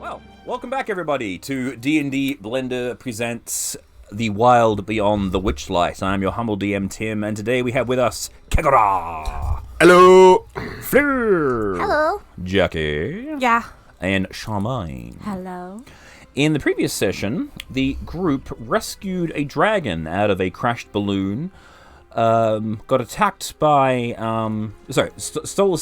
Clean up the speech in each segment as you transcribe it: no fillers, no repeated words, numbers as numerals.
Well, welcome back everybody to D&D Blender presents The Wild Beyond the Witchlight. I'm your humble DM Tim, and today we have with us Kagura. Hello. Fleur. Hello. Jackie. Yeah. And Charmaine. Hello. In the previous session, the group rescued a dragon out of a crashed balloon, got attacked by, stole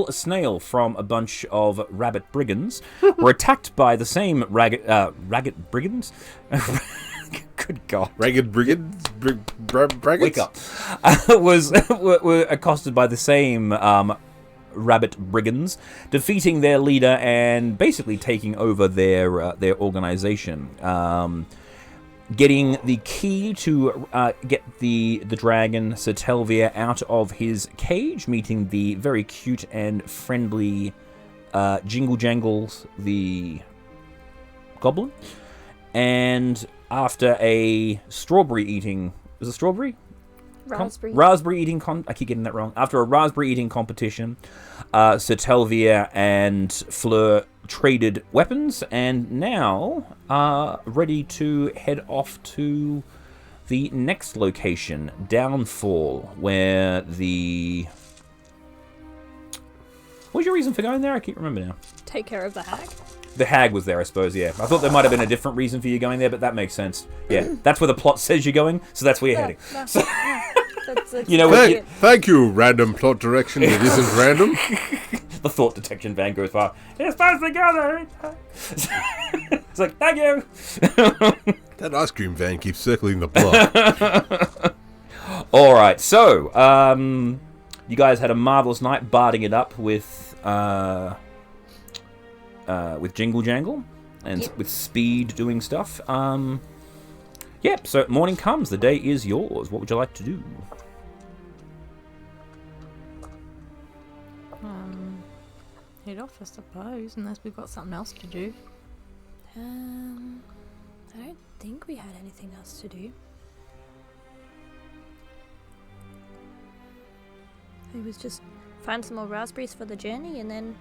a snail from a bunch of rabbit brigands, were attacked by the same ragged brigands? Good God. Ragged brigands? Braggarts? Wake up. Were accosted by the same rabbit brigands, defeating their leader and basically taking over their organization. Getting the key to get the dragon Satelvia out of his cage, meeting the very cute and friendly Jingle Jangles, the goblin, and after a strawberry eating, was it strawberry? Raspberry eating I keep getting that wrong. After a raspberry eating competition, Satelvia and Fleur traded weapons and now are ready to head off to the next location, Downfall, where the... What was your reason for going there? I can't remember now. Take care of the hag. The hag was there, I suppose, yeah. I thought there might have been a different reason for you going there, but that makes sense. Yeah, that's where the plot says you're going, so that's where you're heading. No, so, that's you know what? Thank you, random plot direction. It isn't random. The thought detection van goes by. You're supposed to go there. It's like, thank you. That ice cream van keeps circling the block. All right, so you guys had a marvelous night barding it up with Jingle Jangle and with Speed doing stuff. Yep. So morning comes. The day is yours. What would you like to do? Head off, I suppose, unless we've got something else to do. I don't think we had anything else to do. It was just find some more raspberries for the journey and then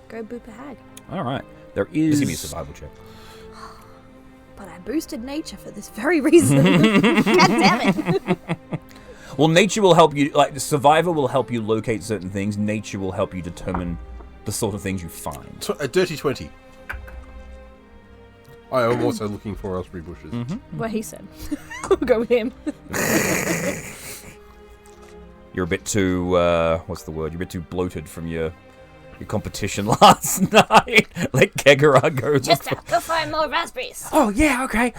go boop a hag. All right. There is. Give me a survival check. But I boosted nature for this very reason. God damn it. Well, nature will help you. Like, survivor will help you locate certain things. Nature will help you determine the sort of things you find. A dirty 20. I am also looking for raspberry bushes. What he said. We'll go with him. You're a bit too. What's the word? You're a bit too bloated from your competition last night. Let Kegara go. Chester, go find more raspberries. Oh yeah, okay.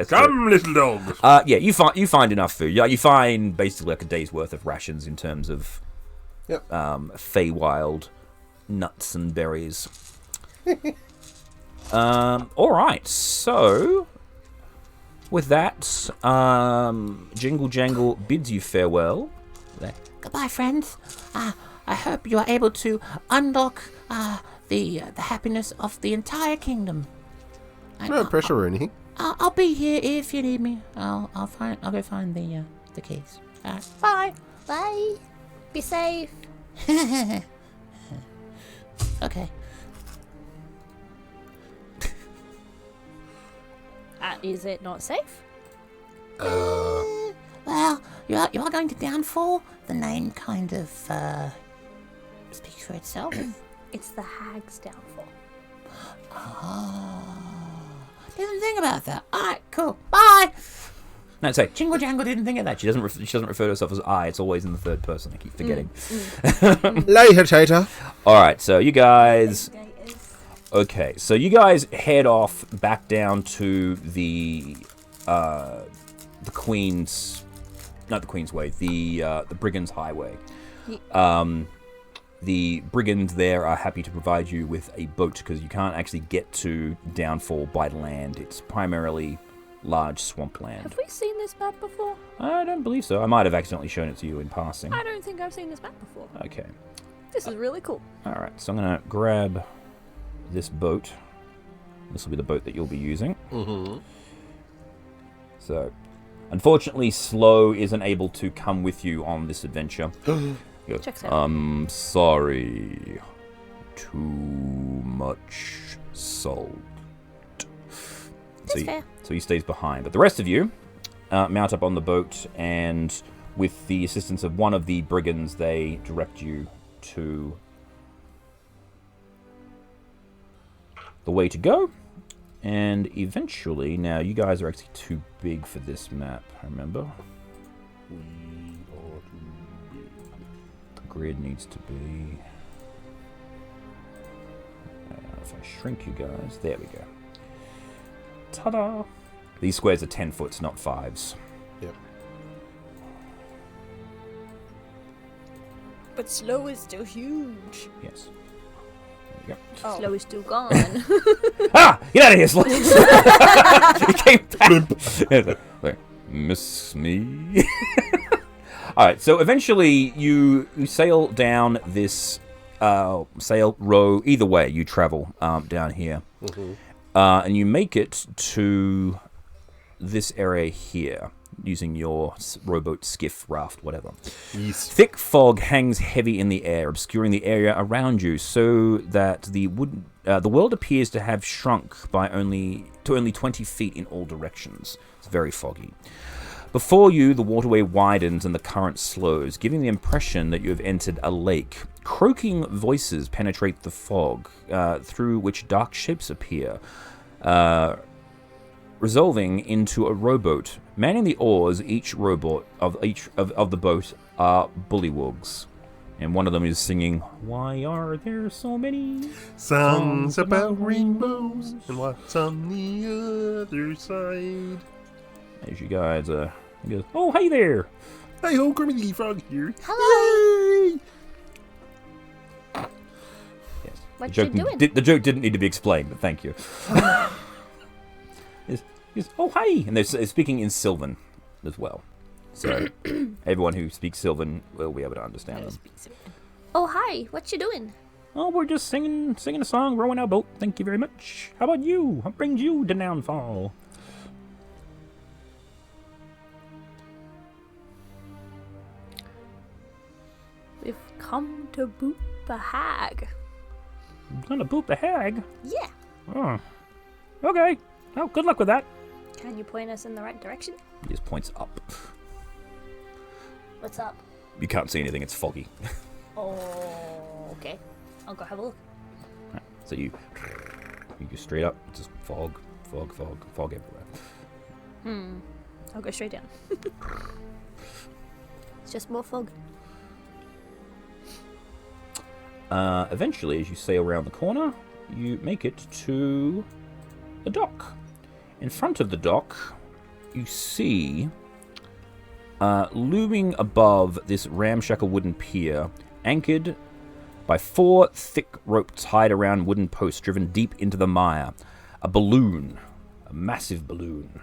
Come, little dogs. Yeah, you find enough food. You find basically like a day's worth of rations in terms of Feywild nuts and berries. All right, so with that, Jingle Jangle bids you farewell. Goodbye, friends. I hope you are able to unlock the happiness of the entire kingdom. No pressure or anything. I'll be here if you need me. I'll go find the keys. Bye. Bye. Be safe. Okay. Is it not safe? Well, you are going to Downfall. The name kind of speaks for itself. It's the hag's downfall. Didn't think about that. Alright, cool. Bye. No, say Jingle Jangle didn't think of that. She doesn't refer to herself as I. It's always in the third person. I keep forgetting. Later, Tater. All right, so you guys. Okay, so you guys head off back down to the Queen's, not the Queen's Way, the Brigands Highway. The brigands there are happy to provide you with a boat because you can't actually get to Downfall by land. It's primarily large swampland. Have we seen this map before? I don't believe so. I might have accidentally shown it to you in passing. I don't think I've seen this map before. Okay. This is really cool. All right, so I'm going to grab this boat. This will be the boat that you'll be using. Mm-hmm. So, unfortunately, Slow isn't able to come with you on this adventure. Checks out. Sorry. too much salt. That's fair. So he stays behind. But the rest of you mount up on the boat, and with the assistance of one of the brigands, they direct you to the way to go. And eventually, now you guys are actually too big for this map, remember? We are too big. The grid needs to be... if I shrink you guys, there we go. Ta-da! These squares are 10 foots, not 5s. Yep. But Slow is still huge. Yes. There you go. Oh. Slow is still gone. Ah! Get out of here, Slow! He came back. Like, miss me? Alright, so eventually you sail down this... sail, row, either way you travel down here. Mm-hmm. And you make it to this area here, using your rowboat, skiff, raft, whatever. Yes. Thick fog hangs heavy in the air, obscuring the area around you, so that the world appears to have shrunk by only 20 feet in all directions. It's very foggy. Before you, the waterway widens and the current slows, giving the impression that you have entered a lake. Croaking voices penetrate the fog, through which dark shapes appear, resolving into a rowboat. Manning the oars, each rowboat of the boat are bullywugs, and one of them is singing, "Why are there so many Songs about rainbows and what's on the other side." As you guys, he goes, "Oh, hey there!" Hey ho, Kermit the Frog here. Hello. Yay! Yes. What the you joke, doing? the joke didn't need to be explained, but thank you. He's, "Oh, hi!" And they're speaking in Sylvan as well. So everyone who speaks Sylvan will be able to understand them. Oh, hi. What you doing? "Oh, we're just singing a song, rowing our boat. Thank you very much. How about you? What brings you to downfall?" We've come to boop a hag. "Gonna boop a hag?" Yeah. Oh. Okay. Well, good luck with that. Can you point us in the right direction? He just points up. What's up? You can't see anything, it's foggy. Oh, okay. I'll go have a look. So you go straight up, just fog everywhere. I'll go straight down. It's just more fog. Eventually, as you sail around the corner, you make it to a dock. In front of the dock, you see, looming above this ramshackle wooden pier, anchored by 4 thick ropes tied around wooden posts driven deep into the mire, a balloon, a massive balloon.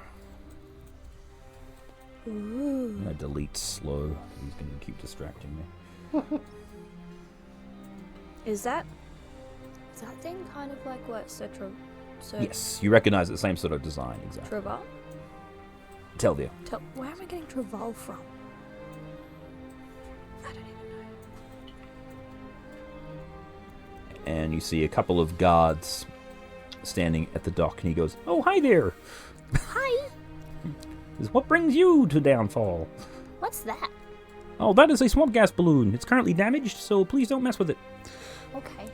Ooh. I'm gonna delete Slow. He's gonna keep distracting me. Is that thing kind of like what Yes, you recognize the same sort of design, exactly. Traval? Tell you. Where am I getting Traval from? I don't even know. And you see a couple of guards standing at the dock, and he goes, "Oh, hi there. Hi. What brings you to downfall?" What's that? "Oh, that is a swamp gas balloon. It's currently damaged, so please don't mess with it." Okay.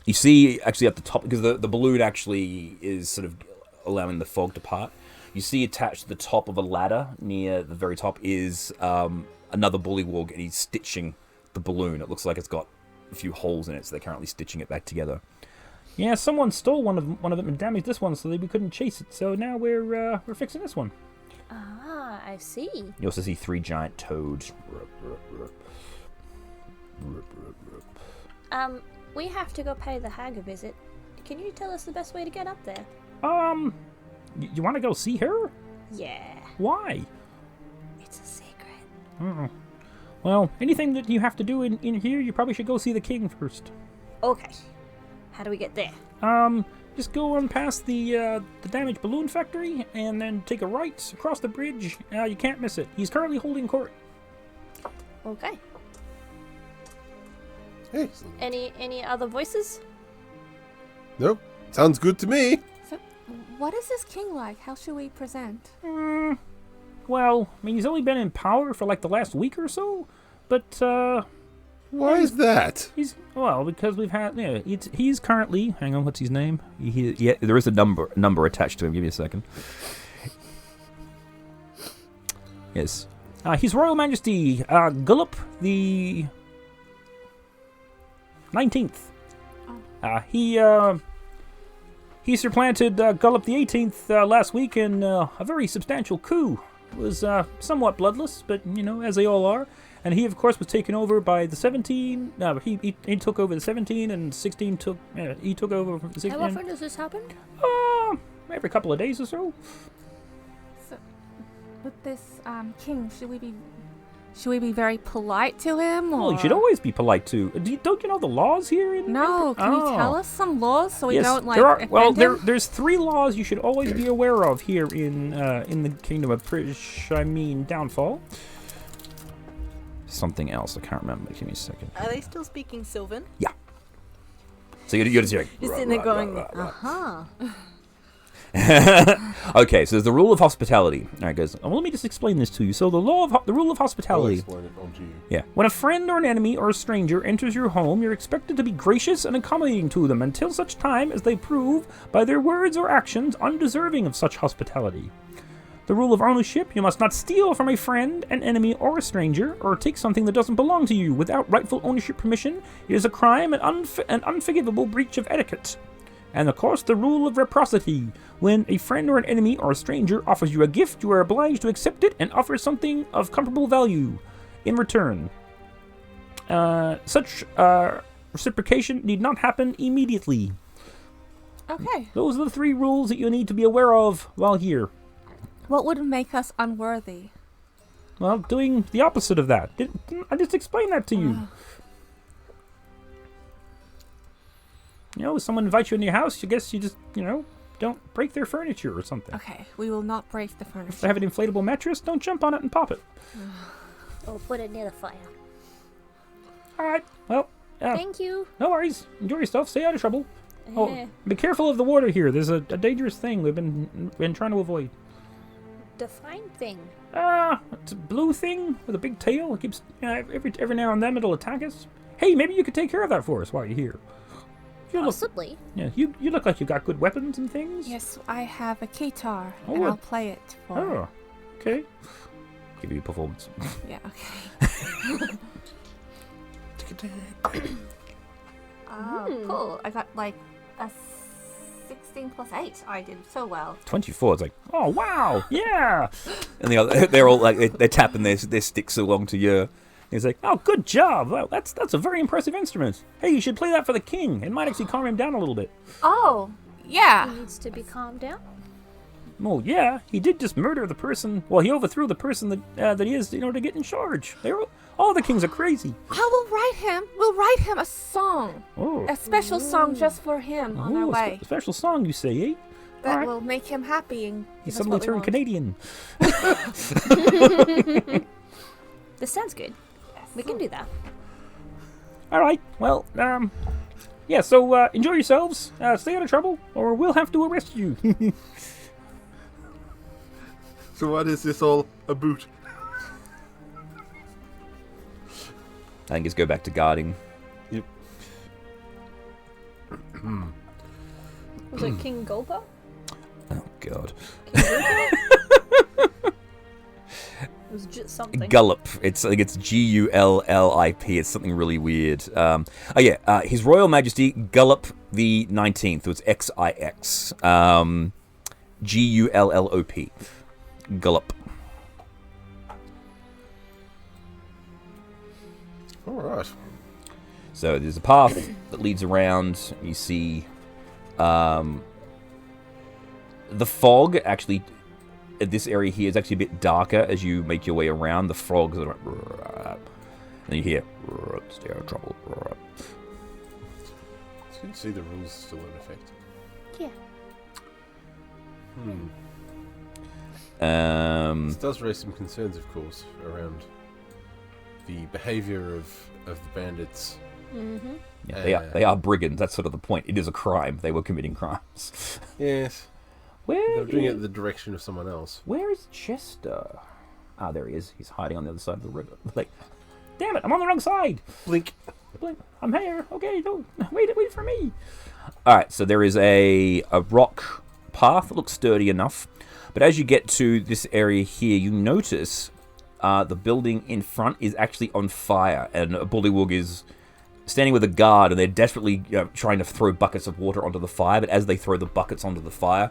You see, actually, at the top, because the balloon actually is sort of allowing the fog to part, you see attached to the top of a ladder near the very top is another bullywug, and he's stitching the balloon. It looks like it's got a few holes in it, so they're currently stitching it back together. "Yeah, someone stole one of them and damaged this one, so that we couldn't chase it. So now we're fixing this one." Ah, I see. You also see 3 giant toads. We have to go pay the hag a visit. Can you tell us the best way to get up there? You want to go see her? Yeah. Why? It's a secret. Well, anything that you have to do in here, you probably should go see the king first. Okay. How do we get there? Just go on past the damaged balloon factory, and then take a right across the bridge. You can't miss it. He's currently holding court. Okay. Excellent. Any other voices? Nope. Sounds good to me. So, what is this king like? How should we present? Well, I mean, he's only been in power for like the last week or so, but Why is that? because we've had he's currently, hang on, what's his name? There is a number attached to him. Give me a second. Yes, His Royal Majesty Gullop the 19th. He supplanted Gullop the 18th last week in a very substantial coup. It was somewhat bloodless, but, as they all are. And he, of course, was taken over by the 17. No, he took over the 17, and 16 took... he took over from the 16. How often does this happen? Every couple of days or so. So, with this king, should we be very polite to him? Or? Well, you should always be polite to. Don't you know the laws here? No, can you tell us some laws so we don't there's 3 laws you should always be aware of here in the Kingdom of Downfall. Something else I can't remember. Give me a second. Are they still speaking Sylvan? Yeah. So you're just hearing. Just sitting there going, uh-huh. Okay, so there's the rule of hospitality. All right, guys. Let me just explain this to you. So the rule of hospitality. I'll explain it onto you. Yeah. When a friend or an enemy or a stranger enters your home, you're expected to be gracious and accommodating to them until such time as they prove, by their words or actions, undeserving of such hospitality. The rule of ownership: you must not steal from a friend, an enemy, or a stranger, or take something that doesn't belong to you without rightful ownership permission. It is a crime and an unforgivable breach of etiquette. And of course, the rule of reciprocity: when a friend or an enemy or a stranger offers you a gift, you are obliged to accept it and offer something of comparable value in return. Such reciprocation need not happen immediately. Okay. Those are the 3 rules that you need to be aware of while here. What would make us unworthy? Well, doing the opposite of that. I just explained that to you. If someone invites you into your house, I guess you just, don't break their furniture or something. Okay, we will not break the If furniture. they have an inflatable mattress, don't jump on it and pop it. Or put it near the fire. Alright, well, Thank you. no worries. Enjoy yourself. Stay out of trouble. Eh. Oh, be careful of the water here. There's a dangerous thing we've been trying to avoid. Define thing. It's a blue thing with a big tail. It keeps, every now and then it'll attack us. Hey, maybe you could take care of that for us while you're here. Possibly. You look like you got good weapons and things. Yes, I have a guitar, Oh, and a- I'll play it for Oh, okay. Give you a performance. Yeah, okay. Cool. I got like a 16 plus 8. I did so well. 24. It's like, oh wow, yeah. And they're all like they're tapping their sticks along to you. He's like, oh, good job. Well, that's a very impressive instrument. Hey, you should play that for the king. It might actually calm him down a little bit. Oh, yeah. He needs to be calmed down. Well, yeah, he did just murder the person. Well, he overthrew the person that he is in order to get in charge. All the kings are crazy. We'll write him a song. Oh, A special song just for him on our a way. special song, you say, eh? That Alright. will make him happy and He give us suddenly what we turned want. Canadian. This sounds good. We can do that. All right. Well, yeah. So enjoy yourselves. Stay out of trouble, or we'll have to arrest you. So what is this all about? I think it's go back to guarding. Yep. Was it King Golpa? Oh God. King Golpa? It was just something. Gullop. I think it's Gullip. It's something really weird. His Royal Majesty Gullop the 19th. So it's XIX. Gullop. Gullop. All right. So there's a path that leads around. You see, the fog actually. This area here is actually a bit darker as you make your way around. The frogs are like, and then you hear, stay out of trouble. It's good to see the rules still in effect. Yeah. This does raise some concerns, of course, around the behaviour of the bandits Mm-hmm. Yeah, they are brigands. That's sort of the point. It is a crime. They were committing crimes. Yes. Where They're doing it in is, the direction of someone else. where is Chester? Ah, there he is. He's hiding on the other side of the river. Like, damn it! I'm on the wrong side. Blink. Blink. I'm here. Okay, no, wait for me. All right. So there is a rock path that looks sturdy enough, but as you get to this area here, you notice the building in front is actually on fire, and a bullywug is standing with a guard, and they're desperately trying to throw buckets of water onto the fire. But as they throw the buckets onto the fire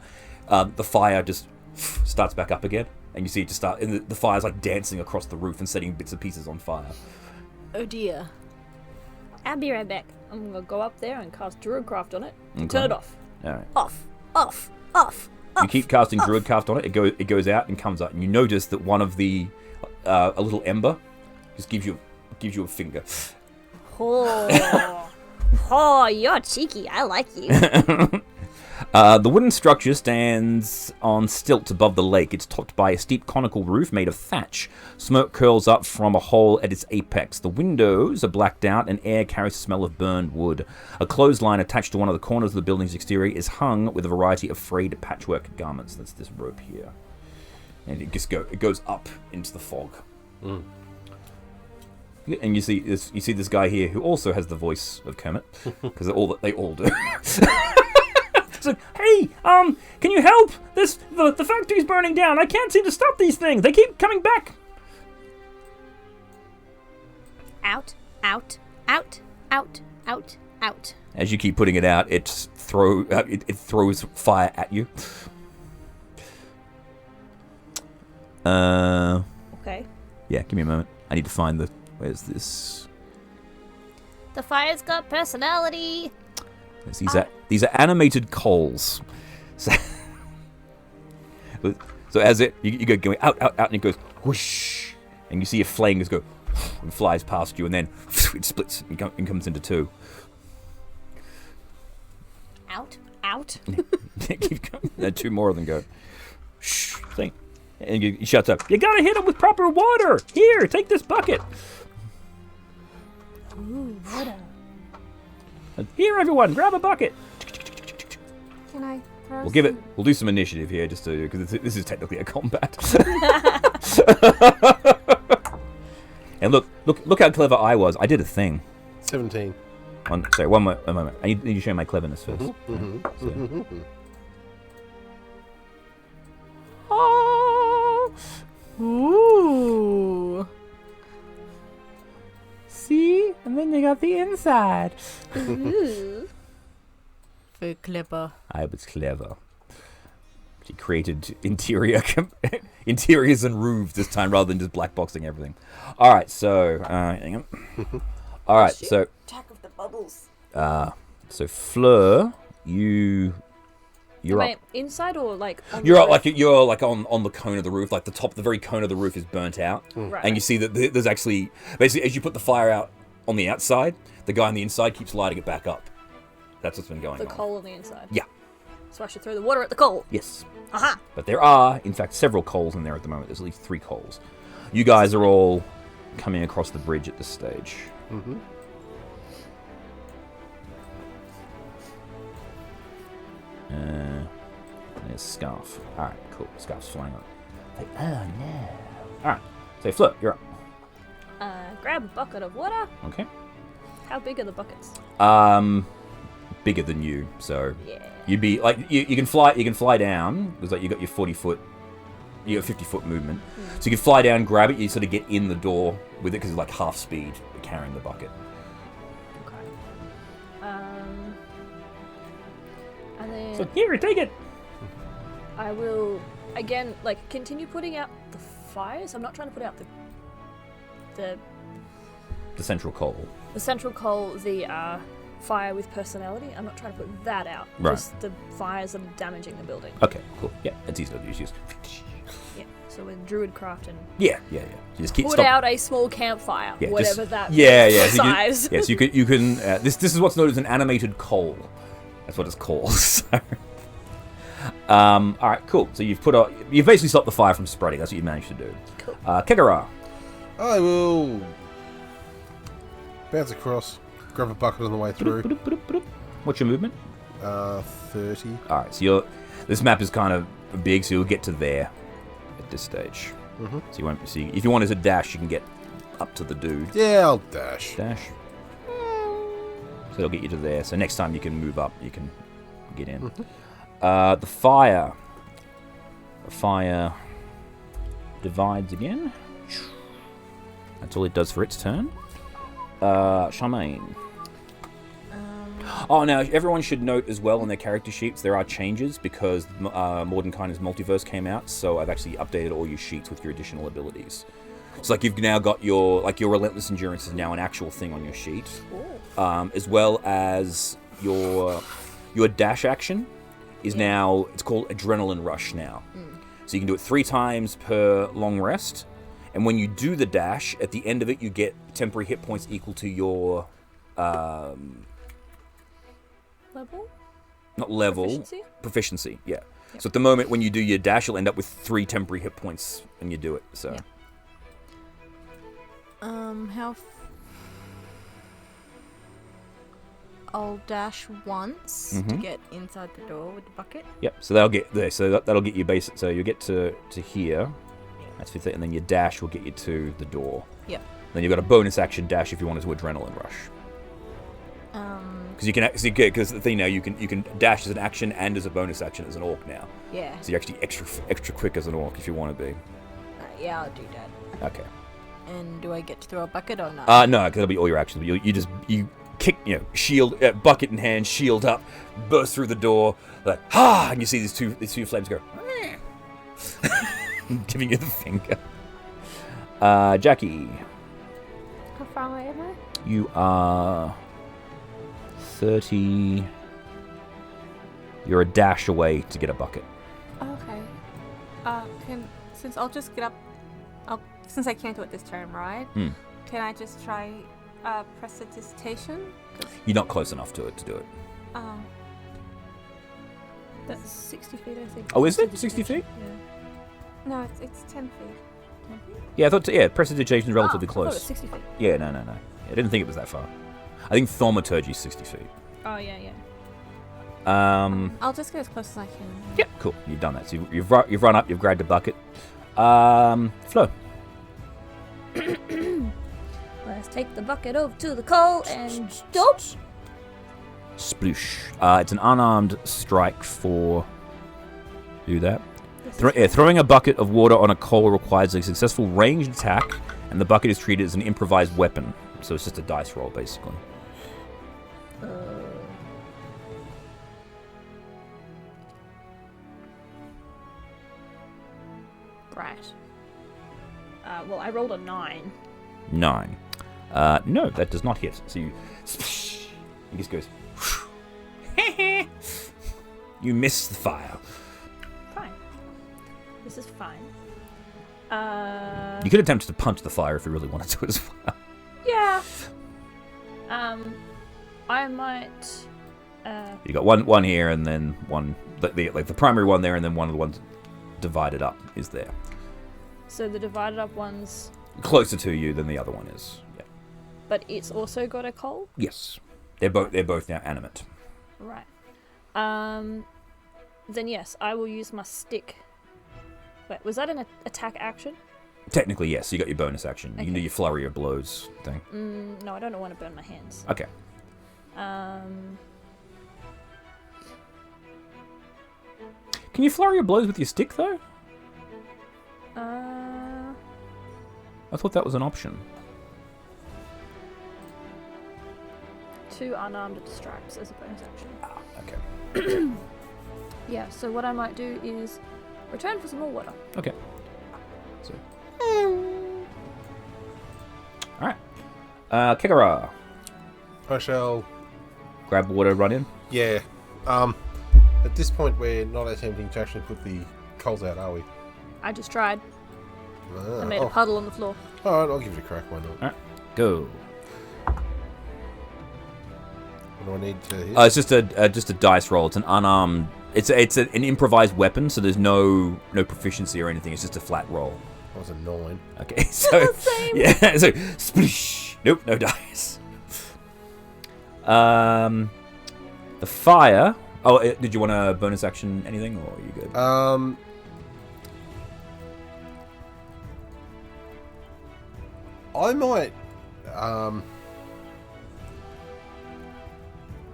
just starts back up again, and you see it just start. And the fire's like dancing across the roof and setting bits and pieces on fire. Oh dear. I'll be right back. I'm gonna go up there and cast Druidcraft on it. Okay. Turn it off. All right. Off. You keep casting Druidcraft on it. It goes out and comes up, and you notice that one of the a little ember just gives you a finger. Oh, you're cheeky. I like you. The wooden structure stands on stilts above the lake. It's topped by a steep conical roof made of thatch. Smoke curls up from a hole at its apex. The windows are blacked out, and air carries the smell of burned wood. A clothesline attached to one of the corners of the building's exterior is hung with a variety of frayed patchwork garments. That's this rope here. And it goes up into the fog. Mm. And you see this guy here who also has the voice of Kermit, because they all do. It's like, hey, can you help? The factory's burning down. I can't seem to stop these things. They keep coming back. Out. As you keep putting it out, it throws fire at you. Okay. Yeah, give me a moment. I need to find the. Where's this? The fire's got personality. These are animated coals. So as you go going out, and it goes whoosh, and you see a flame just go and flies past you, and then it splits and comes into two. Out. Keep going. Then two more of them go. Shh. Thing. And he shuts up. You gotta hit him with proper water. Here, take this bucket. Ooh, water. Here, everyone, grab a bucket. Can I throw We'll do some initiative here, just to because this is technically a combat. And look how clever I was. I did a thing. 17. One moment. I need to show my cleverness first. Oh. Ooh. See? And then you got the inside. Ooh. Very clever. I was clever. She created interiors and roofs this time rather than just black boxing everything. All right, so hang on. All right, so Attack of the bubbles. so Fleur, you're Am up. I inside or like on You're the up, roof? you're like on the cone of the roof, like the very cone of the roof is burnt out, Right. and you see that there's actually basically as you put the fire out on the outside, the guy on the inside keeps lighting it back up. That's what's been going The on. coal on the inside. Yeah. So I should throw the water at the coal. Yes. Aha! But there are, in fact, several coals in there at the moment. There's at least 3 coals. You guys are all coming across the bridge at this stage. Mm-hmm. There's Scarf. Alright, cool. Scarf's flying up. Like, oh no. Alright. So, Fleur, you're up. Grab a bucket of water. Okay. How big are the buckets? Bigger than you, so Yeah. you'd be like you can fly down because like you got your 40-foot, you got 50-foot movement, so you can fly down, grab it, you sort of get in the door with it because it's like half speed carrying the bucket. Okay. And then So here, take it. I will again continue putting out the fires. I'm not trying to put out the central coal. the central coal, the fire with personality. I'm not trying to put that out. Right. Just the fires that are damaging the building. Okay, cool. Yeah, it's easy to use. Yeah. So with Druidcraft and Yeah. You just keep put out a small campfire, Yeah, whatever just- that Yeah. size. Yes, you can. This is what's known as an animated coal. That's what it's called. So. All right, cool. So you've basically stopped the fire from spreading. That's what you managed to do. Cool. Kegara. I will bounce across. grab a bucket on the way through. What's your movement? 30. Alright, so this map is kind of big, so you'll get to there at this stage. Mm-hmm. So you won't see. If you want to dash, you can get up to the dude. Yeah, I'll dash. Dash. So it'll get you to there. So next time you can move up, you can get in. Mm-hmm. The fire. The fire divides again. That's all it does for its turn. Charmaine. Oh, now everyone should note as well on their character sheets there are changes because Mordenkainen's Multiverse came out, so I've actually updated all your sheets with your additional abilities. So like you've now got your Relentless Endurance is now an actual thing on your sheet, as well as your dash action is now, it's called Adrenaline Rush now. So you can do it 3 times per long rest, and when you do the dash, at the end of it you get temporary hit points equal to your Level? not level, Proficiency? yeah. Yep. So at the moment when you do your dash, you'll end up with 3 temporary hit points when you do it. So. Yeah. How? I'll dash once to get inside the door with the bucket. Yep. So that'll get there. So that'll get you basic. So you get to here. That's 50, and then your dash will get you to the door. Yep. Then you've got a bonus action dash if you want to do Adrenaline Rush. Because you can actually because the thing now you can dash as an action and as a bonus action as an orc now. Yeah. So you're actually extra quick as an orc if you want to be. Yeah, I'll do that. Okay. And do I get to throw a bucket or not? No, because that'll be all your actions. You kick, shield, bucket in hand, shield up, burst through the door, like and you see these two flames go, giving you the finger. Jackie. How far away am I? You are 30. You're a dash away to get a bucket. Okay. Since I'll just get up. Since I can't do it this turn, right? Can I just try prestidigitation? You're not close enough to it to do it. That's 60 feet, I think. Oh, is it 60 feet? Yeah. No, it's 10 feet. Yeah, I thought. Prestidigitation is relatively I thought it was close. 60 feet. Yeah, no. I didn't think it was that far. I think Thaumaturgy is 60 feet. Oh, yeah. I'll just get as close as I can. Yeah, cool. You've done that. So you've run up. You've grabbed a bucket. Flo. Let's take the bucket over to the coal and dope. Sploosh. It's an unarmed strike for. Do that. Throwing a bucket of water on a coal requires a successful ranged attack, and the bucket is treated as an improvised weapon. So it's just a dice roll, basically. Right. Well, I rolled a 9. 9. No, that does not hit. So you. It just goes. You miss the fire. Fine. This is fine. You could attempt to punch the fire if you really wanted to as well. Yeah. I might. You got one here, and then one, the primary one there, and then one of the ones divided up is there. So the divided up ones. Closer to you than the other one is. Yeah. But it's also got a coal. Yes. They're both now animate. Right. Then yes, I will use my stick. Wait, was that an attack action? Technically, yes. You got your bonus action. You Okay. can do your flurry of blows thing. No, I don't want to burn my hands. Okay. Can you flurry of blows with your stick though? I thought that was an option. 2 unarmed strikes as a bonus action. Okay. Yeah, so what I might do is return for some more water. Okay. So. Alright. Kikara. I shall. Grab water, run in. Yeah. At this point, we're not attempting to actually put the coals out, are we? I just tried. I made a puddle on the floor. Alright, I'll give it a crack. Why not? Alright. Go. What do I need to hit? It's just a dice roll. It's an unarmed. It's an improvised weapon, so there's no proficiency or anything. It's just a flat roll. That was a 9. Okay, so Same. yeah, so splish. Nope, no dice. The fire. Oh, did you want a bonus action anything, or are you good? I might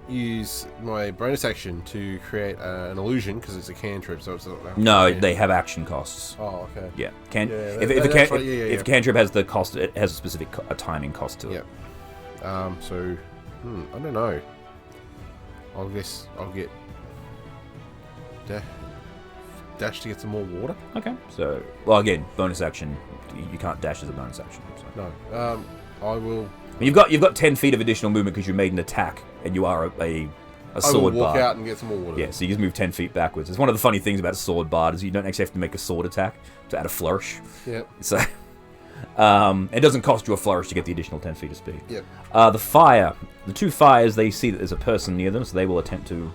use my bonus action to create an illusion because it's a cantrip, so it's not. No, they have action costs. Oh, okay. Yeah, If a cantrip has the cost, it has a specific timing cost to it. Yeah. So, I don't know. I guess I'll get dash to get some more water. Okay. So, well, again, bonus action. You can't dash as a bonus action. So. No. I will. You've got 10 feet of additional movement because you made an attack and you are a sword I will walk bard. out and get some more water. Yeah, so you just move 10 feet backwards. It's one of the funny things about sword bard is you don't actually have to make a sword attack to add a flourish. Yep. So, it doesn't cost you a flourish to get the additional 10 feet of speed. Yep. The two fires, they see that there's a person near them, so they will attempt to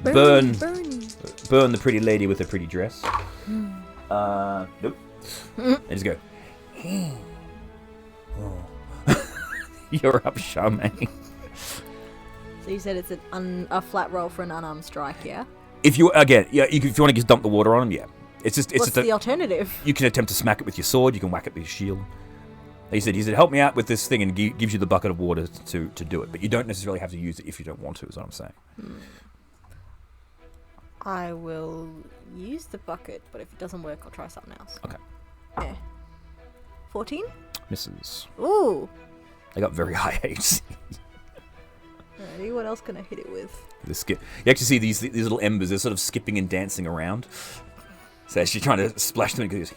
burn the pretty lady with the pretty dress. Nope. They just go. You're up, Charmaine. So you said it's a flat roll for an unarmed strike, yeah? If you want to just dump the water on him, yeah. It's What's just the alternative? You can attempt to smack it with your sword. You can whack it with your shield. He said, help me out with this thing, and gives you the bucket of water to do it. But you don't necessarily have to use it if you don't want to, is what I'm saying. I will use the bucket, but if it doesn't work, I'll try something else. Okay. Yeah. 14? Misses. Ooh. They got very high AC. Alrighty, what else can I hit it with? You actually see these little embers. They're sort of skipping and dancing around. So as she's trying to splash them, it goes.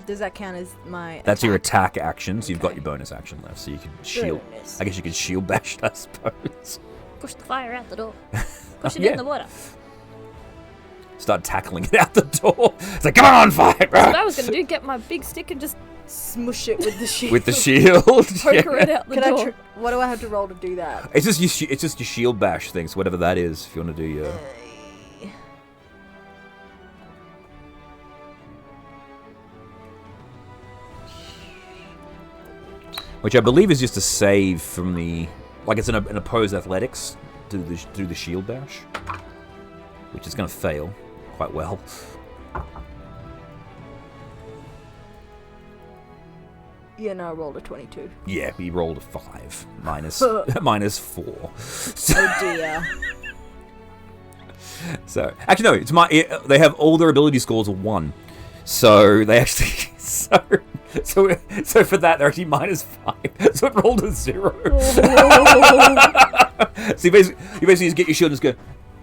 Does that count as my That's attack? your attack action, so you've got Okay. your bonus action left. So you can shield. Goodness. I guess you can shield bash, I suppose. Push the fire out the door. Push it Yeah. in the water. Start tackling it out the door. It's like, come on, fire! That's what I was going to do, get my big stick and just Smush it with the shield. With the shield. poker it out the Can door. what do I have to roll to do that? It's just your shield bash thing, so whatever that is, if you want to do your... Which I believe is just a save from the... Like it's an opposed athletics to do the shield bash. Which is going to fail quite well. Yeah, no, I rolled a 22. Yeah, he rolled a 5. Minus 4. Oh dear. So actually no, they have all their ability scores are 1. So they actually so for that they're actually minus 5. So it rolled a 0. So you basically just get your shield and just go.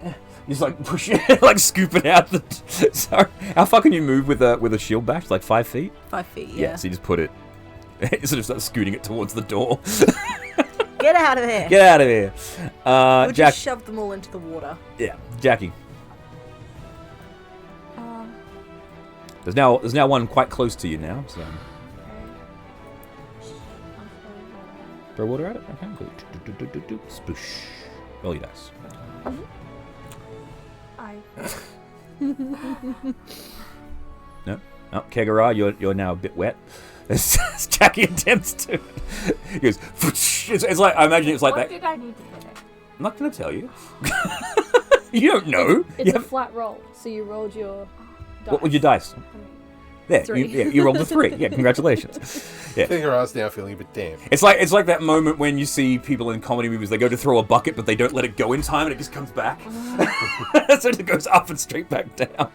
You just like push it, like scoop it out. So how far can you move with a shield bash? Like 5 feet? 5 feet, yeah. So you just put it. You sort of start scooting it towards the door. Get out of there. Get out of here. We'll Jack. just shove them all into the water. Yeah, Jackie. There's now one quite close to you now. So throw water at it. Okay. Go. Sploosh. Roll your dice. No. Oh, Kegara, you're now a bit wet. As Jackie attempts to. He goes. It's like I imagine it's like What that. did I need to hit it? I'm not going to tell you. You don't know. It's a flat roll, so you rolled your dice. What were your dice? There, 3. you rolled a 3. Yeah, congratulations. Yeah. Kegara's now feeling a bit damp. It's like that moment when you see people in comedy movies. They go to throw a bucket, but they don't let it go in time, and it just comes back. So it goes up and straight back down.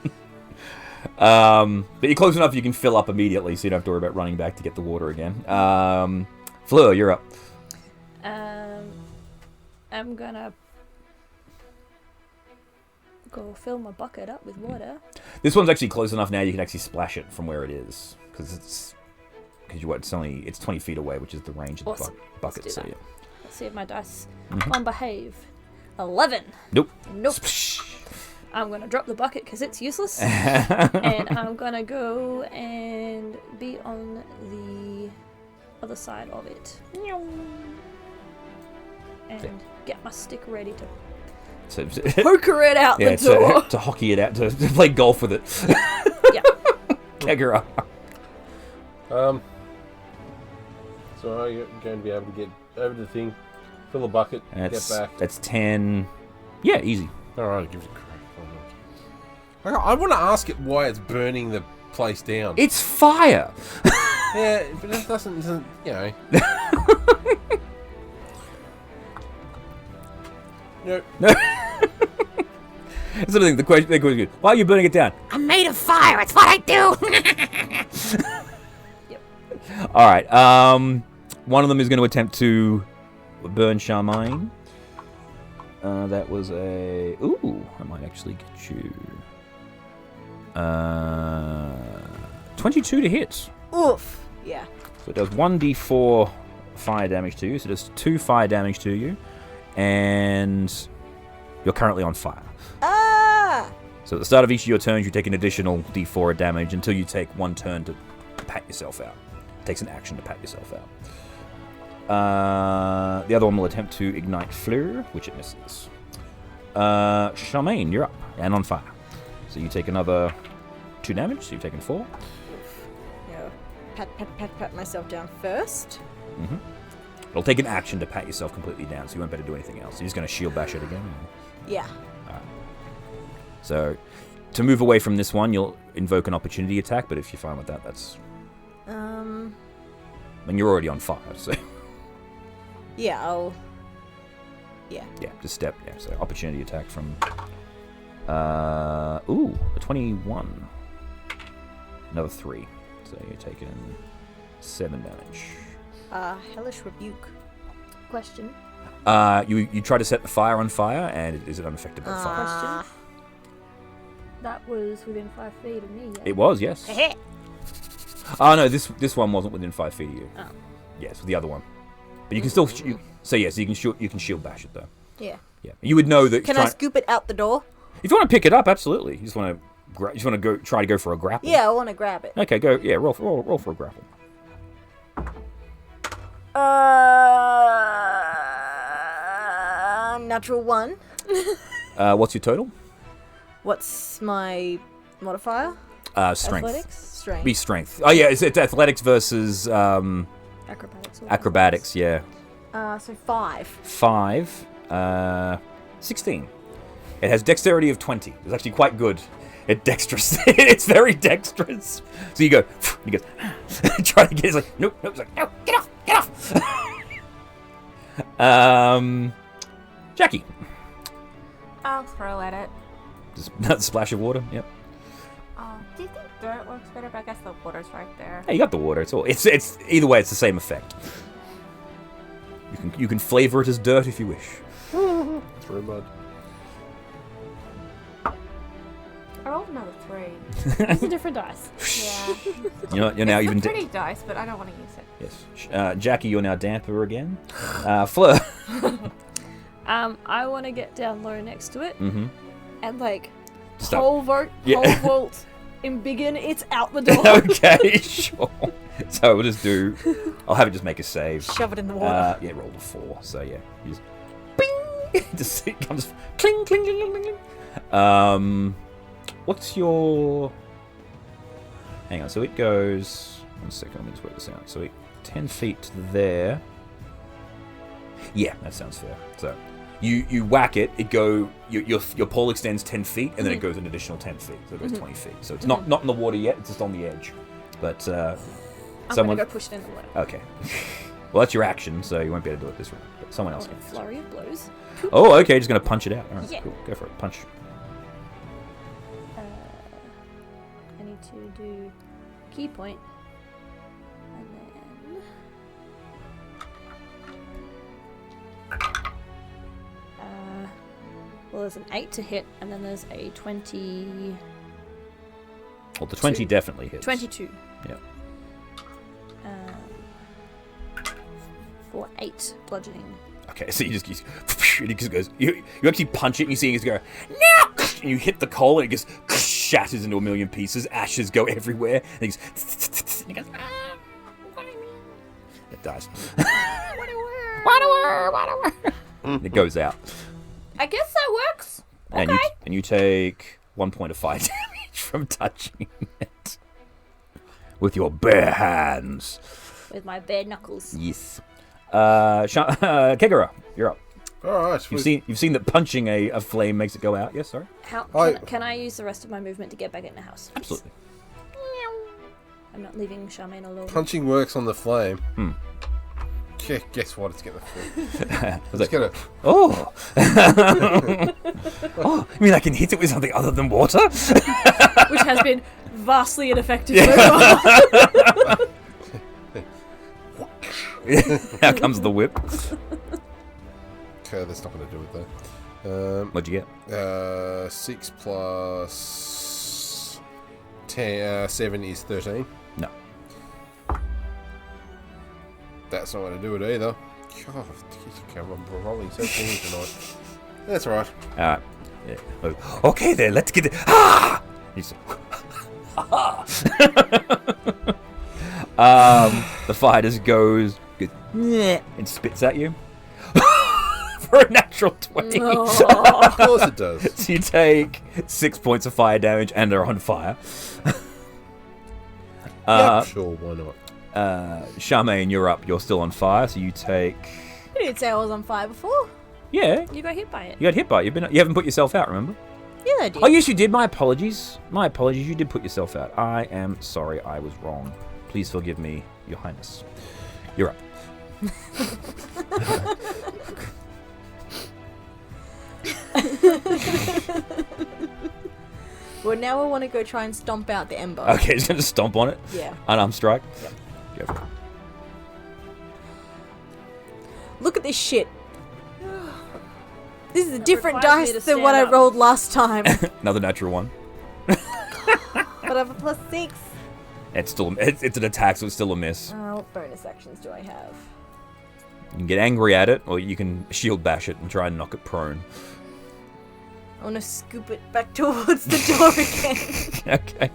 But you're close enough; you can fill up immediately, so you don't have to worry about running back to get the water again. Fleur, you're up. I'm gonna go fill my bucket up with water. This one's actually close enough now. You can actually splash it from where it is because it's 20 feet away, which is the range of the Awesome. bucket. Let's do So that. yeah. Let's see if my dice can behave. 11. Nope. I'm gonna drop the bucket because it's useless, and I'm gonna go and be on the other side of it, and get my stick ready to So, Poker it out yeah, the door. to hockey it out, to play golf with it. Yeah. Kegara. So are you going to be able to get over to the thing, fill a bucket, And get back? that's 10. Yeah, easy. Alright, I'll give it a crack. I want to ask it why it's burning the place down. It's fire. Yeah, but it doesn't you know. Nope. That's the thing. The question is good. Why are you burning it down? I'm made of fire. It's what I do. All right. One of them is going to attempt to burn Charmaine. That was a... Ooh, I might actually get you... 22 to hit. Oof. Yeah. So it does 1d4 fire damage to you. So it does 2 fire damage to you. And you're currently on fire. Ah! So at the start of each of your turns, you take an additional d4 of damage until you take one turn to pat yourself out. It takes an action to pat yourself out. The other one will attempt to ignite Fleur, which it misses. Charmaine, you're up and on fire. So you take another 2 damage, so you've taken 4. Yeah. Pat myself down first. Mm-hmm. It'll take an action to pat yourself completely down, so you won't be able to do anything else. So you're just going to shield bash it again? Yeah. Alright. So, to move away from this one, you'll invoke an opportunity attack, but if you're fine with that, that's... I mean, you're already on fire, so... Yeah, I'll... Yeah, just step, so opportunity attack from... Ooh, a 21. Another 3. So you're taking 7 damage. Hellish Rebuke. Question. You try to set the fire on fire, and is it unaffected by fire? Question. That was within 5 feet of me. Yeah? It was, yes. Oh no, this one wasn't within 5 feet of you. Oh. Yes, the other one. But you can still. So yes, you can shield bash it though. Yeah. Yeah, you would know that. Can I scoop it out the door? If you want to pick it up, absolutely. You just want to try to go for a grapple. Yeah, I want to grab it. Okay, go. Yeah, roll for a grapple. Natural 1. What's your total? What's my modifier? Strength. Athletics? Strength. Be strength. Oh yeah, it's athletics versus Acrobatics. acrobatics. Yeah. So 5. 5. 16. It has dexterity of 20. It's actually quite good. It's dexterous. It's very dexterous. So you go. He goes. Try to get. It's like nope. It's like no. Get off. Jackie. I'll throw at it. Just another splash of water. Yep. Do you think dirt works better? But I guess the water's right there. Hey, you got the water. It's either way. It's the same effect. You can flavor it as dirt if you wish. Through mud. I rolled another 3. It's a different dice. Yeah. You're now it's even. a pretty dice, but I don't want to use it. Yes. Jackie, you're now damper again. Fleur. I want to get down low next to it Mm-hmm. and like Stop. pole vault, and begin. It's out the door. Okay, sure. So we'll just do. I'll have it just make a save. Shove it in the water. Yeah, roll a 4. So yeah, you just bing. Just it comes cling, cling, cling, cling, cling. What's your? Hang on. So it goes. 1 second. Let me just work this out. So 10 feet to there. Yeah, that sounds fair. So you whack it. It go. Your pole extends 10 feet, and then it goes an additional 10 feet. So it goes 20 feet. So it's not in the water yet. It's just on the edge. But I'm someone. gonna go push it in the water. Okay. Well, that's your action, so you won't be able to do it this round. But someone else can. Flurry of blows. Oh, okay. Just gonna punch it out. All right, Yeah. cool. Go for it. Punch. I need to do key point, and then well, there's an 8 to hit, and then there's a 20. Well, the 20 definitely hits. 22. Yeah. For 8 bludgeoning. Okay, so it just goes. You actually punch it, and you see it just go no, and you hit the coal, and it just shatters into a million pieces. Ashes go everywhere, and it goes. It dies. It goes out. I guess that works. And Okay. you take 1 point of fire damage from touching it with your bare hands. with my bare knuckles. Yes. Kegara, you're up. All right. You've seen that punching a flame makes it go out. Yes, sorry. Can I use the rest of my movement to get back in the house? Please? Absolutely. I'm not leaving Charmaine alone. Punching works on the flame. Guess what? It's gonna fall. It's gonna. Oh. Oh, you mean I can hit it with something other than water? Which has been vastly ineffective so far. How comes the whip? Okay, that's not gonna do it though. What'd you get? 6 plus 10, 7 is 13. No. That's not going to do it either. God, I'm rolling so poorly tonight. That's alright. Alright. Yeah. Okay then, let's get it. Ah! He's the fire just goes and spits at you. For a natural 20. Of course it does. So you take 6 points of fire damage and are on fire. Sure, why not? Charmaine, you're up. You're still on fire, so you take... You didn't say I was on fire before. Yeah, You got hit by it. you got hit by it. You haven't put yourself out, remember? Yeah, I did. Oh, yes, you did. My apologies. My apologies. You did put yourself out. I am sorry. I was wrong. Please forgive me, Your Highness. You're up. Well, now I want to go try and stomp out the ember. Okay, he's going to stomp on it. Yeah. Unarmed strike. Yep. Go for it. Look at this shit. This is a different requires me dice to than what I stand up. rolled last time. Another natural one. But I have a +6. It's still it's an attack, so it's still a miss. What bonus actions do I have? You can get angry at it, or you can shield bash it and try and knock it prone. I want to scoop it back towards the door again. Okay.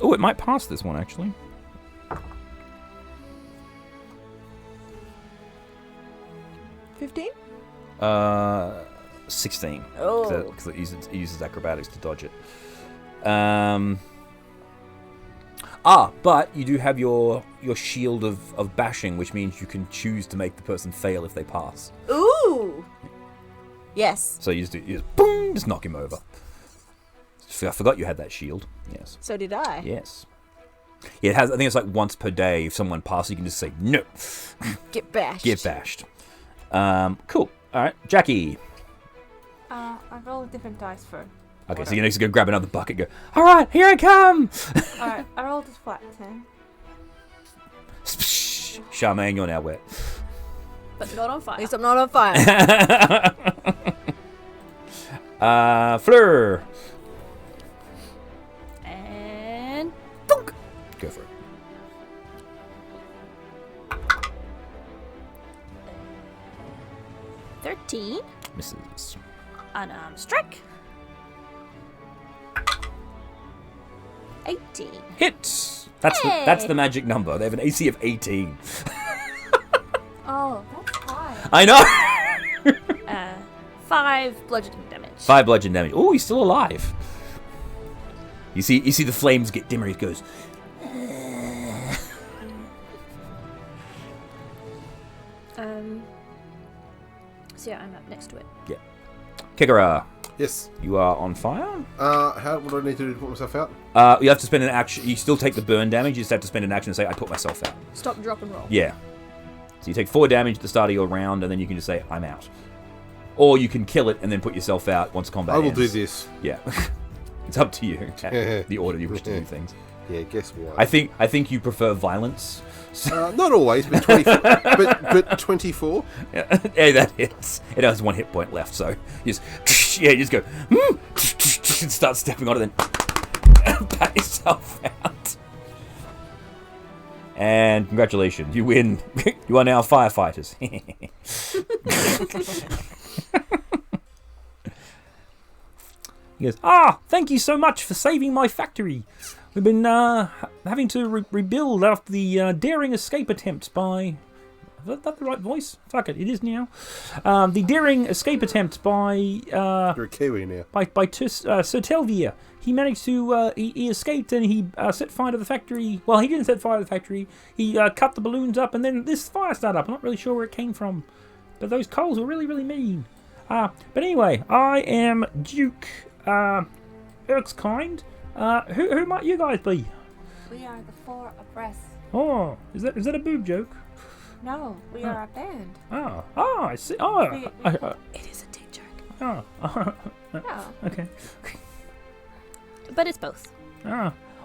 Oh, it might pass this one actually. $15? 16. Oh. Because it uses acrobatics to dodge it. But you do have your shield of bashing, which means you can choose to make the person fail if they pass. Ooh! Yes. So you just boom, just knock him over. I forgot you had that shield. Yes. So did I. Yes. Yeah, it has. I think it's like once per day. If someone passes, you can just say no. Get bashed. Get bashed. Cool. All right, Jackie. I roll a different dice for. Okay, so you're next to go grab another bucket. And go. All right, here I come. Alright, I rolled a flat 10. Charmaine, you're now wet. But not on fire. At least I'm not on fire. Fleur. And Go for it. $13. Misses. Unarmed strike. 18. Hits. That's the magic number. They have an AC of 18. Oh, that's high. I know. 5 bludgeoning damage. 5 bludgeon damage. Oh, he's still alive. You see the flames get dimmer. He goes. So yeah, I'm up next to it. Yeah. Kigara, Yes. you are on fire. What do I need to do to put myself out? You have to spend an action. You still take the burn damage. You just have to spend an action and say, "I put myself out." Stop, drop, and roll. Yeah. So you take 4 damage at the start of your round, and then you can just say, "I'm out," or you can kill it and then put yourself out once combat. I will ends. do this. Yeah. It's up to you. The order you wish to do things. Yeah, guess what? I think you prefer violence. Not always, but 24. but 24. Yeah, that hits. It has 1 hit point left, so you just go and start stepping on it, then pat yourself out. And congratulations, you win. You are now firefighters. He goes, thank you so much for saving my factory. We've been having to rebuild after the daring escape attempt by Is that the right voice? Fuck it, it is now. The daring escape attempt by You're a Kiwi now. Sir Telvia. He managed to he escaped and he set fire to the factory. Well, he didn't set fire to the factory. He cut the balloons up and then this fire started up. I'm not really sure where it came from, but those coals were really, really mean. But anyway, I am Duke Erskine. Who might you guys be? We are the Four Abreast. Oh, is that a boob joke? No, we are a band. I see. Oh, It is a dick joke. oh, Yeah. okay. But it's both.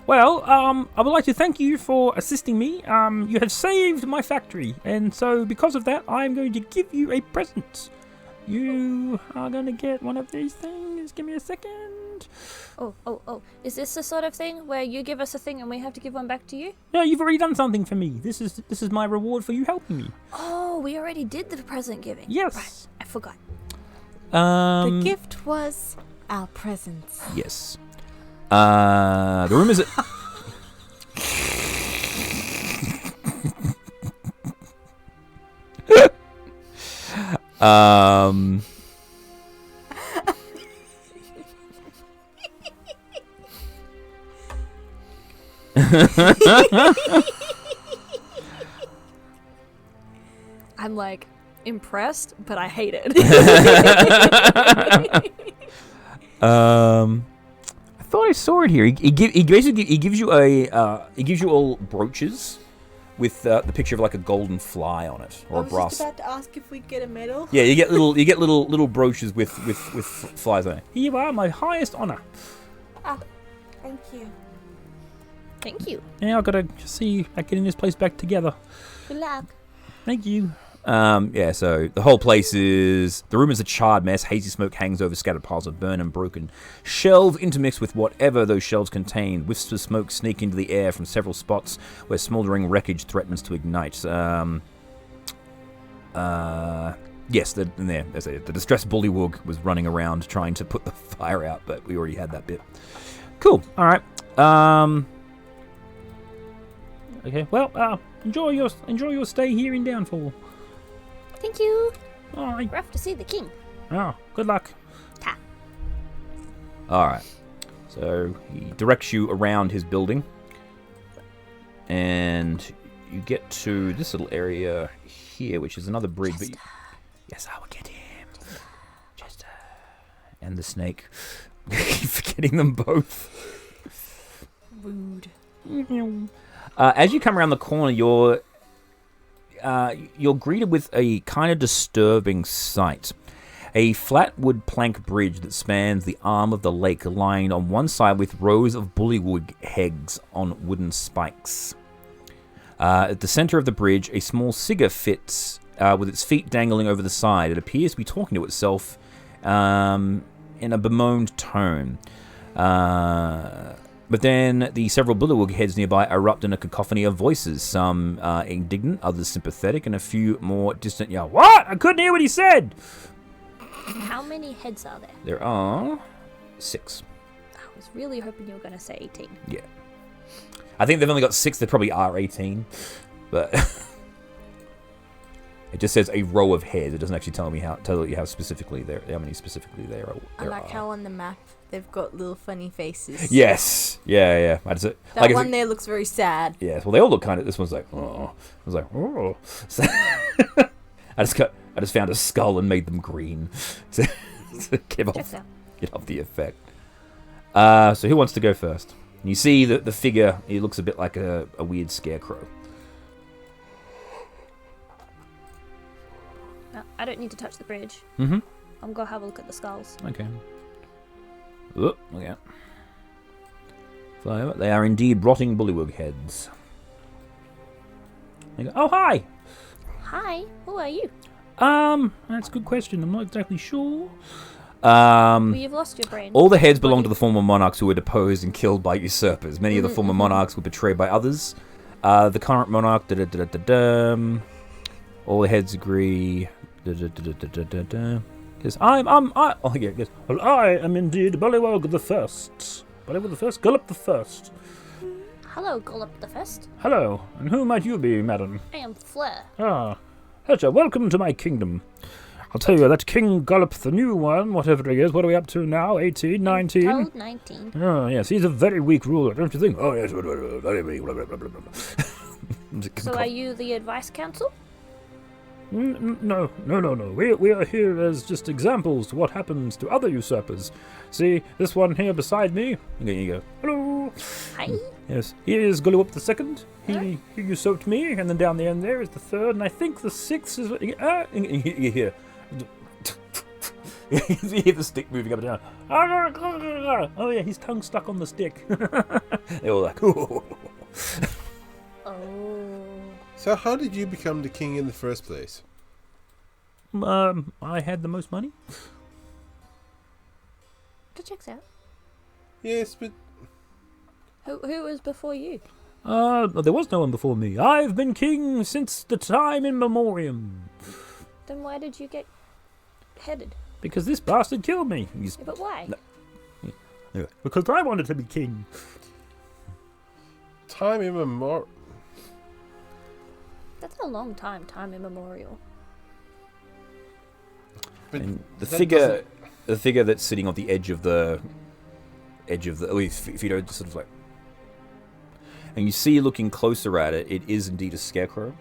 Well, I would like to thank you for assisting me. You have saved my factory, and so because of that, I am going to give you a present. You are going to get one of these things. Give me a second. Oh. Is this the sort of thing where you give us a thing and we have to give one back to you? No, you've already done something for me. This is my reward for you helping me. Oh, we already did the present giving. Yes. Right, I forgot. The gift was our presents. Yes. The room is... I'm like impressed, but I hate it. I thought I saw it here. He basically gives you he gives you all brooches with the picture of like a golden fly on it or a brass. I was just about to ask if we'd get a medal. Yeah, you get little brooches with flies on it. Here you are, my highest honor. Ah, thank you. Thank you. Now I've got to see about getting this place back together. Good luck. Thank you. Yeah, so the whole place is... The room is a charred mess. Hazy smoke hangs over scattered piles of burned and broken shelves intermixed with whatever those shelves contain. Wisps of smoke sneak into the air from several spots where smoldering wreckage threatens to ignite. Yes, the distressed bullywug was running around trying to put the fire out, but we already had that bit. Cool. All right. Okay. Well, enjoy your stay here in Downfall. Thank you. All right. We're off to see the king. Oh, good luck. Ta. All right. So he directs you around his building, and you get to this little area here, which is another bridge. But yes, I will get him. Chester and the snake. Forgetting them both. Rude. As you come around the corner, you're greeted with a kind of disturbing sight. A flat wood plank bridge that spans the arm of the lake, lined on one side with rows of bullywug heads on wooden spikes. At the center of the bridge, a small figure fits with its feet dangling over the side. It appears to be talking to itself in a bemoaned tone. But then the several bullywug heads nearby erupt in a cacophony of voices, some indignant, others sympathetic, and a few more distant yell, "What? I couldn't hear what he said!" How many heads are there? There are 6. I was really hoping you were going to say 18. Yeah. I think they've only got 6, there probably are 18. But it just says a row of heads. It doesn't actually tell you how specifically how many specifically there are. I like how on the map they've got little funny faces. Yes. Yeah. That like one there looks very sad. Yeah, well, they all look kind of... This one's like, oh. I was like, oh. So I just found a skull and made them green to get off the effect. So who wants to go first? And you see the figure, he looks a bit like a weird scarecrow. I don't need to touch the bridge. Mm-hmm. I'm going to have a look at the skulls. Okay. Look out. So they are indeed rotting bullywug heads. They go, oh, hi! Hi, who are you? That's a good question. I'm not exactly sure. Well, you've lost your brain. All the heads belong to the former monarchs who were deposed and killed by usurpers. Many of the former monarchs were betrayed by others. The current monarch, all the heads agree. Yes, I am indeed Bullywug the First. Bullywug the First, Gullop the First. Hello, Gullop the First. Hello, and who might you be, madam? I am Fleur. Ah, Hello, welcome to my kingdom. I'll tell you, that King Gullop, the new one, whatever he is, what are we up to now? 18, 19? Told 19. Oh, yes, he's a very weak ruler, don't you think? Oh, yes, very weak. So are you the advice council? No. We are here as just examples to what happens to other usurpers. See, this one here beside me. There you go. Hello. Hi. Yes, he is Gullop the second. He usurped me, and then down the end there is the third, and I think the sixth is... you hear... you hear the stick moving up and down. Oh yeah, his tongue's stuck on the stick. They're all like, Oh. So how did you become the king in the first place? I had the most money. That checks out. Yes, but Who was before you? There was no one before me. I've been king since the time in memoriam. Then why did you get headed? Because this bastard killed me. Yeah, but why? No. Because I wanted to be king. time immemorial. That's a long time immemorial. But And the that figure that's sitting on the edge of the, at least if you don't sort of like, and you see looking closer at it, it is indeed a scarecrow.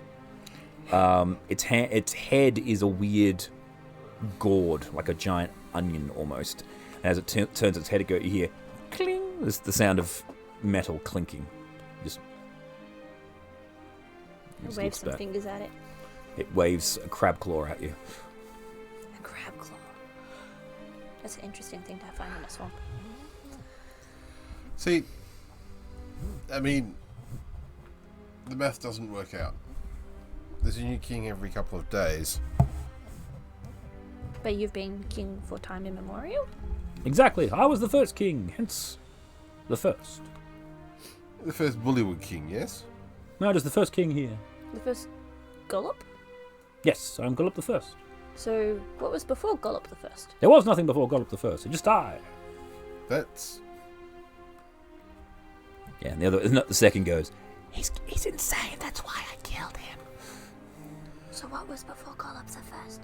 Its head is a weird gourd, like a giant onion almost. And as it turns its head, you hear cling. There's the sound of metal clinking. Just It waves some fingers at it. It waves a crab claw at you. A crab claw. That's an interesting thing to find in a swamp. See, I mean, the math doesn't work out. There's a new king every couple of days. But you've been king for time immemorial? Exactly. I was the first king, hence the first. The first Bullywug king, yes? No, just the first king here. The first Gullop? Yes, I'm Gullop the first. So, what was before Gullop the first? There was nothing before Gullop the first. It just died. That's... Yeah, and the second goes, He's insane. That's why I killed him. So what was before Gullop the first?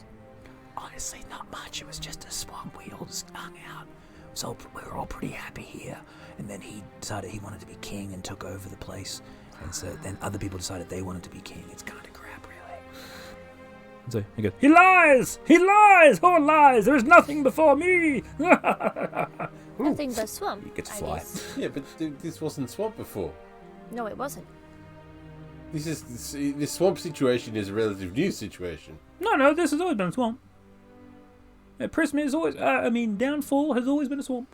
Honestly, not much. It was just a swamp. We all just hung out. So we were all pretty happy here. And then he decided he wanted to be king and took over the place. And so then other people decided they wanted to be king. It's kind of crap, really. and so he goes, He lies! He lies! All lies! There is nothing before me! Nothing but swamp. He gets to I fly. guess. Yeah, but this wasn't swamp before. No, it wasn't. This swamp situation is a relative new situation. No, this has always been a swamp. Prisma is always, Downfall has always been a swamp.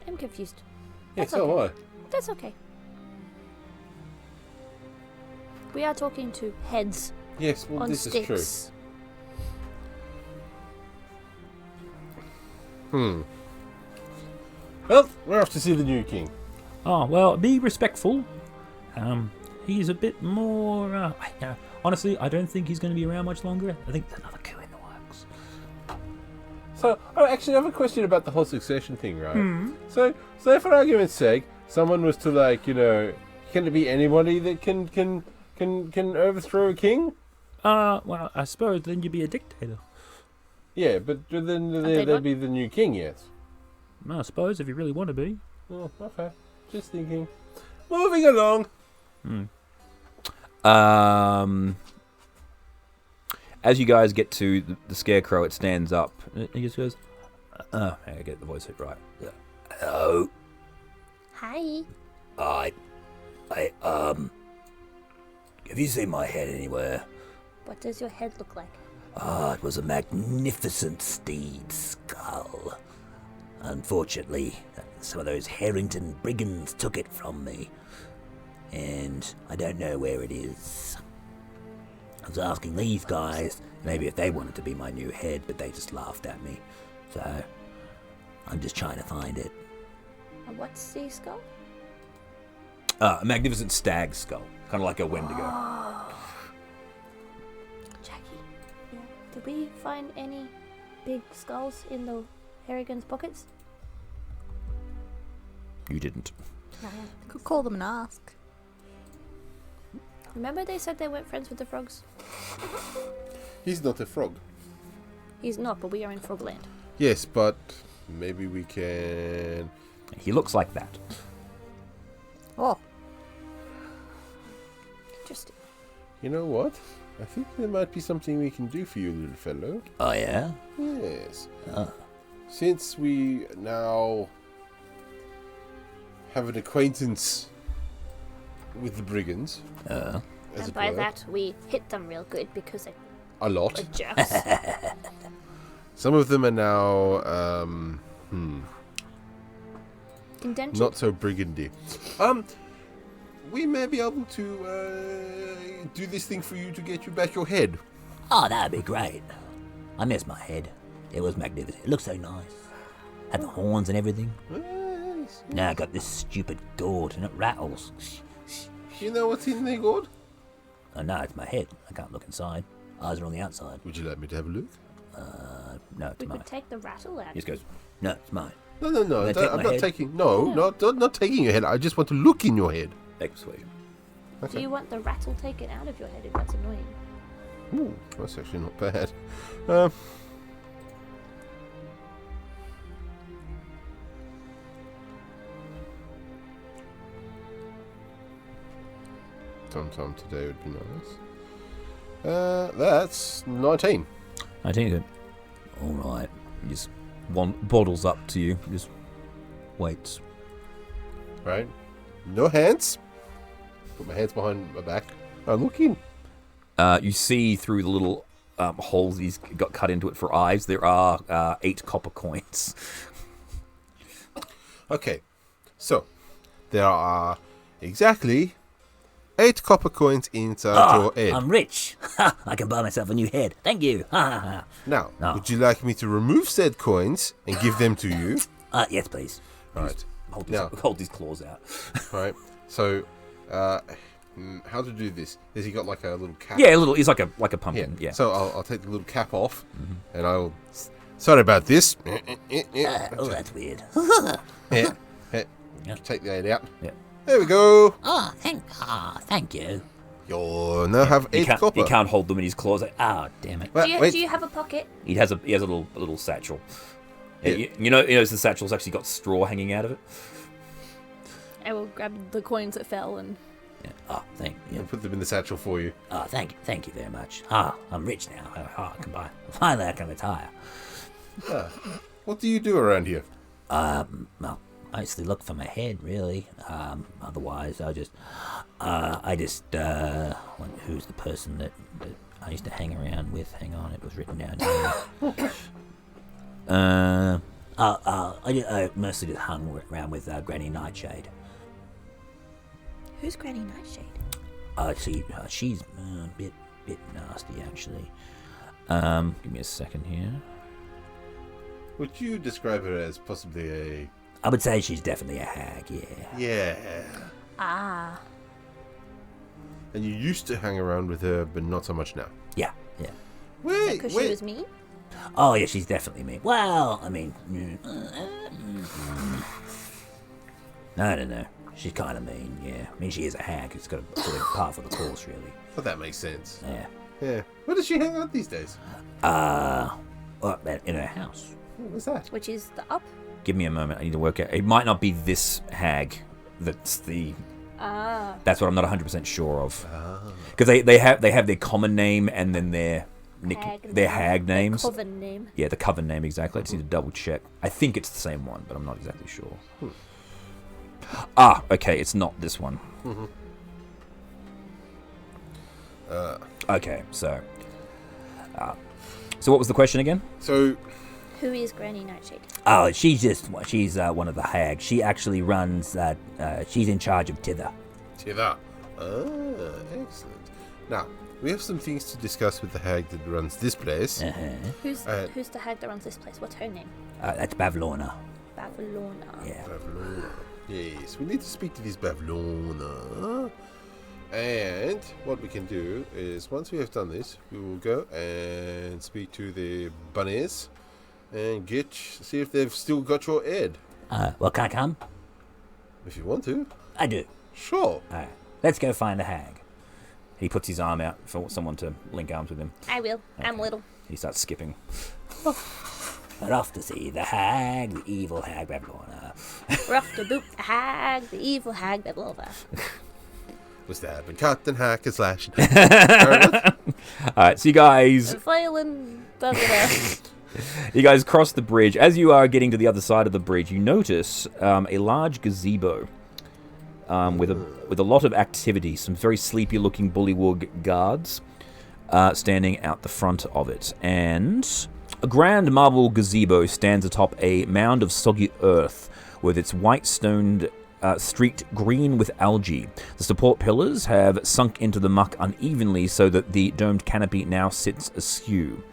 I'm confused. Yeah, That's so okay. am I. That's okay. We are talking to heads Yes, well, on this sticks. is true. Well, we're off to see the new king. Oh, well, be respectful. He's a bit more, honestly, I don't think he's going to be around much longer. I think there's another coup in the works. So, actually, I have a question about the whole succession thing, right? So for argument's sake, someone was to can it be anybody that can overthrow a king? Well, I suppose then you'd be a dictator. Yeah, but then they there'd not? be the new king, yes. I suppose if you really want to be. Oh, okay. Just thinking. Moving along. As you guys get to the scarecrow, it stands up. He just goes, I get the voice hit right. Hello. Hi. Have you seen my head anywhere? What does your head look like? It was a magnificent steed skull. Unfortunately, some of those Harrington brigands took it from me. And I don't know where it is. I was asking these guys, maybe if they wanted to be my new head, but they just laughed at me. So, I'm just trying to find it. And what's the skull? A magnificent stag skull. Kind of like a Wendigo. Jackie. Yeah. Did we find any big skulls in the Harrigan's pockets? You didn't. Could call them and ask. Remember they said they weren't friends with the frogs? He's not a frog. He's not, but we are in Frogland. Yes, but maybe we can... He looks like that. Oh. Interesting. You know what? I think there might be something we can do for you, little fellow. Oh, yeah? Yes. Oh. Since we now have an acquaintance with the brigands, as And it by were, that, we hit them real good because they a lot. were jerks. Some of them are now Indentured? not so brigandy. We may be able to do this thing for you to get you back your head. Oh, that'd be great. I miss my head. It was magnificent. It looked so nice. Had the horns and everything. Yes. Now I got this stupid gourd and it rattles. You know what's in there, God? Oh, no, it's my head. I can't look inside. Eyes are on the outside. Would you like me to have a look? No, it's We mine. could take the rattle out. He just goes, No, it's mine. No. Can I take I'm my not head? taking. No, not taking your head. I just want to look in your head. persuasion. Do you want the rattle taken out of your head if that's annoying? Ooh, that's actually not bad. Sometime today would be nice. That's 19. 19 good. All right. He just bottles up to you. Just waits. Right? No hands. Put my hands behind my back. I'm looking. You see through the little holes he's got cut into it for eyes. There are 8 copper coins. Okay. So, there are exactly 8 copper coins inside your head. I'm rich. I can buy myself a new head. Thank you. Now, No. would you like me to remove said coins and give them to you? Yes, please. Right. Hold his claws out. Right. So, how to do this? Has he got like a little cap? Yeah, a little. He's like a Yeah. pumpkin. Yeah. So I'll take the little cap off, and I'll. Sorry about this. Oh, that's weird. Yeah. Take the head out. Yeah. There we go. Thank you. You now have 8 copper. He can't hold them in his claws. Like, damn it. Wait. Do you have a pocket? He has a little satchel. Yeah. You know, the satchel's actually got straw hanging out of it. I will grab the coins that fell and... Yeah. Oh, thank I'll you. put them in the satchel for you. Oh, thank you very much. I'm rich now. I can buy. Finally, I can retire. What do you do around here? Well, mostly look for my head, really. Otherwise, who's the person that I used to hang around with? Hang on, it was written down here. I mostly just hung around with Granny Nightshade. Who's Granny Nightshade? She's a bit nasty, actually. Give me a second here. Would you describe her as possibly a... I would say she's definitely a hag, yeah. Yeah. Ah. And you used to hang around with her, but not so much now. Yeah. Wait, Because she was mean? Oh, yeah, she's definitely mean. Well, I mean... I don't know. She's kind of mean, yeah. I mean, she is a hag. It's got a sort of par for the course, really. Well, that makes sense. Yeah. Yeah. Where does she hang out these days? Well, in her house. What's that? Which is the up? Give me a moment. I need to work out. It might not be this hag. That's what I'm not 100% sure of. Because they have their common name and then their hag names. Coven name. Yeah, the coven name, exactly. I just need to double check. I think it's the same one, but I'm not exactly sure. Okay, it's not this one. Okay, so what was the question again? So, Who is Granny Nightshade? Oh, she's one of the hags. She actually runs, she's in charge of Tither. Tither. Excellent. Now, we have some things to discuss with the hag that runs this place. Who's the hag that runs this place? What's her name? That's Bavlorna. Bavlorna. Yeah. Bavlorna. Yes, we need to speak to this Bavlorna. And what we can do is, once we have done this, we will go and speak to the bunnies and see if they've still got your head. Well, can I come? If you want to. I do. Sure. Alright. Let's go find the hag. He puts his arm out for someone to link arms with him. I will. I'm Okay. little. He starts skipping. We're off to see the hag, the evil hag Babylona. We're off to boot the hag, the evil hag Babylona. Was that been cut and hack and slash? Alright, so you guys And flailing. Da, da, da. You guys cross the bridge. As you are getting to the other side of the bridge, you notice a large gazebo with a lot of activity. Some very sleepy-looking bullywug guards standing out the front of it. And a grand marble gazebo stands atop a mound of soggy earth with its white stoned streaked green with algae. The support pillars have sunk into the muck unevenly so that the domed canopy now sits askew.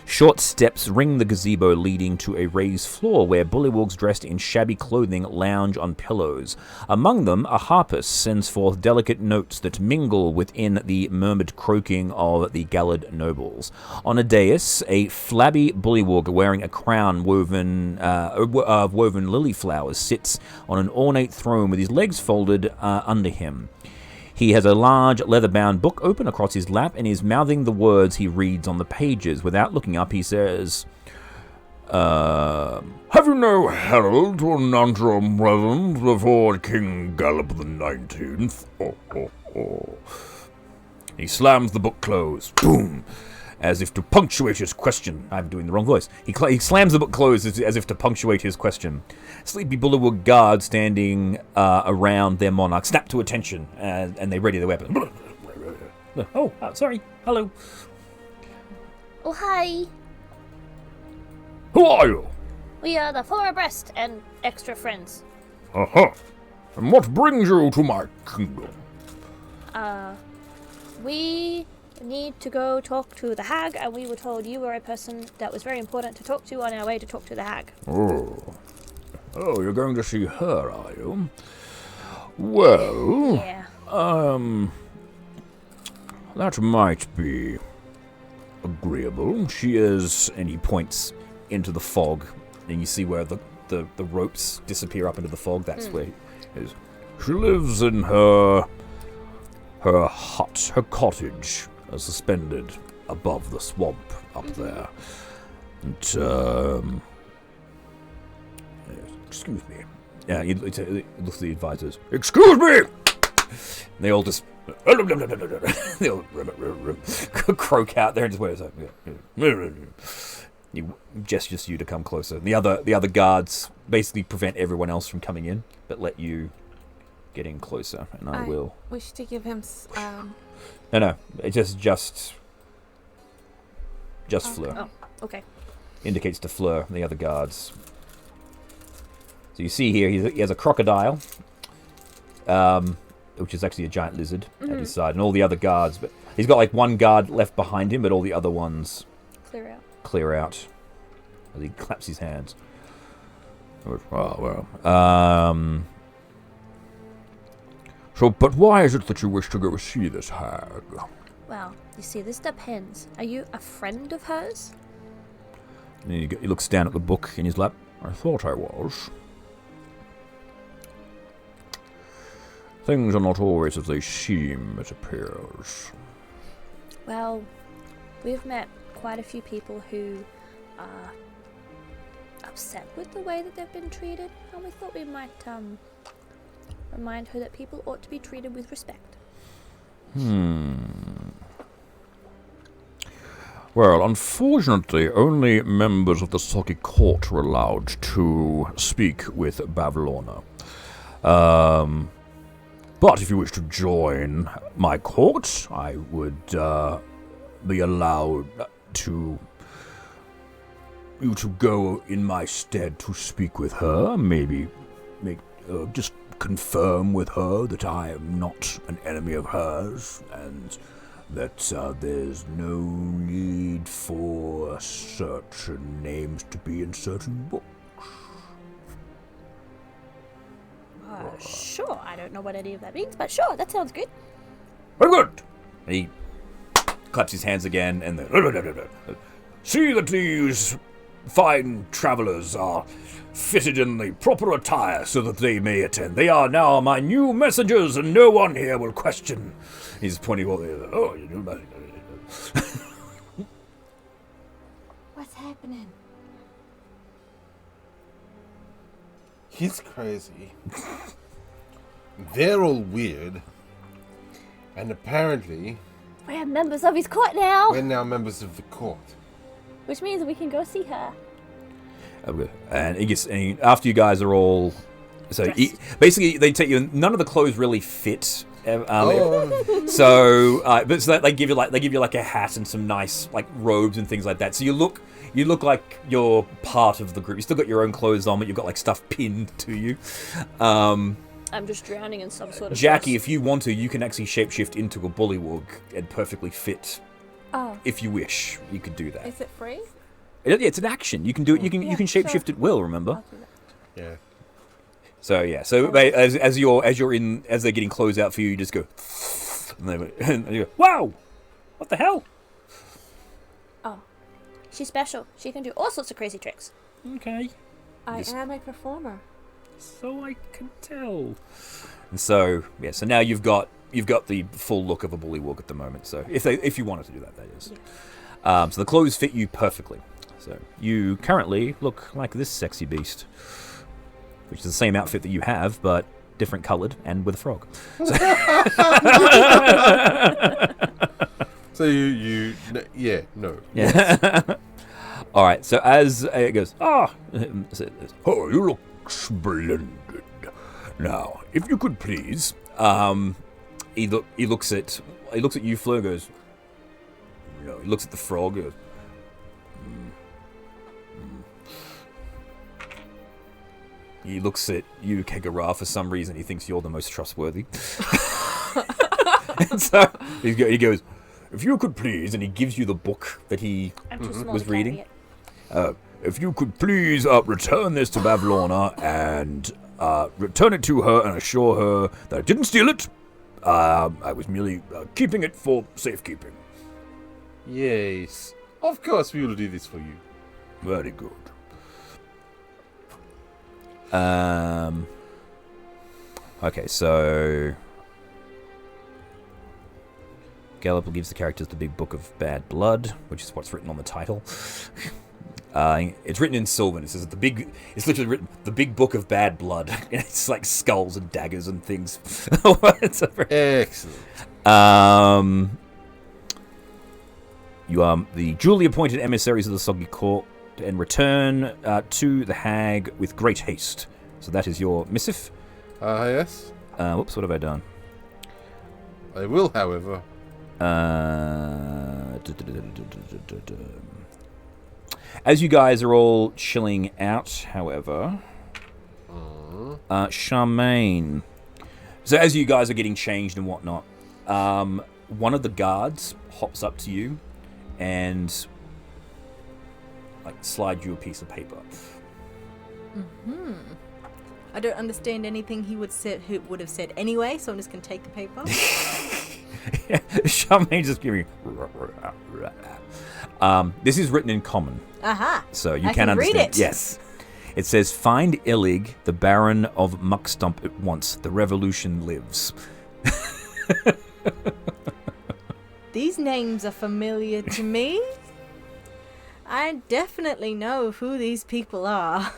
Short steps ring the gazebo, leading to a raised floor where bullywugs dressed in shabby clothing lounge on pillows. Among them, a harpist sends forth delicate notes that mingle within the murmured croaking of the galled nobles. On a dais, a flabby bullywug wearing a crown of woven lily flowers sits on an ornate throne with his legs folded under him. He has a large leather-bound book open across his lap and is mouthing the words he reads on the pages. Without looking up, he says, Have you no herald to announce your presence before King Gallop the 19th? He slams the book closed, boom, as if to punctuate his question. I'm doing the wrong voice. He slams the book closed as if to punctuate his question. Sleepy bullywug guards standing around their monarch snap to attention, and they ready their weapons. Oh, sorry. Hello. Oh, hi. Who are you? We are the Four Abreast and extra friends. Uh-huh. And what brings you to my kingdom? We need to go talk to the hag, and we were told you were a person that was very important to talk to on our way to talk to the hag. Oh, you're going to see her, are you? Well, Yeah. that might be agreeable. She is, and he points into the fog, and you see where the ropes disappear up into the fog. That's where he is. She lives in her hut, her cottage, suspended above the swamp up there. And, Excuse me. Yeah, he looks at the advisors. Excuse me! They all just... they all croak out there and just wait a second. He gestures you to come closer. The other guards basically prevent everyone else from coming in, but let you get in closer, and I will... wish to give him... No, it's just Fleur. Oh, okay. Indicates to Fleur and the other guards. So you see here, he has a crocodile, which is actually a giant lizard at his side, and all the other guards. But he's got like one guard left behind him, but all the other ones clear out as he claps his hands. well. So, but why is it that you wish to go see this hag? Well, you see, this depends. Are you a friend of hers? And he looks down at the book in his lap. I thought I was. Things are not always as they seem, it appears. Well, we've met quite a few people who are upset with the way that they've been treated, and we thought we might remind her that people ought to be treated with respect. Well, unfortunately, only members of the Soggy Court were allowed to speak with Babylona. But if you wish to join my court, I would be allowed to you to go in my stead to speak with her, maybe just confirm with her that I am not an enemy of hers, and that there's no need for certain names to be in certain books. Sure, I don't know what any of that means, but sure, that sounds good. Very good. He claps his hands again, and see that these fine travelers are fitted in the proper attire so that they may attend. They are now my new messengers, and no one here will question. He's pointing all the other. Oh, you know that. What's happening? He's crazy. They're all weird. And apparently, We're members of his court now, we're now members of the court. which means we can go see her. Okay. And he gets after you guys are all. So basically, they take you. None of the clothes really fit. So, but so they give you like a hat and some nice like robes and things like that. So you look like you're part of the group. You still got your own clothes on, but you've got like stuff pinned to you. I'm just drowning in some sort of Jackie, dress. if you want to, you can actually shapeshift into a bullywug and perfectly fit. Oh. If you wish, you could do that. Is it free? It's an action. You can do it. You can shapeshift sure. at will. Remember. I'll do that. Yeah. So yeah. So as they're getting clothes out for you, you just go. And you go. Wow! What the hell? Oh. She's special. She can do all sorts of crazy tricks. Okay. I am a performer. So I can tell. And so yeah. So now you've got the full look of a bullywug at the moment. So if you wanted to do that, that is. Yeah. So the clothes fit you perfectly. So you currently look like this sexy beast, which is the same outfit that you have, but different coloured and with a frog. So you yeah, no. Yeah. All right. So as it goes, Oh, you look splendid. Now, if you could please. he looks at you, Fleur, and goes. No, he looks at the frog. Goes, He looks at you, Kegara, for some reason. He thinks you're the most trustworthy. And so he goes, if you could please, and he gives you the book that he I'm too small was to carry reading. it. If you could please return this to Bavlorna and return it to her and assure her that I didn't steal it. I was merely keeping it for safekeeping. Yes. Of course we will do this for you. Very good. Okay, so Gallop gives the characters the Big Book of Bad Blood, which is what's written on the title. It's written in Sylvan. It says it's literally written the Big Book of Bad Blood. It's like skulls and daggers and things. Excellent. You are the duly appointed emissaries of the Soggy Court and return to the Hag with great haste. So that is your missive. Yes. Whoops, what have I done? I will, however. As you guys are all chilling out, however, Charmaine. So as you guys are getting changed and whatnot, one of the guards hops up to you and like slide you a piece of paper. I don't understand anything he would have said anyway, so I'm just going to take the paper. Charmaine just giving. This is written in common. Aha! So you I can read understand. it. Yes. It says, "Find Illig, the Baron of Muckstump at once. The revolution lives." These names are familiar to me. I definitely know who these people are.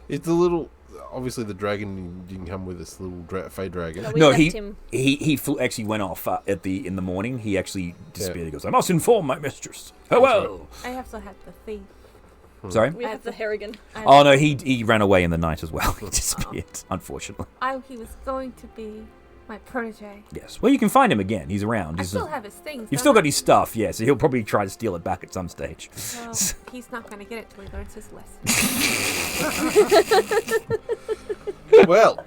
It's a little. Obviously, the dragon didn't come with this little fey dragon. We No, left he him. actually went off in the morning. He actually disappeared. He goes, "I must inform my mistress." Oh well. I also had the thief. Sorry. We have the Harrigan. Oh no, he ran away in the night as well. He disappeared, unfortunately. He was going to be my protege. Yes. Well, you can find him again. He's around. I He's still have his things. You've still got his stuff, yeah. So he'll probably try to steal it back at some stage. Well, he's not going to get it till he learns his lesson. Well,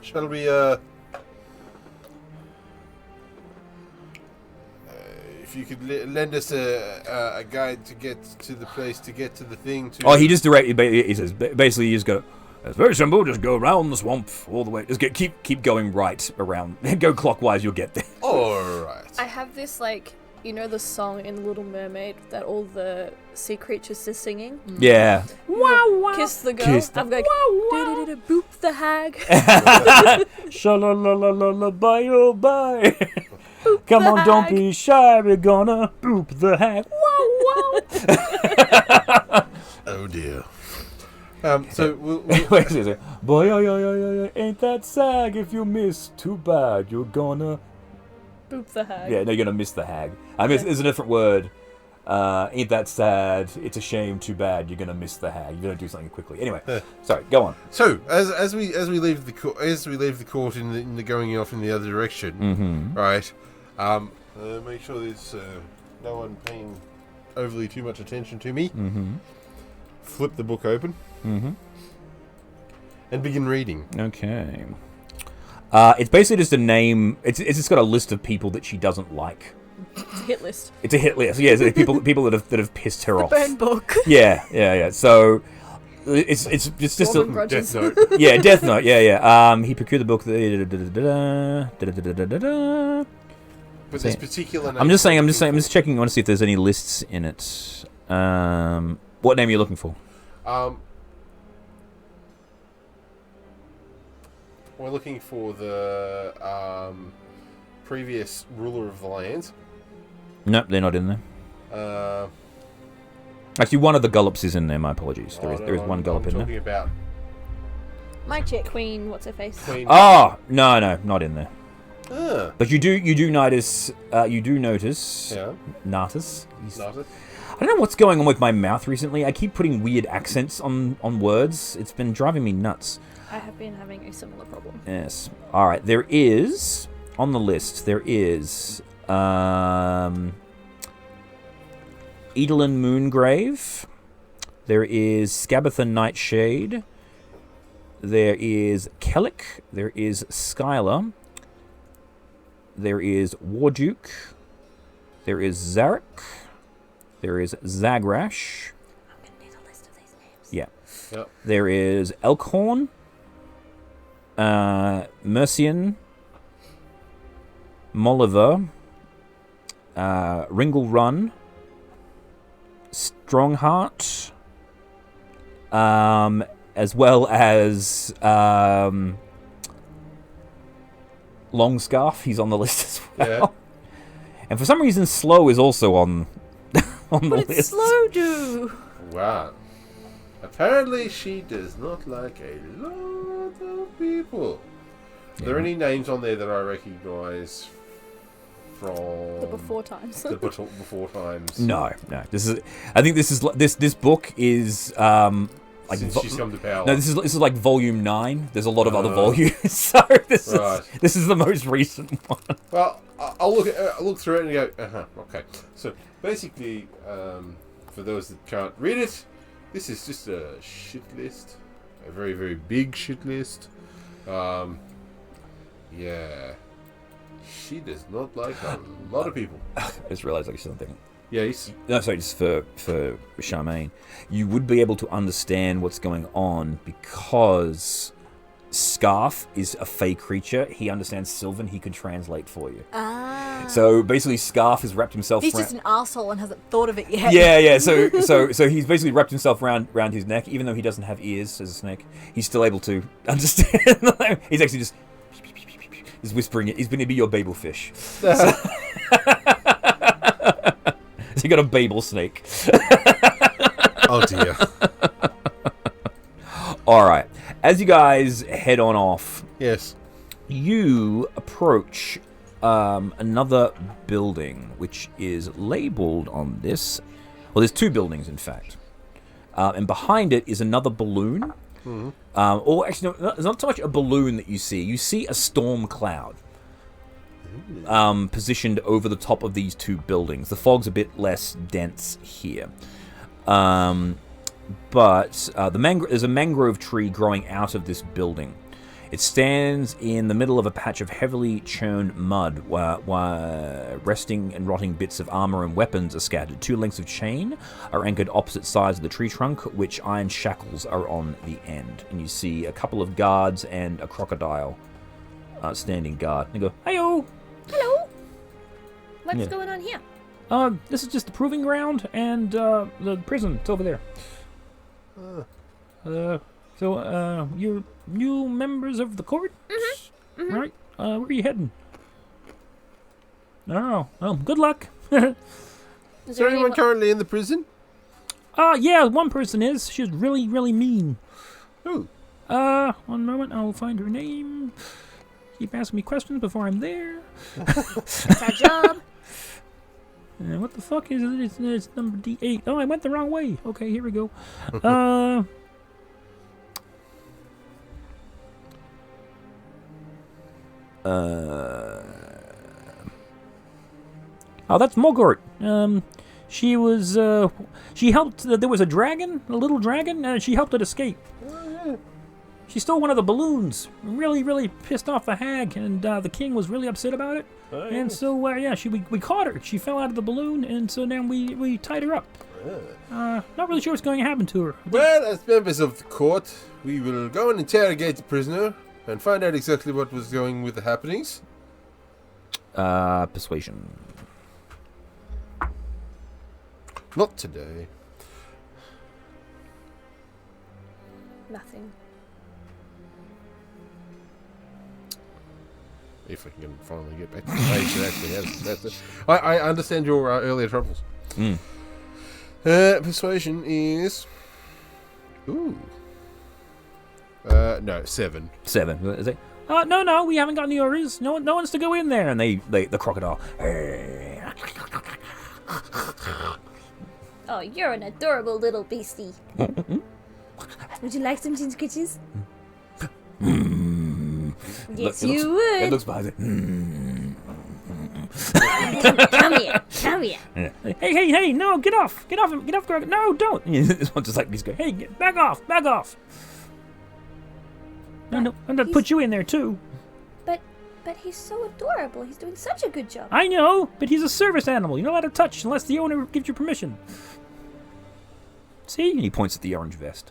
shall we? If you could lend us a guide to get to the place, to get to the thing. To He just directly. He says basically you just go. It's very simple. Just go around the swamp all the way. Just keep going right around. Go clockwise. You'll get there. All right. I have this, like, You know the song in The Little Mermaid that all the sea creatures are singing? Yeah. Kiss the girl. Kiss the- I'm going, "Do-do-do-do, boop the hag. Sha-la-la-la-la-la, bye, oh, bye. Come the on, don't hag. be shy. We're gonna boop the hag. Oh dear. So we'll Wait a second. Boy, ain't that sad if you miss? Too bad. You're gonna... Boop the hag. Yeah, no, you're gonna miss the hag. I mean, there's a different word. Ain't that sad? It's a shame. Too bad. You're gonna miss the hag. You're gonna do something quickly. Anyway, sorry. Go on. So as we leave the court in the going off in the other direction, right? Make sure there's no one paying overly too much attention to me. Flip the book open and begin reading. Okay. It's basically just a name. It's just got a list of people that she doesn't like. It's a hit list. It's a hit list. Yeah, so people that have pissed her off. Burn book. Yeah. So it's just Morbid a grudges. Death Note. yeah, Death Note. Yeah. He procured the book. But this particular name I'm just checking. I want to see if there's any lists in it. What name are you looking for? We're looking for the previous ruler of the lands. Nope, they're not in there. Actually, one of the Gullops is in there. My apologies. There is one Gullop in I'm there. talking about My chick. Queen, what's her face? Queen. Oh no, not in there. Ah, But you do notice. yeah. Natus. Not I don't know what's going on with my mouth recently. I keep putting weird accents on words. It's been driving me nuts. I have been having a similar problem. Yes. All right. There is on the list. There is Edelin Moongrave. There is Scabatha Nightshade. There is Kellic. There is Skylar. There is Warduke. There is Zarek. There is Zagrash. I'm going to need a list of these names. Yeah. Yep. There is Elkhorn. Mercian. Molliver. Ringle Run. Strongheart. As well as Longscarf. He's on the list as well. Yeah. And for some reason, Slow is also on the But list. it's slow do. Wow. Apparently she does not like a lot of people. Are there any names on there that I recognise from The before times. the before times? No. I think this book is like Since she's come to power. no. This is like volume 9. There's a lot of other volumes, so this is the most recent one. Well, I'll look through it and go, okay. So basically, for those that can't read it, this is just a shit list, a very very big shit list. Yeah, she does not like a lot of people. I just realised I said something. Yes. No, sorry, just for Charmaine, you would be able to understand what's going on because Scarf is a fey creature. He understands Sylvan. He can translate for you. Ah. So basically, Scarf has wrapped himself. He's just an arsehole and hasn't thought of it yet. Yeah. So he's basically wrapped himself around his neck, even though he doesn't have ears as a snake. He's still able to understand. He's actually just whispering it. He's going to be your Babel fish. So you got a Babel snake. Oh dear. All right. As you guys head on off, Yes. you approach another building, which is labeled on this. Well, there's two buildings, in fact. And behind it is another balloon. Or actually, no, it's not so much a balloon that you see. You see a storm cloud positioned over the top of these two buildings. The fog's a bit less dense here. But there's a mangrove tree growing out of this building. It stands in the middle of a patch of heavily churned mud where resting and rotting bits of armor and weapons are scattered. 2 lengths of chain are anchored opposite sides of the tree trunk, which iron shackles are on the end. And you see a couple of guards and a crocodile standing guard. And they go, "Hey-o!" Hello. What's Yeah. going on here? This is just the proving ground and the prison. It's over there. So you're new members of the court? Mm-hmm. Right. Where are you heading? Oh, well, good luck. Is there anyone currently in the prison? Yeah, one person is. She's really, really mean. Who? One moment, I'll find her name. Keep asking me questions before I'm there. That's our job. What the fuck is it? It's number D8. Oh, I went the wrong way. Okay, here we go. Oh, that's Mogort. She was, she helped, there was a dragon, a little dragon, she helped it escape. She stole one of the balloons, really, really pissed off the hag, and the king was really upset about it. And so, we caught her. She fell out of the balloon, and so then we tied her up. Not really sure what's going to happen to her. Well, as members of the court, we will go and interrogate the prisoner and find out exactly what was going with the happenings. Persuasion. Not today. Nothing. If I can finally get back to the page that actually has. That's it. I understand your earlier troubles. Persuasion is... Ooh. No, 7. 7. Is it? No, we haven't got any orders. No one's to go in there. And the crocodile. Oh, you're an adorable little beastie. Would you like some scritches? Yes, you would. It looks behind it. Come here. Hey, no, get off, crocodile. No, don't. This one just like he's going, hey, back off. No, I'm gonna put you in there too. But he's so adorable. He's doing such a good job. I know, but he's a service animal. You're not allowed to touch unless the owner gives you permission. See? And he points at the orange vest.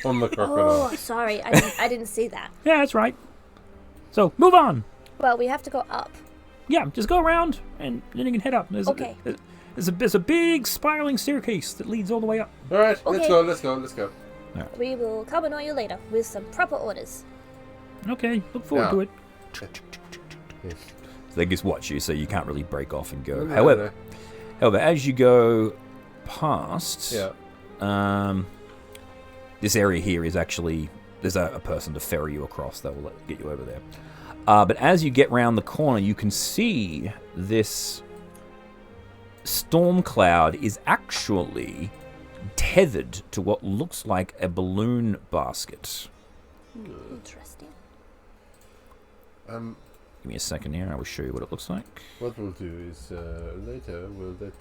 On the crocodile. Oh, sorry. I didn't see that. Yeah, that's right. So, move on. Well, we have to go up. Yeah, just go around, and then you can head up. Okay. There's a big spiraling staircase that leads all the way up. All right, Okay. let's go. We will come annoy you later with some proper orders. Okay, look forward to it. Yes. They just watch you, so you can't really break off and go. No. However, as you go past, this area here is actually there's a person to ferry you across that will get you over there. But as you get round the corner, you can see this storm cloud is actually tethered to what looks like a balloon basket. Interesting. Give me a second here, I will show you what it looks like. What we'll do is later we'll let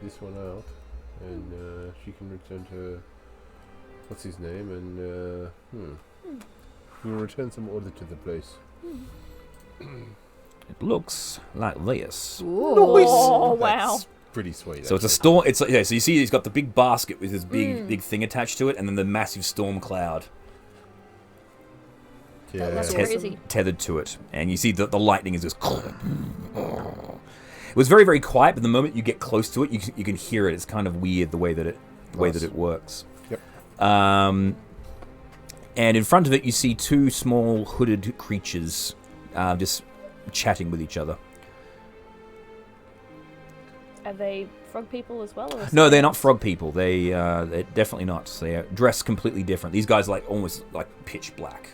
this one out, and she can return to what's his name, and we'll return some order to the place. It looks like this. Oh, wow. That's pretty sweet. So it's a storm. So you see, he's got the big basket with this big thing attached to it, and then the massive storm cloud That's crazy. tethered to it, and you see that the lightning is just. It was very, very quiet, but the moment you get close to it, you can hear it. It's kind of weird the way that it works. Yep. And in front of it, you see two small hooded creatures, just chatting with each other. Are they frog people as well? Or No, they're not frog people. They're definitely not. They are dressed completely different. These guys are almost like pitch black.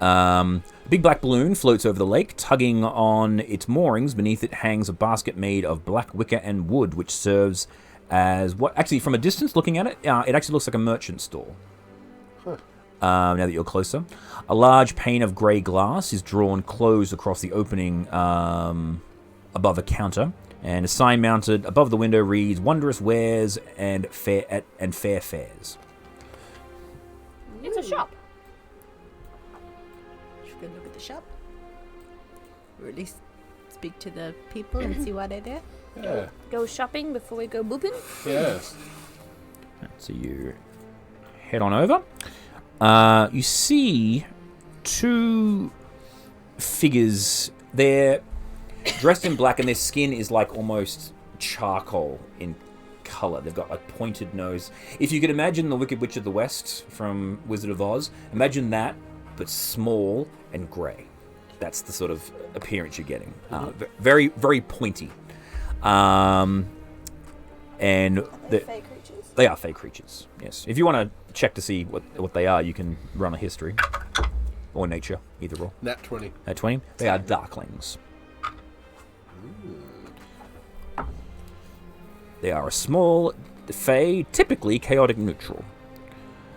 A big black balloon floats over the lake, tugging on its moorings. Beneath it hangs a basket made of black wicker and wood, which serves as what... Actually, from a distance, looking at it, it actually looks like a merchant store. Now that you're closer. A large pane of grey glass is drawn closed across the opening above a counter, and a sign mounted above the window reads, "Wondrous wares and fair fares." It's a shop. Should we go look at the shop? Or at least speak to the people and see what they do? Yeah. Go shopping before we go booping? Yes. So you head on over. You see two figures. They're dressed in black, and their skin is like almost charcoal in color. They've got like pointed nose. If you could imagine the Wicked Witch of the West from Wizard of Oz, imagine that, but small and grey. That's the sort of appearance you're getting. Very, very pointy. And Fey creatures. they are fey creatures. Yes. If you want to check to see what they are, you can run a history or nature, either or. Nat 20. At 20, they are darklings. They are a small fey, typically chaotic neutral.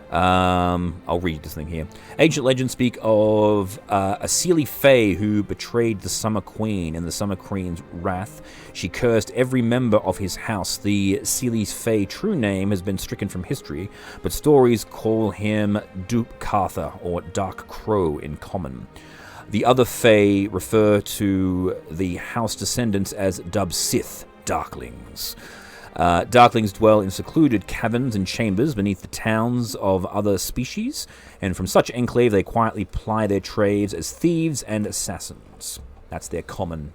I'll read this thing here. Ancient legends speak of a Seelie Fae who betrayed the Summer Queen. In the Summer Queen's wrath, she cursed every member of his house. The Seelie Fae true name has been stricken from history, but stories call him Dupe Cartha, or Dark Crow in common. The other Fae refer to the house descendants as Dub Sith Darklings. Darklings dwell in secluded caverns and chambers beneath the towns of other species, and from such enclave they quietly ply their trades as thieves and assassins. That's their common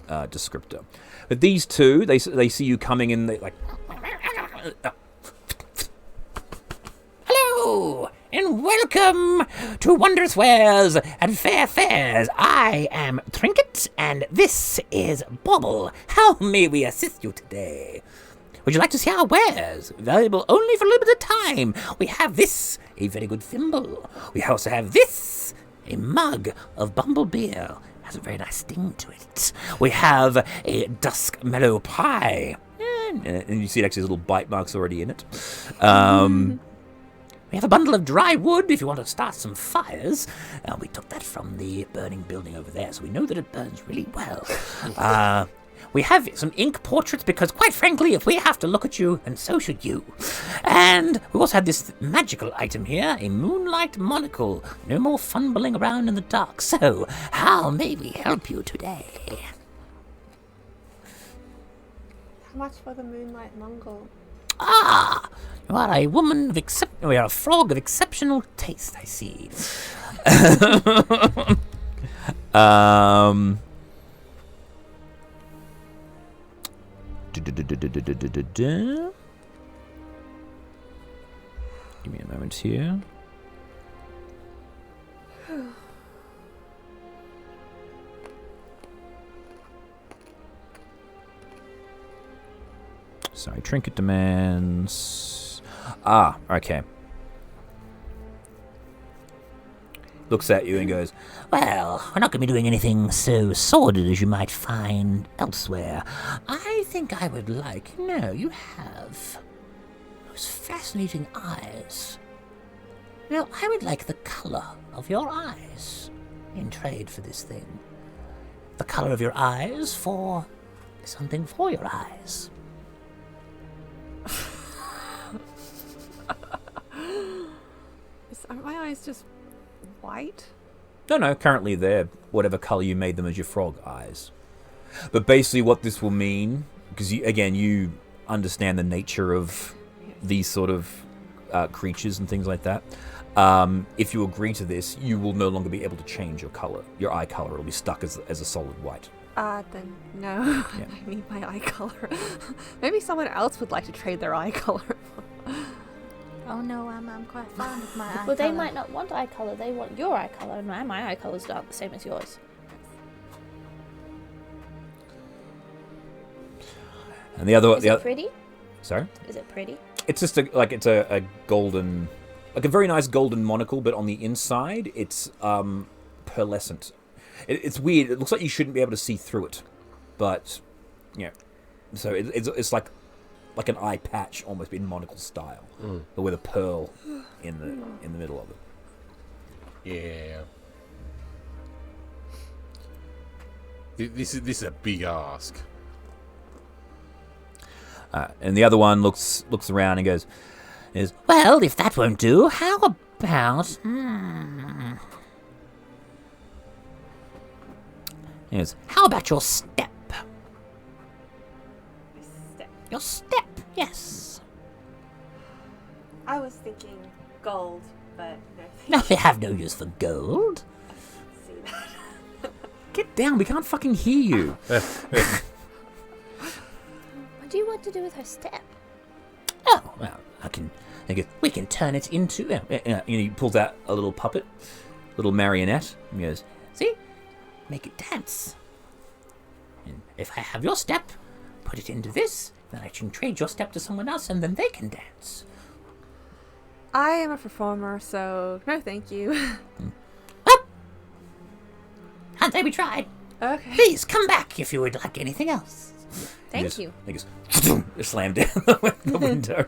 descriptor. But these two, they see you coming in, they like... Hello, and welcome to Wondrous Wares and Fair Fairs. I am Trinket, and this is Bobble. How may we assist you today? Would you like to see our wares? Valuable only for a limited time. We have this, a very good thimble. We also have this, a mug of bumble beer. Has a very nice sting to it. We have a dusk mellow pie. And you see actually little bite marks already in it. We have a bundle of dry wood if you want to start some fires. We took that from the burning building over there, so we know that it burns really well. We have some ink portraits because, quite frankly, if we have to look at you, then so should you. And we also have this magical item here, a moonlight monocle. No more fumbling around in the dark. So, how may we help you today? How much for the moonlight Mongol? Ah, you are a woman of we are a frog of exceptional taste, I see. Give me a moment here. Sorry, trinket demands. Ah, okay. Looks at you and goes, Well, we're not going to be doing anything so sordid as you might find elsewhere. I think I would like... No, you have those fascinating eyes. Now, I would like the colour of your eyes in trade for this thing. The colour of your eyes for something for your eyes. Aren't my eyes just white? No, currently they're whatever color you made them as your frog eyes. But basically what this will mean, because you understand the nature of these sort of creatures and things like that. If you agree to this, you will no longer be able to change your color. Your eye color will be stuck as a solid white. Then no. Yeah. I need my eye color. Maybe someone else would like to trade their eye color. Oh no, I'm quite fond of my eye Well, they colour. might not want eye colour, they want your eye colour, and my eye colour's not the same as yours. And the other... Is it pretty? Sorry? Is it pretty? It's just a golden... Like a very nice golden monocle, but on the inside, it's pearlescent. It's weird. It looks like you shouldn't be able to see through it. But, yeah. So it's like an eye patch almost in monocle style. But with a pearl in the middle of it. Yeah. This is a big ask. And the other one looks around and goes, Well, if that won't do, how about... yes, How about your step? Step. Your step, yes. I was thinking gold, but no. No, they have no use for gold. See that. Get down. We can't fucking hear you. What do you want to do with her step? Oh, well, we can turn it into... He pulls out a little puppet, little marionette, and he goes, See? Make it dance. And if I have your step, put it into this, then I can trade your step to someone else, and then they can dance. I am a performer, so no thank you. Can't say we tried. Okay. Please come back if you would like anything else. Thank you. He goes, slam down the window.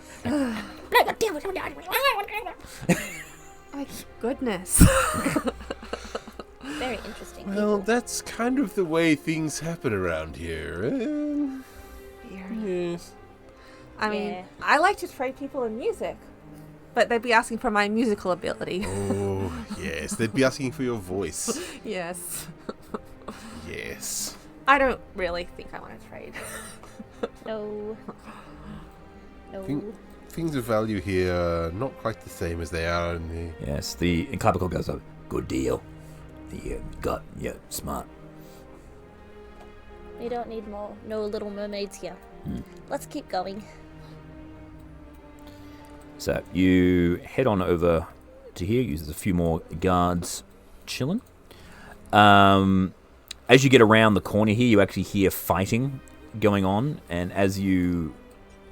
My goodness. Very interesting. Well, that's kind of the way things happen around here. Weird. Yes. I mean, Yeah. I like to trade people in music, but they'd be asking for my musical ability. Oh, yes. They'd be asking for your voice. Yes. Yes. I don't really think I want to trade. No. No. Things of value here are not quite the same as they are in the... Yes, and Clapperclaw goes, Good deal. You're smart. We don't need no little mermaids here. Let's keep going. So you head on over to here. There's a few more guards chilling. As you get around the corner here, you actually hear fighting going on, and as you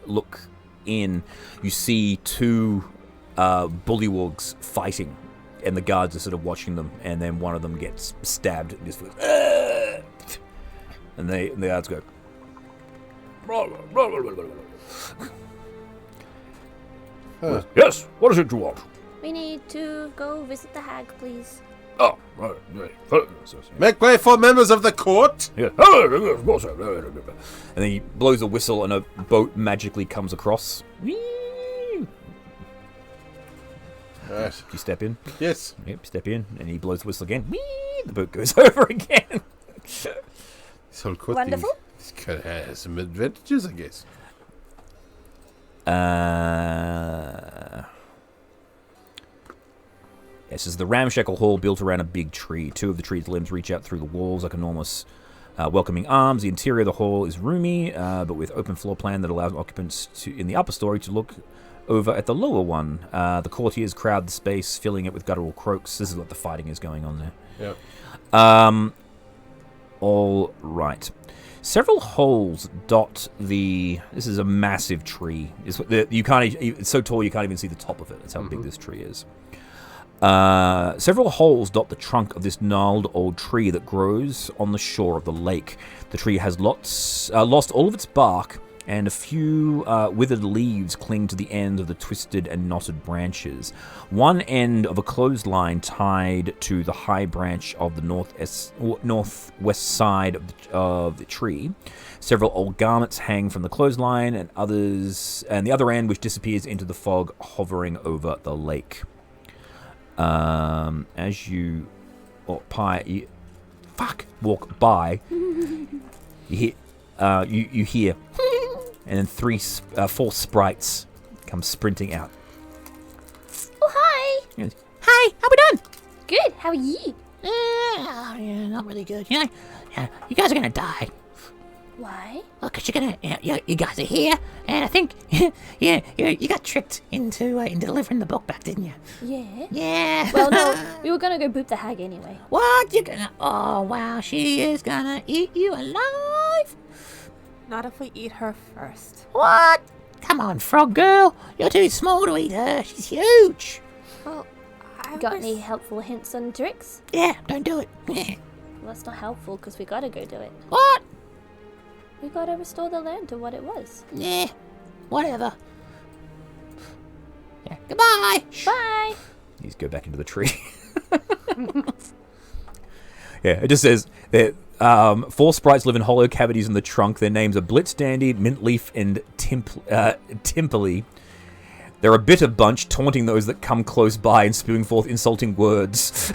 look in, you see two bullywugs fighting, and the guards are sort of watching them, and then one of them gets stabbed and just goes, "Ugh!" And the guards go, Yes, what is it you want? We need to go visit the hag, please. Oh, right. Make way for members of the court! Yes. Of course. and then he blows a whistle, and a boat magically comes across. Right. You step in. Yes. Yep, step in, and he blows the whistle again. Whee! The boat goes over again. This whole court Wonderful. thing, this kind of has some advantages, I guess. Yes, this is the ramshackle hall built around a big tree. Two of the tree's limbs reach out through the walls like enormous welcoming arms. The interior of the hall is roomy, but with open floor plan that allows occupants in the upper story to look over at the lower one. The courtiers crowd the space, filling it with guttural croaks. This is what the fighting is going on there. Yep. All right. Several holes dot the... This is a massive tree. It's so tall you can't even see the top of it. That's how big this tree is. Several holes dot the trunk of this gnarled old tree that grows on the shore of the lake. The tree has lost all of its bark, and a few withered leaves cling to the end of the twisted and knotted branches. One end of a clothesline tied to the high branch of the northwest side of the tree. Several old garments hang from the clothesline, and the other end which disappears into the fog hovering over the lake. As you walk by, you hear, and then four sprites come sprinting out. Oh, hi. Hi, how we doing? Good. How are you? Yeah, not really good. You guys are gonna die. Why? Well, because you guys are here, and I think, you got tricked into delivering the book back, didn't you? Yeah. Yeah. Well, no, we were gonna go boop the hag anyway. What? Oh, wow, she is gonna eat you alive? Not if we eat her first. What? Come on, frog girl. You're too small to eat her. She's huge. Well, Got any helpful hints and tricks? Yeah, don't do it. Well, that's not helpful because we gotta go do it. What? We gotta restore the land to what it was. Yeah, whatever. Yeah, goodbye. Bye. You just go back into the tree. Yeah, it just says that 4 sprites live in hollow cavities in the trunk. Their names are Blitz, Dandy, Mintleaf, and Timperley. They're a bitter bunch, taunting those that come close by and spewing forth insulting words.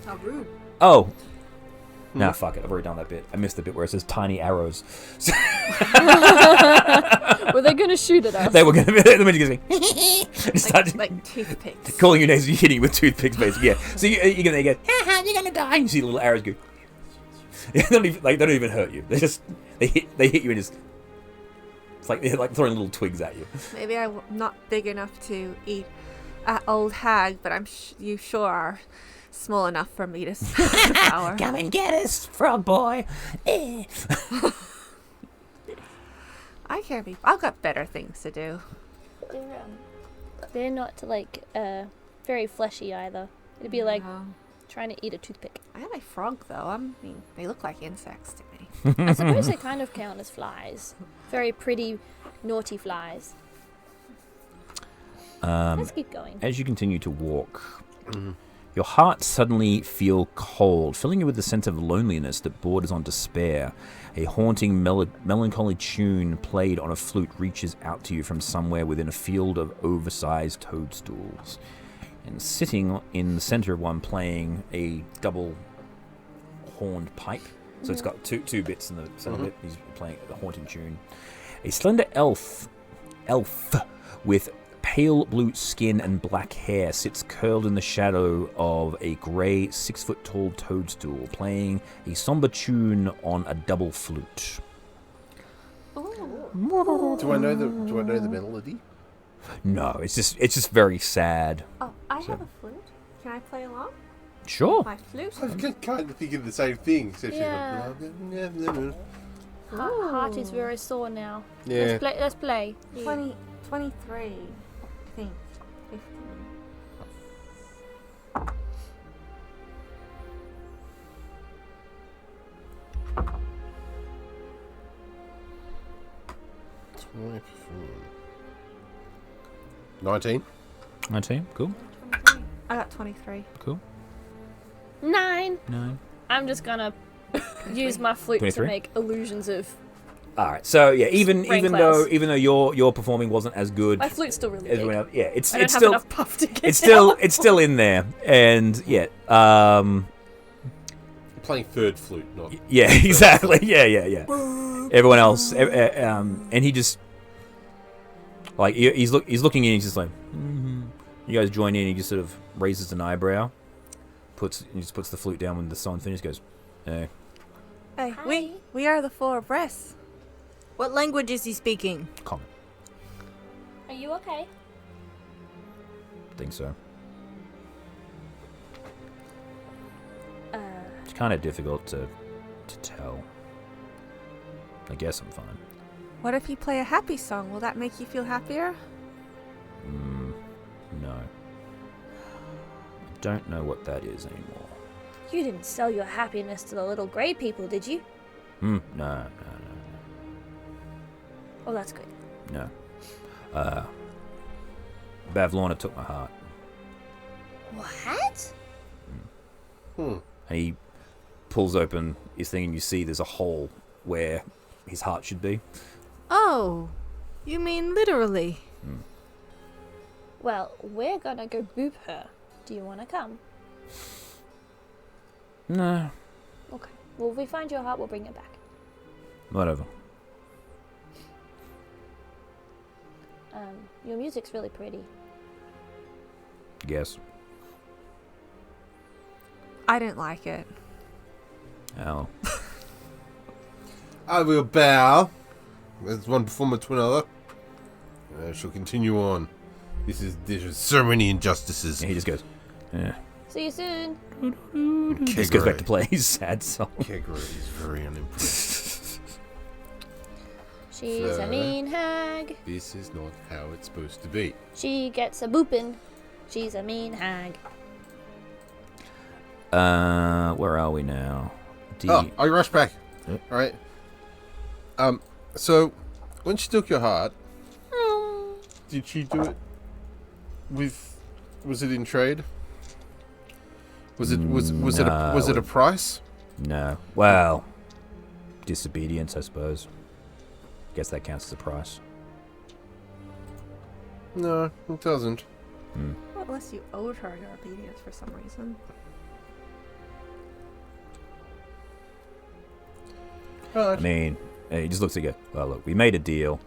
How rude. Oh. Nah, fuck it. I've already done that bit. I missed the bit where it says tiny arrows. Were they gonna shoot at us? They were going to be... The minute you Like toothpicks. calling your names and hitting you with toothpicks, basically. Yeah. So you're going to go, haha, you're gonna die. And you see the little arrows go. They don't even hurt you. They hit you and just. It's like they're like throwing little twigs at you. Maybe I'm not big enough to eat an old hag, but you sure are small enough for me to devour. Come and get us, frog boy. I can't be. I've got better things to do. They're not like very fleshy either. It'd be like No. trying to eat a toothpick. I like frog though. I mean, they look like insects to me. I suppose they kind of count as flies. Very pretty, naughty flies. Let's keep going. As you continue to walk, your heart suddenly feel cold, filling you with a sense of loneliness that borders on despair. A haunting, melancholy tune played on a flute reaches out to you from somewhere within a field of oversized toadstools. And sitting in the center of one, playing a double-horned pipe. So it's got two bits in the center of it. He's playing a haunting tune. A slender elf with pale blue skin and black hair sits curled in the shadow of a grey 6-foot-tall toadstool, playing a somber tune on a double flute. Do I know the melody? No, it's just very sad. Oh, I have a flute. Can I play along? Sure. My flute. I was kind of thinking the same thing. Except Yeah. Heart is very sore now. Yeah. Let's play. 23, I think. 15. Mm. 19. 19, cool. 23. I got 23. Cool. 9. 9. I'm just gonna use my flute 23? to make illusions of. All right. So yeah, even Rain though clouds. your performing wasn't as good My flute's still really as big. everyone else, yeah, it's I don't have still enough puff to get it's out. still in there, and yeah, You're playing third flute, not. yeah, exactly, yeah. Everyone else, and he just like he's looking in, he's just like, You guys join in, he just sort of raises an eyebrow, he just puts the flute down when the song finishes, goes, Hey, Hi. we are the four abreast. What language is he speaking? common. Are you okay? Think so. Uh, It's kind of difficult to tell. I guess I'm fine. What if you play a happy song? Will that make you feel happier? No. I don't know what that is anymore. you didn't sell your happiness to the little grey people, did you? No. Oh, that's good. No. Bavlorna took my heart. What? And he pulls open his thing and you see there's a hole where his heart should be. Oh, you mean literally? Well, we're gonna go boop her. Do you want to come? No. Okay. Well, if we find your heart, we'll bring it back. Whatever. Your music's really pretty. Guess. I didn't like it. Oh. I will bow. As one performer to another. I shall continue on. There's so many injustices. And he just goes, yeah. See you soon. He just goes back to play his sad song. Kegra is very unimpressed. She's a Fair. mean hag. This is not how it's supposed to be. She gets a boopin'. She's a mean hag. Where are we now? I rush back. Yep. Alright. So, when she took your heart, did she do it was it in trade? Was it a price? No. Well, disobedience, I suppose. Guess that counts as a price. No, it doesn't. Well, unless you owed her your obedience for some reason. Right. I mean, he just looks at you. Well, look, we made a deal.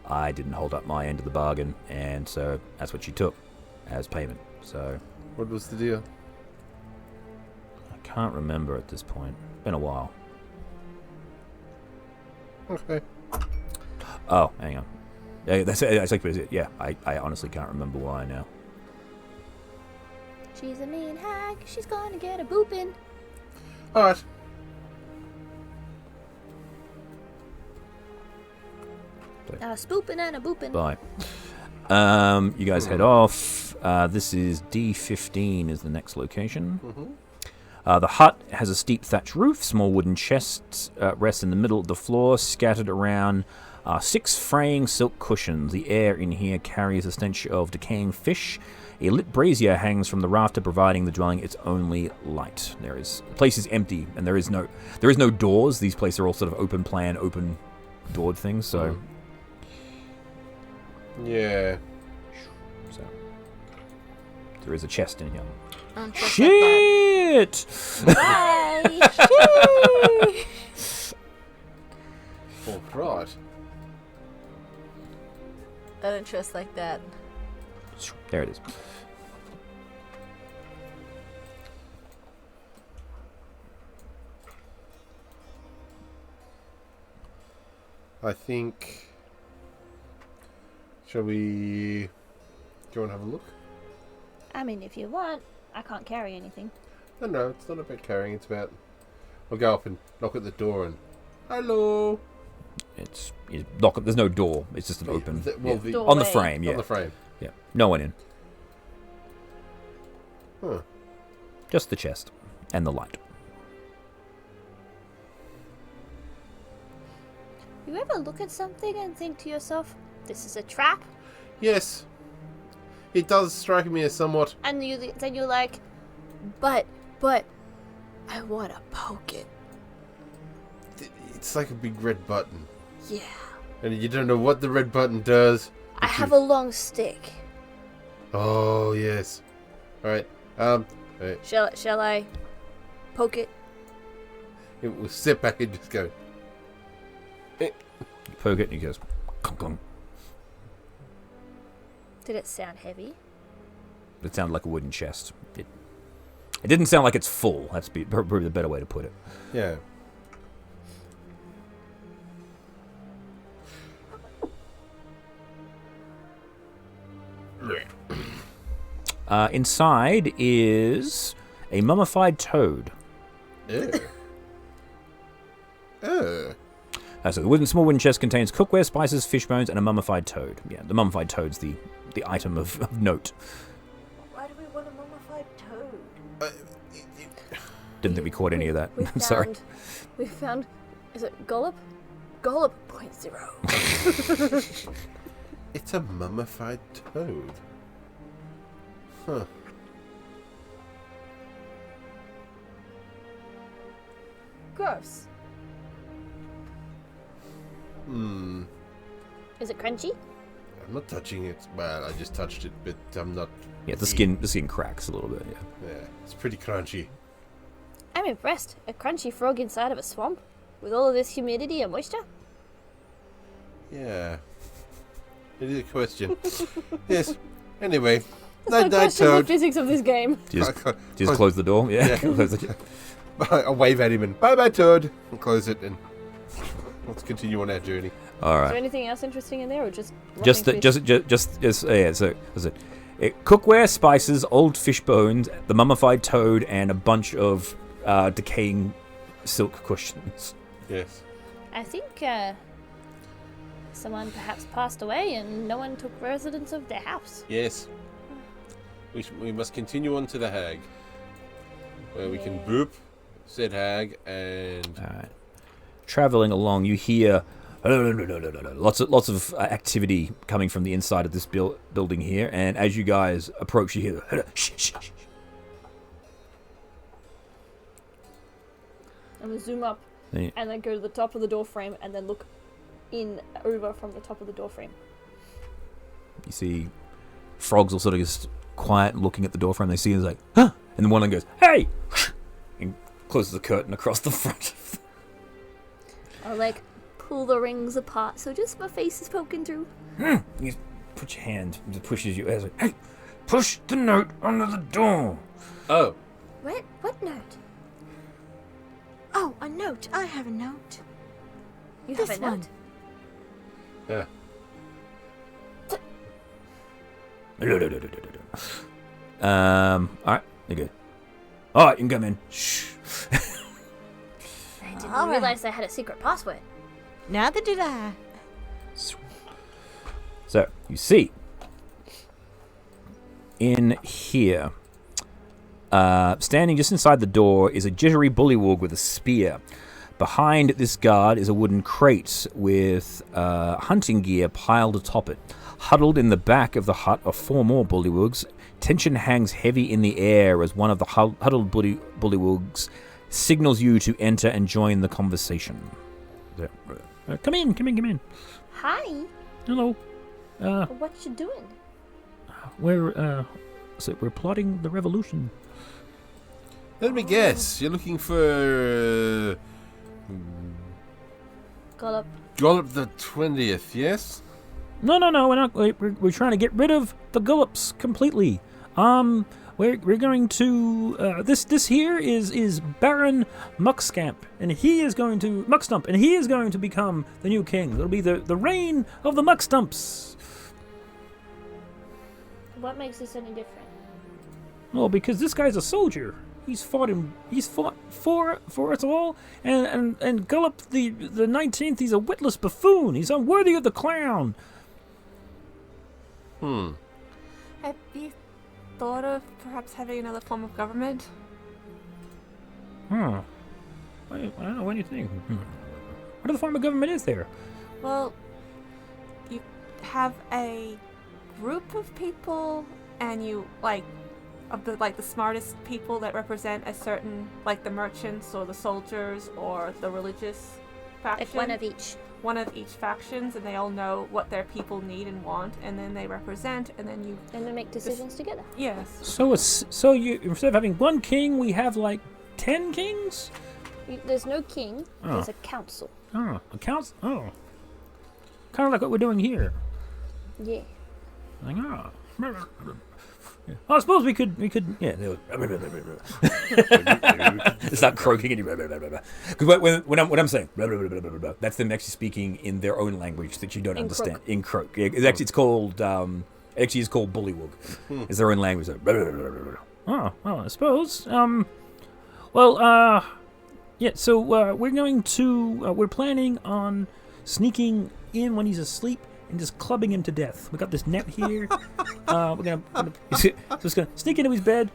I didn't hold up my end of the bargain, and so that's what she took as payment. So, What was the deal? Can't remember at this point. Been a while. Okay. Oh, hang on. Yeah, that's it. Yeah, I honestly can't remember why now. She's a mean hag. She's gonna get a boopin'. All right. A spoopin' and a boopin'. Bye. You guys head off. This is D15 is the next location. The hut has a steep thatch roof. Small wooden chests rest in the middle of the floor. Scattered around 6 fraying silk cushions. The air in here carries a stench of decaying fish. A lit brazier hangs from the rafter, providing the dwelling its only light. The place is empty, and there is no doors. These places are all sort of open plan, open doored things. So. Yeah. So there is a chest in here. Shit! Bye! All right. I don't trust like that. There it is. I think. Shall we go and have a look? I mean, if you want, I can't carry anything. No, it's not about carrying. It's about. We'll go up and knock at the door and. Hello. There's no door. It's just an open. The on the frame. Yeah. On the frame. Yeah. No one in. Huh. Just the chest and the light. You ever look at something and think to yourself, this is a trap? Yes. It does strike me as somewhat. And then you're like, but, I want to poke it. It's like a big red button. Yeah. And you don't know what the red button does. I have a long stick. Oh, yes. Alright. Shall I poke it? It will sit back and just go. You poke it and he goes, clunk, clunk. Did it sound heavy? It sounded like a wooden chest. It didn't sound like it's full. That's probably the better way to put it. Yeah. Inside is a mummified toad. Ew. So the small wooden chest contains cookware, spices, fish bones, and a mummified toad. Yeah, the mummified toad's the item of note. Why do we want a mummified toad? Didn't think we caught any of that. I'm sorry. We found, is it Gollop? Gollop 0.0. It's a mummified toad. Huh. Gross. Is it crunchy? I'm not touching it. Well, I just touched it, but I'm not. Yeah, the skin cracks a little bit. Yeah. Yeah, it's pretty crunchy. I'm impressed. A crunchy frog inside of a swamp? With all of this humidity and moisture? Yeah. It is a question. Yes. Anyway. That's Night, my question Toad. of the physics of this game. Do you just close the door? Yeah. I'll wave at him and bye, Toad, and close it, and let's continue on our journey. All right. Is there anything else interesting in there, or just cookware, spices, old fish bones, the mummified toad, and a bunch of decaying silk cushions. Yes. I think someone perhaps passed away and no one took residence of their house. Yes. We must continue on to the hag, where we can boop said hag and. All right. Traveling along, you hear lots of activity coming from the inside of this building here, and as you guys approach, you hear shh, shh, shh. I'm gonna zoom up and then go to the top of the door frame and then look in over from the top of the door frame. You see frogs will sort of just quiet looking at the door frame. They see it, like, huh? And then one of them goes, hey! And closes the curtain across the front. I'll pull the rings apart so just my face is poking through. You put your hand, it pushes you, like, hey! Push the note under the door. Oh. What note? Oh, a note. I have a note. You This have a one. note? Yeah. Alright, you're good. Alright, you can come in. Shh. I didn't All right. realize they had a secret password. Neither did I. So, you see, in here, standing just inside the door is a jittery bullywug with a spear. Behind this guard is a wooden crate with hunting gear piled atop it. Huddled in the back of the hut are 4 more bullywugs. Tension hangs heavy in the air as one of the huddled bullywugs signals you to enter and join the conversation. Come in. Hi. Hello. What you doing? We're plotting the revolution. Let me guess. You're looking for Gollop. Gollop the 20th, yes? No, we're not. We're trying to get rid of the Gullops completely. We're going to this here is Baron Muckstamp, and he is going to become the new king. It'll be the reign of the Muckstumps. What makes this any different? Well, because this guy's a soldier. He's fought for us all, and Gullop the 19th. He's a witless buffoon. He's unworthy of the crown. Have you thought of perhaps having another form of government? I don't know. What do you think? What other form of government is there? Well, you have a group of people, and you the smartest people that represent a certain, like the merchants or the soldiers or the religious faction. Like one of each. One of each factions, and they all know what their people need and want, and then they represent, and then you. And we make decisions together. Yes. So you instead of having one king, we have like 10 kings. There's no king. Oh. There's a council. Oh, a council. Oh, kind of like what we're doing here. Yeah. Like, I suppose we could, yeah. It's not croaking anymore. Because when I'm saying, that's them actually speaking in their own language that you don't understand. Croak. In croak. It's called, actually it's called bullywug. It's their own language. Oh, well, I suppose. Yeah, so we're planning on sneaking in when he's asleep and just clubbing him to death. We got this net here. We're just gonna sneak into his bed,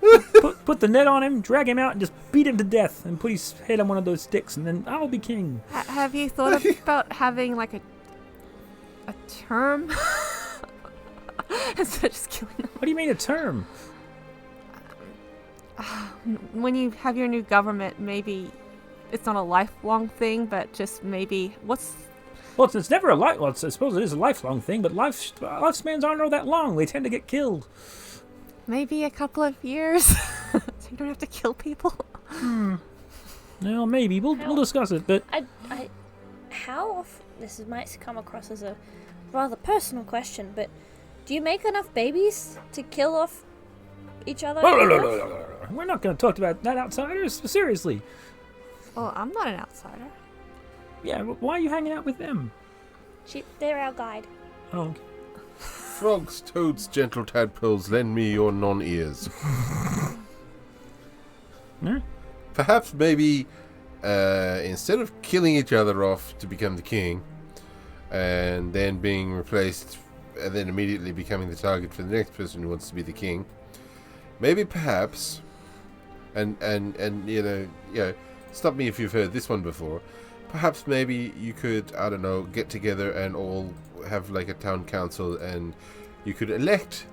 put the net on him, drag him out, and just beat him to death, and put his head on one of those sticks, and then I'll be king. Have you thought about having like a term instead of just killing them? What do you mean a term? When you have your new government, maybe it's not a lifelong thing, but just maybe Well, it's never a life. Well, I suppose it is a lifelong thing, but lifespans aren't all that long. They tend to get killed. maybe a couple of years, so you don't have to kill people. Well, maybe we'll discuss it. But How often? This might come across as a rather personal question, but do you make enough babies to kill off each other? we're not going to talk about that, outsiders. Seriously. Well, I'm not an outsider. Yeah. Why are you hanging out with them? They're our guide. Oh. Okay. Frogs, toads, gentle tadpoles, lend me your non-ears. Huh? Perhaps maybe instead of killing each other off to become the king and then being replaced and then immediately becoming the target for the next person who wants to be the king, maybe perhaps and stop me if you've heard this one before, perhaps maybe you could, I don't know, get together and all have like a town council, and you could elect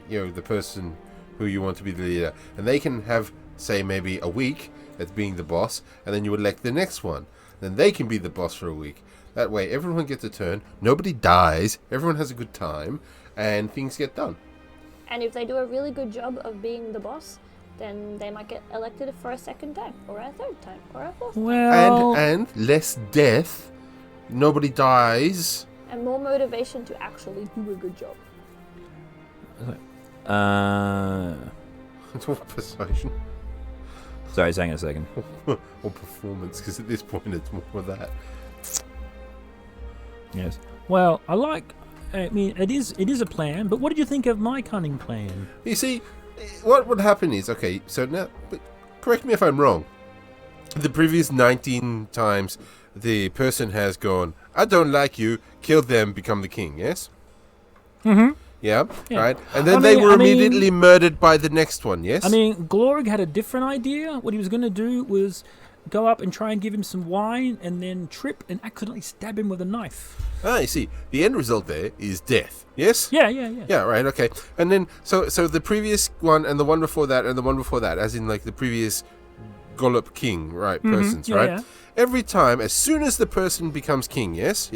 the person who you want to be the leader, and they can have, say, maybe a week as being the boss, and then you elect the next one, then they can be the boss for a week. That way everyone gets a turn, nobody dies, everyone has a good time, and things get done. And if they do a really good job of being the boss, then they might get elected for a second time, or a third time, or a fourth time. Well. And less death, nobody dies. And more motivation to actually do a good job. It's all persuasion. Sorry, hang on a second. Or performance, because at this point it's more of that. Yes. Well, I mean, it is a plan, but what did you think of my cunning plan? You see, what would happen is, okay, so now, but correct me if I'm wrong. The previous 19 times, the person has gone, I don't like you, kill them, become the king, yes? Mm-hmm. Yeah, Yeah. right? And then they were immediately murdered by the next one, yes? I mean, Glorg had a different idea. What he was going to do was go up and try and give him some wine and then trip and accidentally stab him with a knife. I see. The end result there is death, yes? Yeah. Yeah, right, okay. And then, so the previous one and the one before that and the one before that, as in like the previous Gollop king, right, persons, right? Yeah. Every time, as soon as the person becomes king, yes?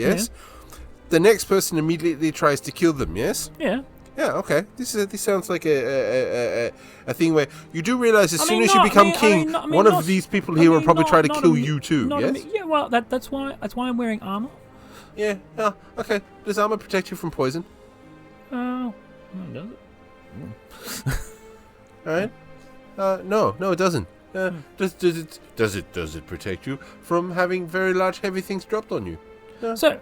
The next person immediately tries to kill them, yes? Yeah. Yeah, okay. This sounds like a thing where you do realize as soon as you become king, one of these people here will probably try to kill you too, yes? Yeah, well, that's why I'm wearing armor. Yeah, okay. Does armor protect you from poison? Oh, does it? Alright. No, it doesn't. Does it protect you from having very large, heavy things dropped on you? No. So,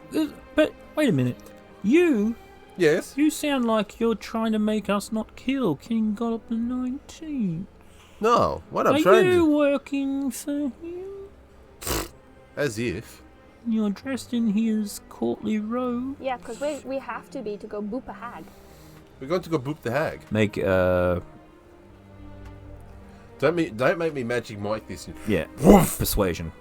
but wait a minute. Yes. You sound like you're trying to make us not kill King Gollop the 19th. No, what I'm Are trying you to... working for him? As if. You're dressed in his courtly robe. Yeah, because we have to be to go boop a hag. We're going to go boop the hag. Make Don't make me magic Mike this. Yeah. Persuasion.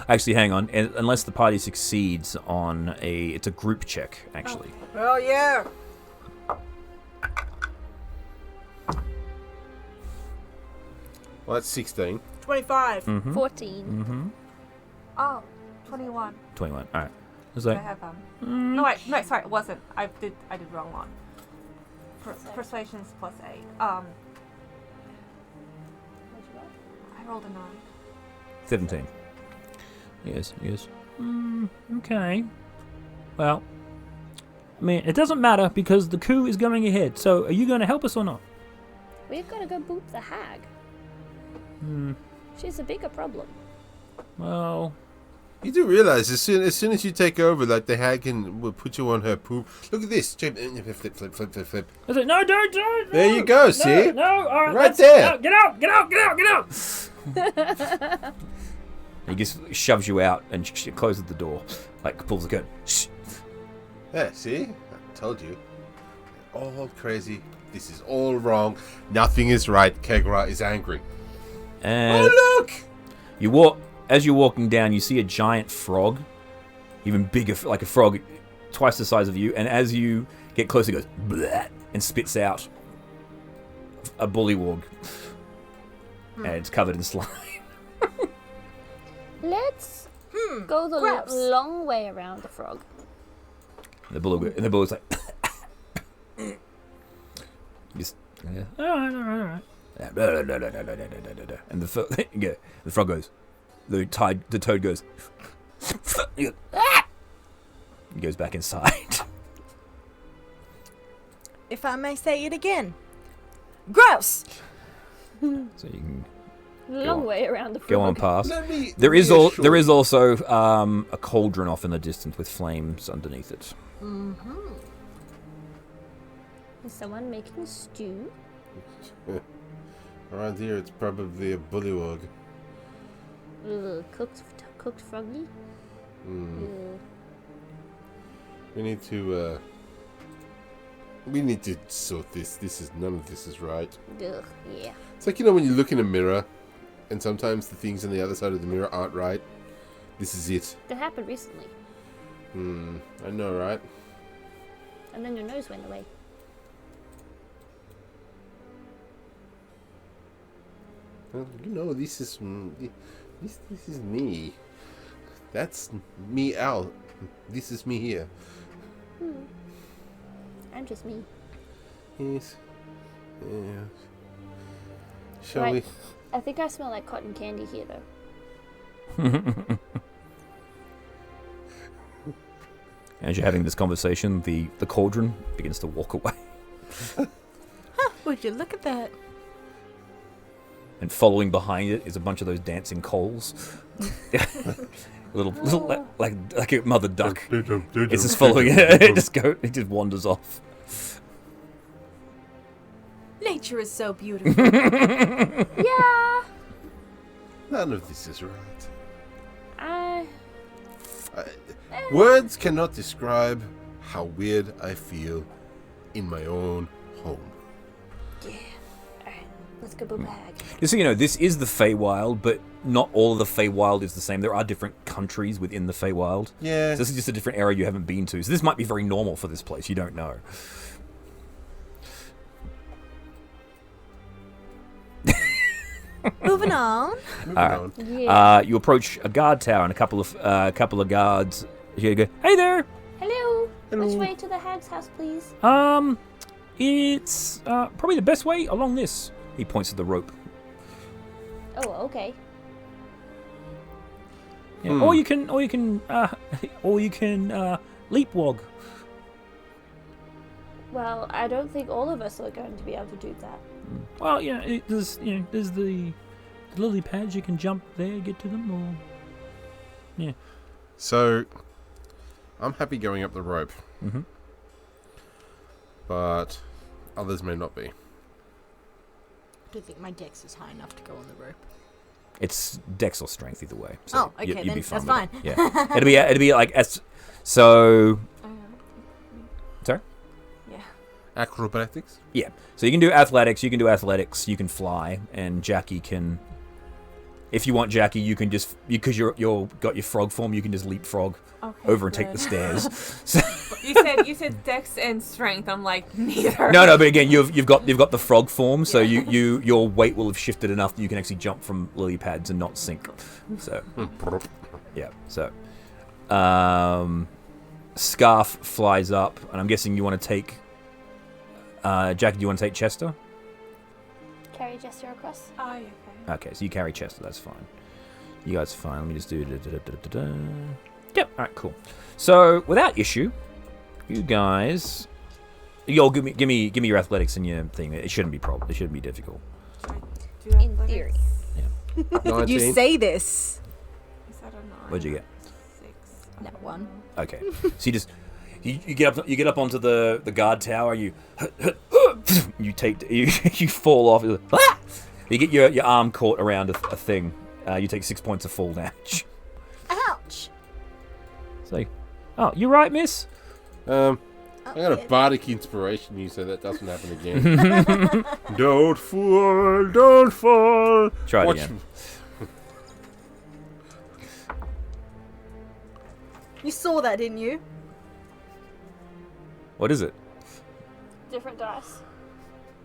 Actually, hang on. Unless the party succeeds on it's a group check, actually. Oh yeah. Well, that's 16. 25. 14. Mm-hmm. Oh, 21. 21. All right. It's I like, have no, sorry, it wasn't. I did wrong one. Persuasion is +8. I rolled a 9. 17. Yes. Okay. Well, I mean, it doesn't matter because the coup is going ahead. So, are you going to help us or not? We've got to go boop the hag. She's a bigger problem. Well, You do realize as soon as you take over, like the hag will put you on her poop. Look at this. Flip. I said, no, don't. There you go. See? No, all right. Right there. Get out. He just shoves you out and closes the door. Like, pulls the curtain. Shh. Yeah, see? I told you. All crazy. This is all wrong. Nothing is right. Kegra is angry. And oh, look! As you're walking down, you see a giant frog. Even bigger, like a frog twice the size of you. And as you get closer, it goes, bleh, and spits out a bullywog. And it's covered in slime. Let's go the long way around the frog. And the bulldog's like, just, all right. And the frog goes, the toad goes, he goes back inside. If I may say it again. Gross! So you can Long way around the frog. go on past. There is also a cauldron off in the distance with flames underneath it. Mm-hmm. Is someone making stew? Around here, it's probably a bullywog. Cooked froggy? We need to sort this. None of this is right. Ugh, yeah. It's like, when you look in a mirror, and sometimes the things on the other side of the mirror aren't right. This is it. That happened recently. I know, right? And then your nose went away. Well, this is me. That's me out. This is me here. I'm just me. Yes. Yeah. Shall Right. we? I think I smell like cotton candy here, though. As you're having this conversation, the cauldron begins to walk away. Would you look at that? and following behind it is a bunch of those dancing coals. little like a mother duck. It's just following it. It just wanders off. Nature is so beautiful. Yeah. None of this is right. Words cannot describe how weird I feel in my own home. Yeah. Alright, let's go bag. Just so you know, this is the Feywild, but not all of the Feywild is the same. There are different countries within the Feywild. Yeah. So this is just a different area you haven't been to. So this might be very normal for this place. You don't know. Moving on. Moving All right. on. Yeah. You approach a guard tower, and a couple of guards. You go, hey there. Hello. Hello. Which way to the hag's house, please? It's probably the best way along this. He points to the rope. Oh, okay. Yeah. Or you can leapwog. Well, I don't think all of us are going to be able to do that. Well, yeah, there's the lily pads. You can jump there, get to them, or yeah. So, I'm happy going up the rope, but others may not be. I don't think my dex is high enough to go on the rope. It's dex or strength either way. So Okay, you'd then be that's fine. fine. With it. Yeah, it'd be like so. Sorry. Yeah. Acrobatics? Yeah. So you can do athletics, you can fly, and Jackie can. If you want Jackie, you can just because you're got your frog form, you can just leapfrog over and take the stairs. So You said dex and strength. I'm like neither. no, but again, you've got the frog form, so your weight will have shifted enough that you can actually jump from lily pads and not sink. So yeah, so Scarf flies up, and I'm guessing you want to take Jackie. Do you want to take Chester? Carry Jester across. Oh, yeah, okay. Okay, so you carry Chester. That's fine. You guys are fine. Let me just do. Yep. All right. Cool. So without issue, you guys, give me your athletics and your thing. It shouldn't be problem. It shouldn't be difficult. Do In athletics? theory. 19. You say this. Is that a 9? What'd you get? 6. That one. Okay. So you just you get up onto the guard tower. You you fall off. You're like, ah! You get your arm caught around a thing. You take 6 points of fall damage. Ouch. It's like, oh, you right, miss? I got a bardic inspiration you, so that doesn't happen again. Don't fall. Try it again. You saw that, didn't you? What is it? Different dice.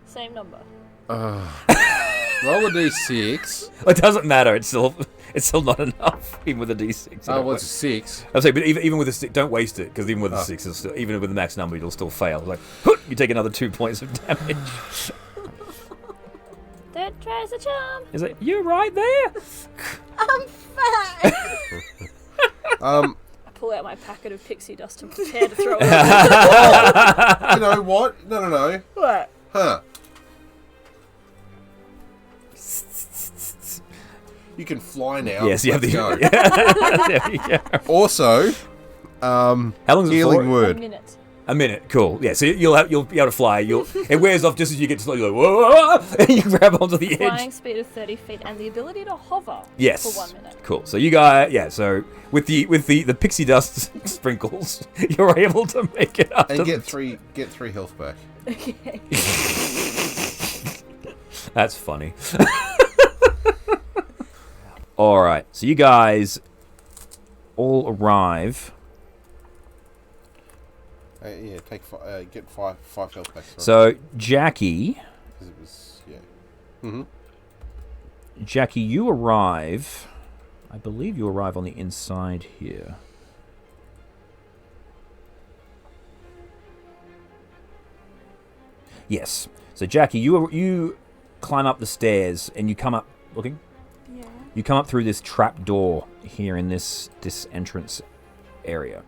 Same number. Roll a d6. It doesn't matter. It's still not enough, even with a d6. Oh, well, it's a 6. I was saying, but even with a 6, don't waste it, because even with a 6, it'll still, even with the max number, it'll still fail. Like, you take another 2 points of damage. Third tries a charm. Is it? You're right there. I'm fine. I pull out my packet of pixie dust and prepare to throw it. You know what? No. What? Huh. You can fly now. Yes, you have Let's the. go. There you go. Also, How long is it healing for? A word. minute. A minute. Cool. Yeah. So you'll be able to fly. It wears off just as you get to slow. You're like, whoa, and you grab onto the edge. Flying speed of 30 feet and the ability to hover Yes. for 1 minute. Cool. So you guys, so with the pixie dust sprinkles, you're able to make it up. And to get three health back. Okay. That's funny. All right. So you guys all arrive. Yeah, get five health back. Sorry. So Jackie, 'Cause it was, yeah. Mm-hmm. Jackie, you arrive. I believe you arrive on the inside here. Yes. So Jackie, you climb up the stairs and you come up. Looking. Yeah. You come up through this trap door here in this entrance area.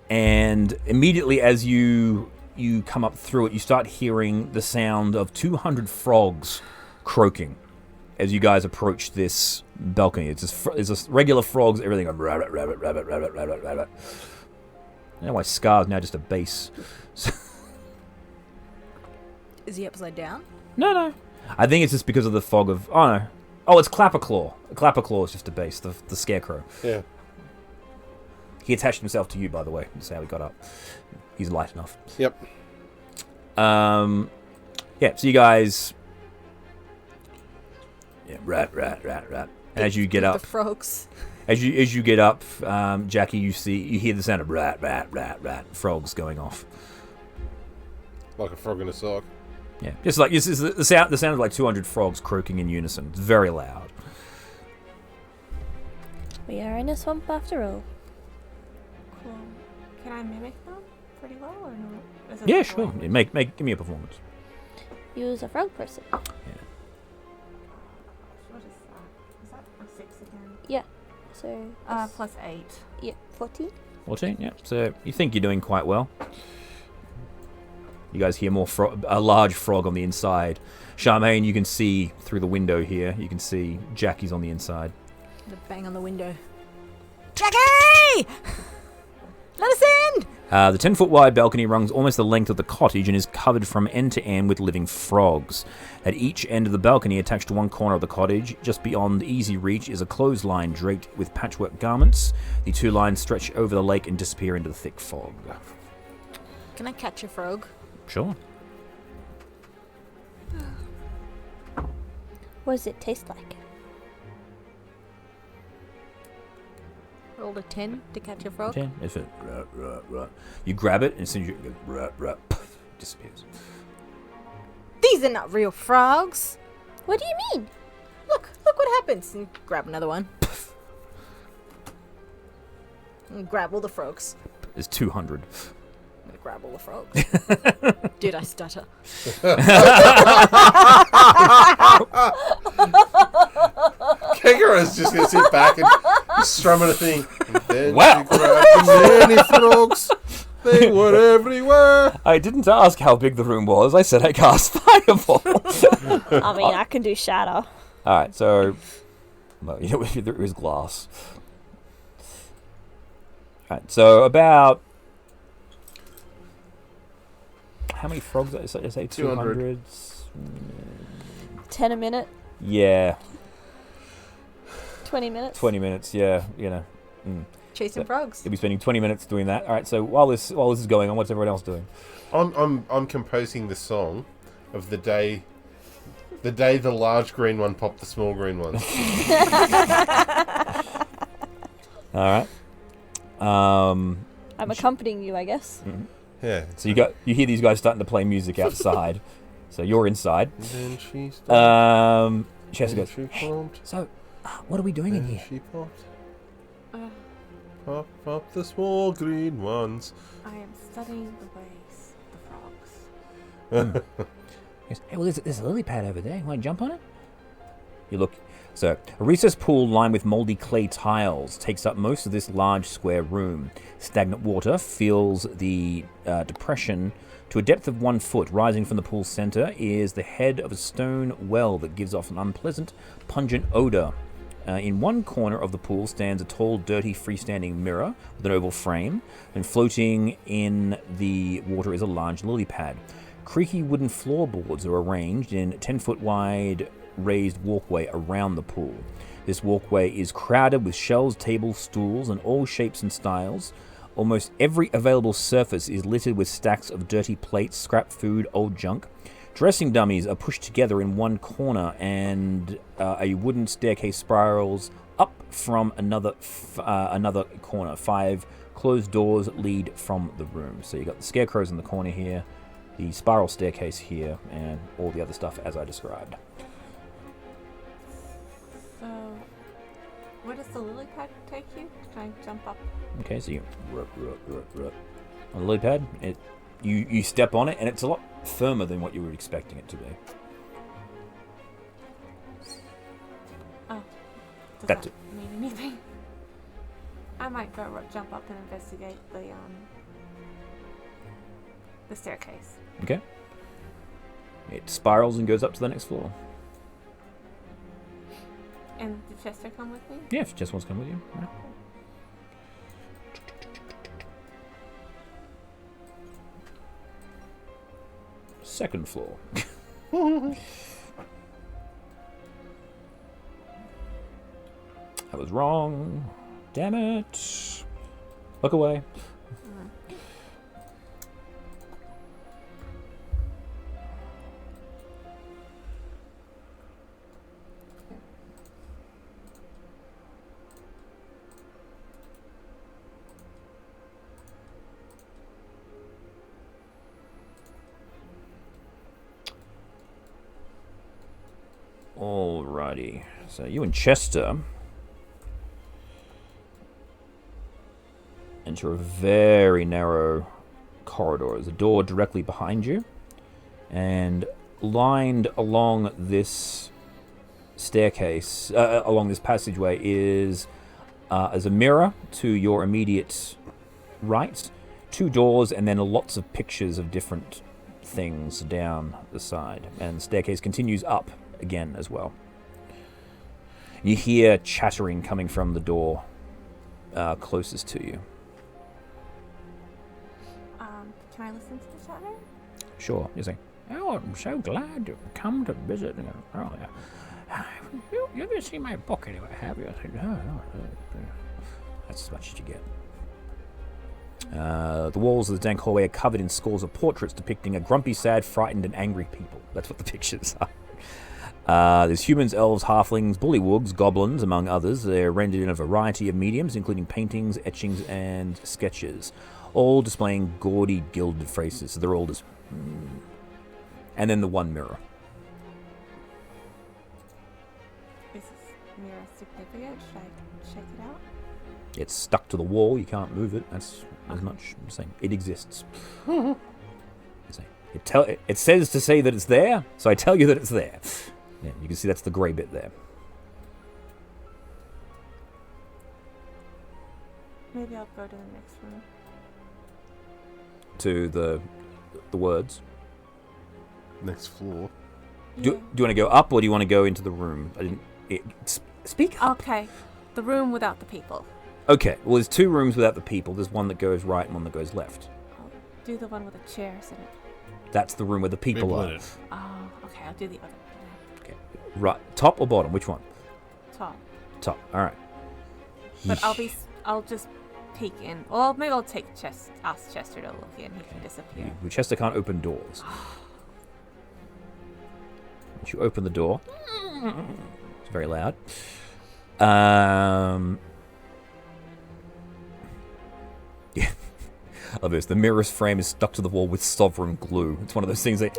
And immediately as you you come up through it, you start hearing the sound of 200 frogs croaking as you guys approach this balcony. It's just regular frogs, everything going rabbit, rabbit, rabbit, rabbit, rabbit, rabbit. I don't know why Scar's now just a bass. Is he upside down? No. I think it's just because of the fog of... Oh, no. Oh, it's Clapperclaw. Clapperclaw is just a base, the scarecrow. Yeah. He attached himself to you, by the way. That's how he got up. He's light enough. Yep. Yeah, so you guys... Yeah, rat. And as you get up... The frogs. As you get up, Jackie, you hear the sound of rat, frogs going off. Like a frog in a sock. Yeah, just like it's the sound of like 200 frogs croaking in unison. It's very loud. We are in a swamp after all. Cool. Can I mimic them pretty well or not? Is it Yeah, like sure. a- Yeah, give me a performance. Use a frog person. What is that? Is that a 6 again? Yeah. So. Plus 8. Yeah, 14. 14. Yeah. So you think you're doing quite well. You guys hear a large frog on the inside. Charmaine, you can see through the window here. You can see Jackie's on the inside. The bang on the window. Jackie! Let us in! The 10-foot wide balcony runs almost the length of the cottage and is covered from end to end with living frogs. At each end of the balcony, attached to one corner of the cottage, just beyond easy reach, is a clothesline draped with patchwork garments. The two lines stretch over the lake and disappear into the thick fog. Can I catch a frog? Sure. What does it taste like? Rolled a 10 to catch a frog. 10. If it you grab it and as soon as you go puff, it disappears. These are not real frogs. What do you mean? Look what happens. And grab another one. And grab all the frogs. There's 200. I'm gonna grab all the frogs. Did I stutter? Kegara's just gonna sit back and strumming a thing. And then Wow. she grabbed the many frogs. They were everywhere. I didn't ask how big the room was. I said I cast Fireball. I mean, I can do shatter. Alright, so... Well, you know, there is glass. Alright, so about... How many frogs did I say? 200? 10 a minute, Yeah, 20 minutes. 20 minutes, yeah, you know. Chasing frogs. You'll be spending 20 minutes doing that. Alright, so while this is going on, what's everyone else doing? I'm composing the song of the day the large green one popped the small green one. Alright. I'm accompanying you, I guess. Yeah. So you hear these guys starting to play music outside. So you're inside. And then she stopped. Chester goes, She popped. so, what are we doing in And here? she popped. Uh, Pop the small green ones. I am studying the ways of the frogs. He goes, hey, well, there's a lily pad over there. You want to jump on it? You look. So, a recessed pool lined with moldy clay tiles takes up most of this large square room. Stagnant water fills the depression to a depth of 1 foot. Rising from the pool's center is the head of a stone well that gives off an unpleasant, pungent odor. In one corner of the pool stands a tall, dirty, freestanding mirror with an oval frame, and floating in the water is a large lily pad. Creaky wooden floorboards are arranged in 10-foot wide raised walkway around the pool. This walkway is crowded with shelves, tables, stools, and all shapes and styles. Almost every available surface is littered with stacks of dirty plates, scrap food, old junk. Dressing dummies are pushed together in one corner, and a wooden staircase spirals up from another corner. 5 closed doors lead from the room. So you got the scarecrows in the corner here, the spiral staircase here, and all the other stuff as I described. So, where does the lily pad take you? Can I jump up? Okay, so you on the lily pad, you step on it, and it's a lot firmer than what you were expecting it to be. Oh. Does That's that mean anything? I might go jump up and investigate the the staircase. Okay. It spirals and goes up to the next floor. And did Chester come with me? Yeah, if Jess wants to come with you. Yeah. Second floor. That was wrong. Damn it. Look away. Alrighty. So you and Chester enter a very narrow corridor. There's a door directly behind you. And lined along this staircase, along this passageway, is a mirror to your immediate right, 2 doors, and then lots of pictures of different things down the side. And the staircase continues up again as well. You hear chattering coming from the door closest to you. Can I listen to the chatter? Sure, you're saying, Oh, I'm so glad you've come to visit. Oh, yeah. You ever seen my book anyway, have you? I said, no. that's as much as you get. The walls of the dank hallway are covered in scores of portraits depicting a grumpy, sad, frightened, and angry people. That's what the pictures are. There's humans, elves, halflings, bullywugs, goblins, among others. They're rendered in a variety of mediums, including paintings, etchings, and sketches, all displaying gaudy, gilded faces. So they're all just... And then the one mirror. Is this mirror significant? Should I check it out? It's stuck to the wall. You can't move it. That's as much I'm saying. It exists. It says to say that it's there, so I tell you that it's there. Yeah, you can see that's the grey bit there. Maybe I'll go to the next room. To the words. Next floor. Do you want to go up or do you want to go into the room? Speak up. Okay, the room without the people. Okay, well, there's 2 rooms without the people. There's one that goes right and one that goes left. I'll do the one with the chairs in it. That's the room where the people are. Oh, okay, I'll do the other. Okay. Right, top or bottom? Which one? Top. Top. All right. But I'll just peek in. Well, maybe I'll ask Chester to look in. He can disappear. Chester can't open doors. Once you open the door, it's very loud. Yeah. I love this. The mirror's frame is stuck to the wall with sovereign glue. It's one of those things that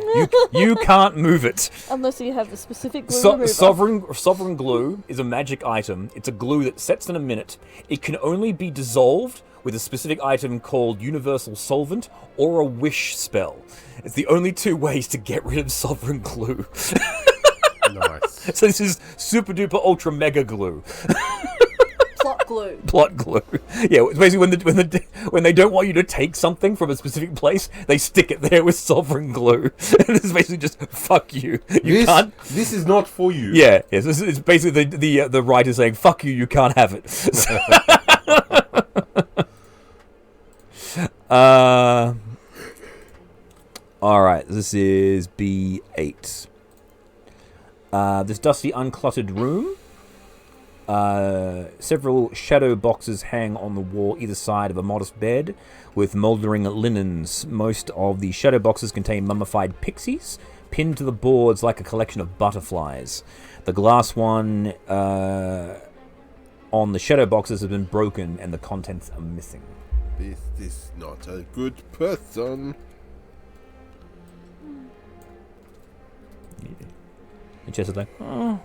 you can't move it. Unless you have the specific glue remover. Sovereign glue is a magic item. It's a glue that sets in a minute. It can only be dissolved with a specific item called universal solvent or a wish spell. It's the only 2 ways to get rid of sovereign glue. Nice. So this is super duper ultra mega glue. Plot glue. Plot glue. Yeah, it's basically when they don't want you to take something from a specific place, they stick it there with sovereign glue. And it's basically just fuck you. Can't. This is not for you. Yeah, yes. It's basically the writer saying fuck you. You can't have it. All right. This is B8. This dusty, uncluttered room. Several shadow boxes hang on the wall either side of a modest bed with mouldering linens. Most of the shadow boxes contain mummified pixies pinned to the boards like a collection of butterflies. The glass one on the shadow boxes has been broken and the contents are missing. This is not a good person. And Chester's like, Oh,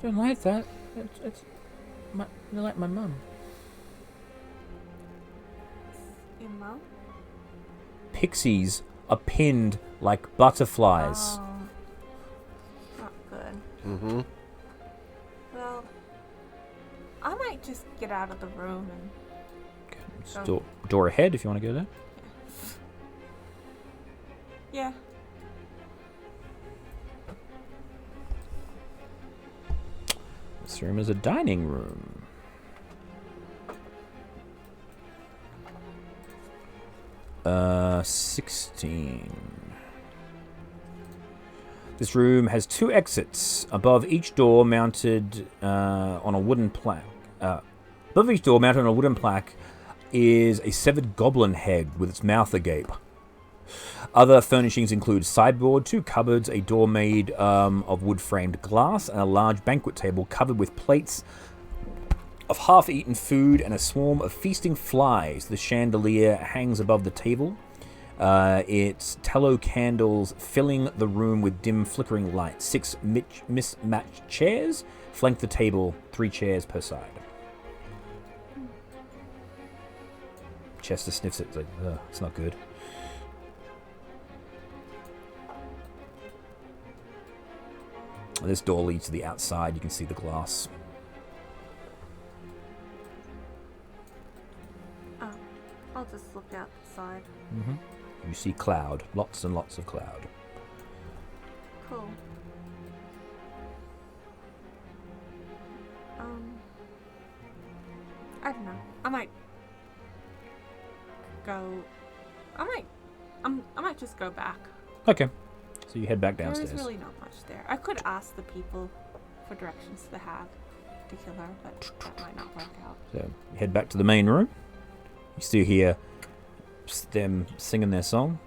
don't like that. You're like my mum. Your mom? pixies are pinned like butterflies. Oh, not good. Mm-hmm. Well, I might just get out of the room and Okay, door ahead if you want to go there. Yeah. This room is a dining room. Uh, 16. This room has 2 exits. Above each door mounted on a wooden plaque. Above each door mounted on a wooden plaque is a severed goblin head with its mouth agape. Other furnishings include sideboard, 2 cupboards, a door made of wood-framed glass, and a large banquet table covered with plates of half-eaten food and a swarm of feasting flies. The chandelier hangs above the table. Its tallow candles filling the room with dim flickering light. 6 mismatched chairs flank the table, 3 chairs per side. Chester sniffs it. It's like, ugh, it's not good. This door leads to the outside. You can see the glass. Oh, I'll just look outside. Mm-hmm. You see cloud. Lots and lots of cloud. Cool. I don't know. I might just go back. Okay. So you head back downstairs. There is really not much there. I could ask the people for directions to the hag to kill her, but that might not work out. So you head back to the main room. You still hear them singing their song.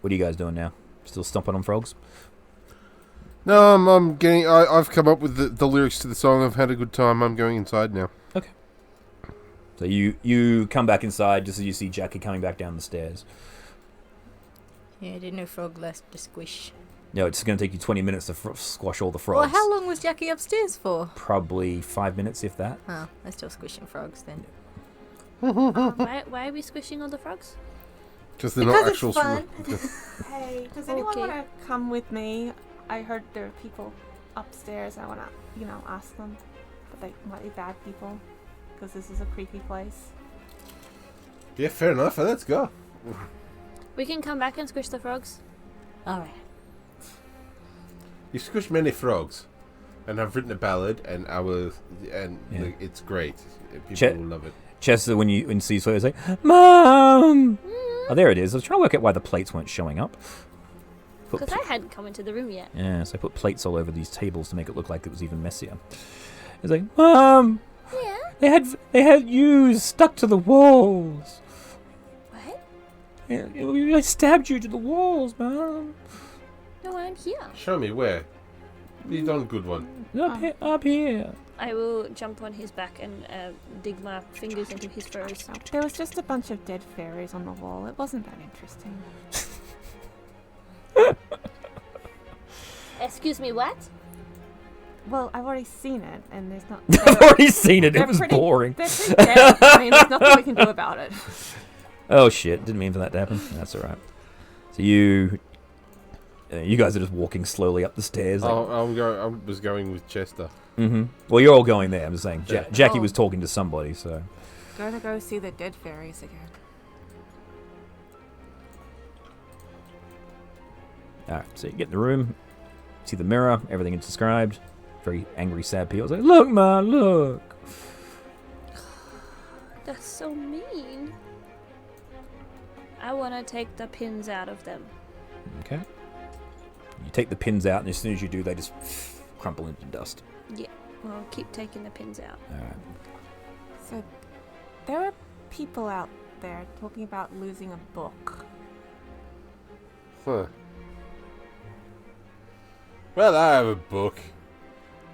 What are you guys doing now? Still stomping on frogs? No, I'm getting. I've come up with the lyrics to the song. I've had a good time. I'm going inside now. Okay. So you come back inside just as you see Jackie coming back down the stairs. Yeah, I didn't know frog left to squish. No, it's going to take you 20 minutes to squash all the frogs. Well, how long was Jackie upstairs for? Probably 5 minutes, if that. Oh, they're still squishing frogs then. Why are we squishing all the frogs? Because they're Because not it's actual. fun. Hey, does anyone Okay. want to come with me? I heard there are people upstairs. I want to, ask them, but they might be bad people because this is a creepy place. Yeah, fair enough. Let's go. We can come back and squish the frogs. All right. You squish many frogs, and I've written a ballad, and Yeah. it's great. People Chet- will love it. Chester, when you see Sawyer, say, Mom! Oh, there it is. I was trying to work out why the plates weren't showing up. Put Because I hadn't come into the room yet. Yeah, so I put plates all over these tables to make it look like it was even messier. It's like, Mom! Yeah. They had yous stuck to the walls. What? I stabbed you to the walls, Mom. No, I'm here. Show me where. You done a good one. Up here. I will jump on his back and dig my fingers into his furs. There was just a bunch of dead fairies on the wall. It wasn't that interesting. Excuse me, what? Well, I've already seen it, and there's not. I've already seen it. It they're was pretty- boring. They're pretty dead. I mean, there's nothing we can do about it. Oh shit! Didn't mean for that to happen. That's all right. So you guys are just walking slowly up the stairs. Like, I was going with Chester. mm-hmm. Well, you're all going there. I'm just saying. Yeah. Jackie Oh. was talking to somebody, so. Gonna go see the dead fairies again. All right. So you get in the room, see the mirror, everything is described. Very angry, sad people. It's like, look, man, look. That's so mean. I want to take the pins out of them. Okay. You take the pins out, and as soon as you do, they just crumple into dust. Yeah, well, keep taking the pins out. All right. So, there are people out there talking about losing a book. Huh. Well, I have a book.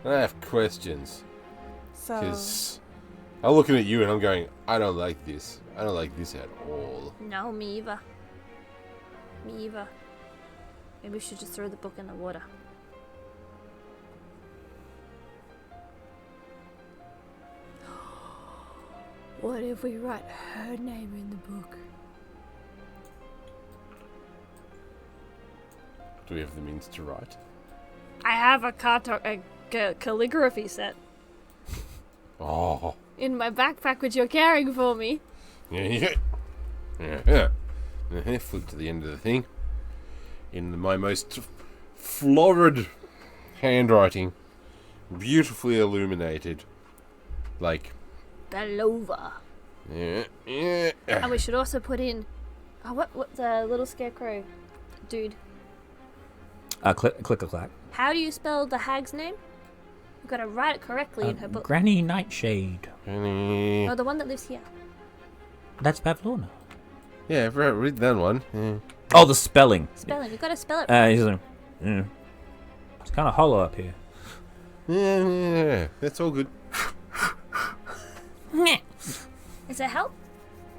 And I have questions. So, Because I'm looking at you and I'm going, I don't like this. I don't like this at all. No, me either. Me either. Maybe we should just throw the book in the water. What if we write her name in the book? Do we have the means to write? I have a calligraphy set Oh. in my backpack which you're carrying for me. Flip to the end of the thing. In my most florid handwriting, beautifully illuminated, like Belova. yeah. And we should also put in, what the little scarecrow dude. Click-a-clack. How do you spell the hag's name? We've got to write it correctly in her book. Granny Nightshade. Oh, the one that lives here. That's Pavlona. Yeah, read that one. Yeah. Oh, the spelling. Spelling. We've got to spell it. He's like, it's kind of hollow up here. Yeah, that's all good. Does it help?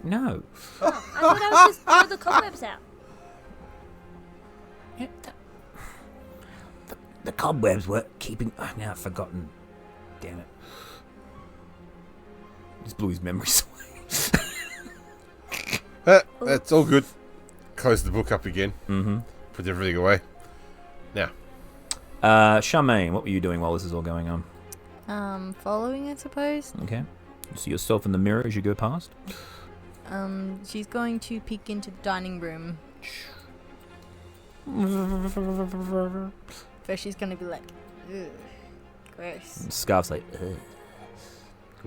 No. I thought I was just throw the cobwebs out. Yeah, the cobwebs were keeping... Oh, now I've forgotten. Damn it. Just blew his memories away. That's all good. Close the book up again. Mm-hmm. Put everything away. Now. Charmaine, what were you doing while this is all going on? Following, I suppose. Okay. You see yourself in the mirror as you go past? She's going to peek into the dining room. First she's going to be like, ugh, gross. Scarf's like,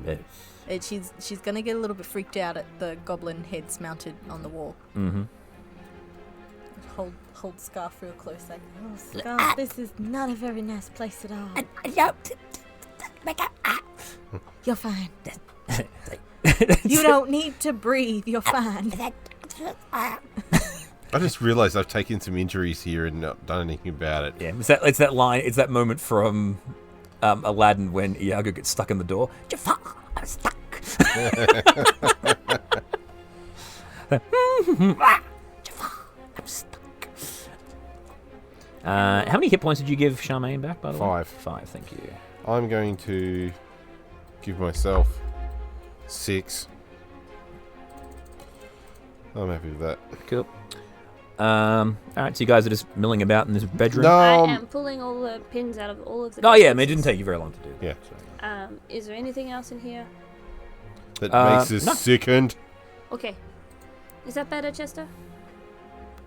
ugh. She's going to get a little bit freaked out at the goblin heads mounted on the wall. Mm-hmm. Hold Scarf real close, like, oh, Scarf, this is not a very nice place at all. You're fine. You don't need to breathe. You're fine. I just realised I've taken some injuries here and not done anything about it. Yeah, it's that line. It's that moment from Aladdin when Iago gets stuck in the door. Jafar, I'm stuck. Jafar, I'm stuck. How many hit points did you give Charmaine back, by the way? 5. 5, thank you. I'm going to give myself 6. I'm happy with that. Cool. Alright, so you guys are just milling about in this bedroom? No. I am pulling all the pins out of all of the... Oh, yeah, I mean, it didn't take you very long to do. Yeah. Is there anything else in here? That makes us no. sickened. Okay. Is that better, Chester?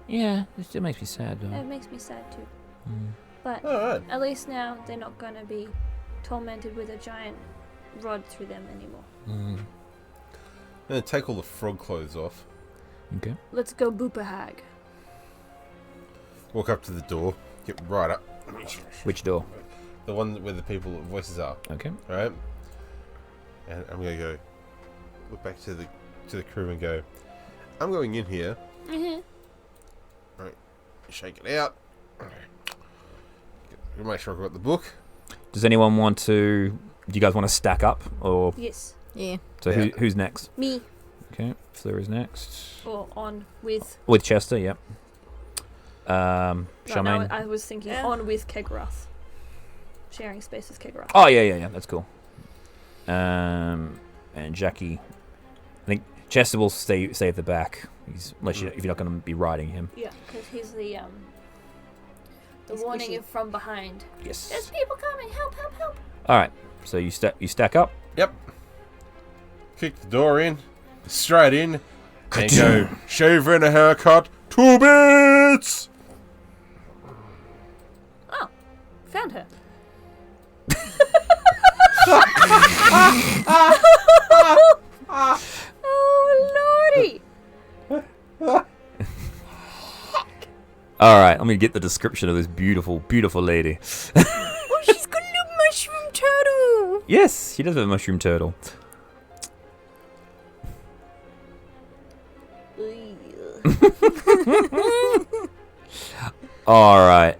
Yeah, it still makes me sad, though. It makes me sad too. Mm. But Alright. at least now they're not going to be tormented with a giant rod through them anymore. Mm. I'm going to take all the frog clothes off. Okay. Let's go boop a hag. Walk up to the door. Get right up. Which door? The one where the people voices are. Okay. Right? And I'm going to go look back to the crew and go, I'm going in here. Mm-hmm. Right. Shake it out. Make sure I've got the book. Does anyone want to... Do you guys want to stack up? Or Yes. Yeah. So Yeah. who's next? Me. Okay, Fleur is next. Or on with... With Chester, yep. No, Charmaine. I was thinking on with Kegrath. Sharing space with Kegrath. Oh, yeah, that's cool. And Jackie. I think Chester will stay at the back. If you're not going to be riding him. Yeah, because he's the warning from behind. Yes. There's people coming! Help, help, help! Alright, so you stack up. Yep. Kick the door in. Straight in. And go, shaver and a haircut. 2 bits! Oh, found her. Oh, lordy! Alright, I'm going to get the description of this beautiful, beautiful lady. Oh, she's got a little mushroom turtle. Yes, she does have a mushroom turtle. Alright.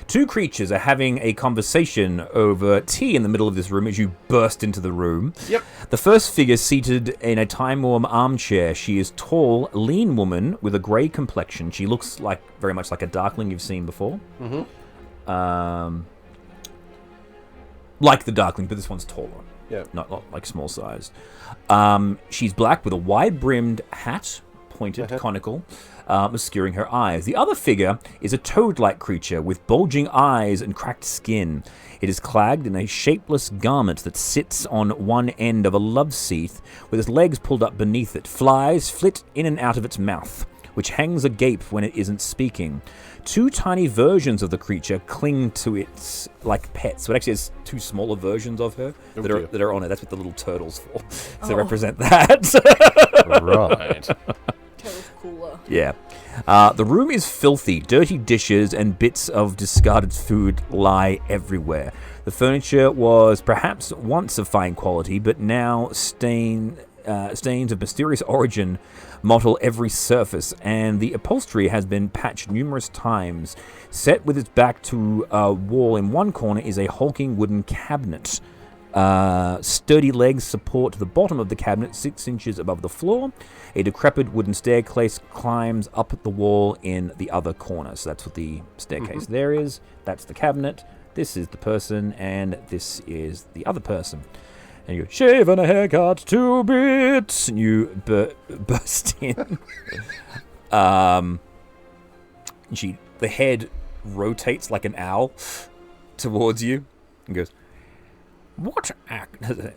Two creatures are having a conversation over tea in the middle of this room as you burst into the room. Yep. The first figure seated in a time-worn armchair. She is tall, lean woman with a grey complexion. She looks very much like a darkling you've seen before. Mm-hmm. Like the darkling, but this one's taller. Yeah. Not like small sized. She's black with a wide brimmed hat, pointed, conical. obscuring her eyes. The other figure is a toad-like creature with bulging eyes and cracked skin. It is clad in a shapeless garment that sits on one end of a love seat with its legs pulled up beneath it. Flies flit in and out of its mouth, which hangs agape when it isn't speaking. 2 tiny versions of the creature cling to it like pets. So it actually has 2 smaller versions of her that are on it. That's what the little turtle's for. To represent that. Right. Turtle's cooler. Yeah. The room is filthy. Dirty dishes and bits of discarded food lie everywhere. The furniture was perhaps once of fine quality, but now stains of mysterious origin mottle every surface, and the upholstery has been patched numerous times. Set with its back to a wall in one corner is a hulking wooden cabinet. Sturdy legs support the bottom of the cabinet 6 inches above the floor. A decrepit wooden staircase climbs up the wall in the other corner. So that's what the staircase there is. That's the cabinet. This is the person, and this is the other person. And you go, shave and a haircut, 2 bits, and you burst in. The head rotates like an owl towards you and goes, What act? No,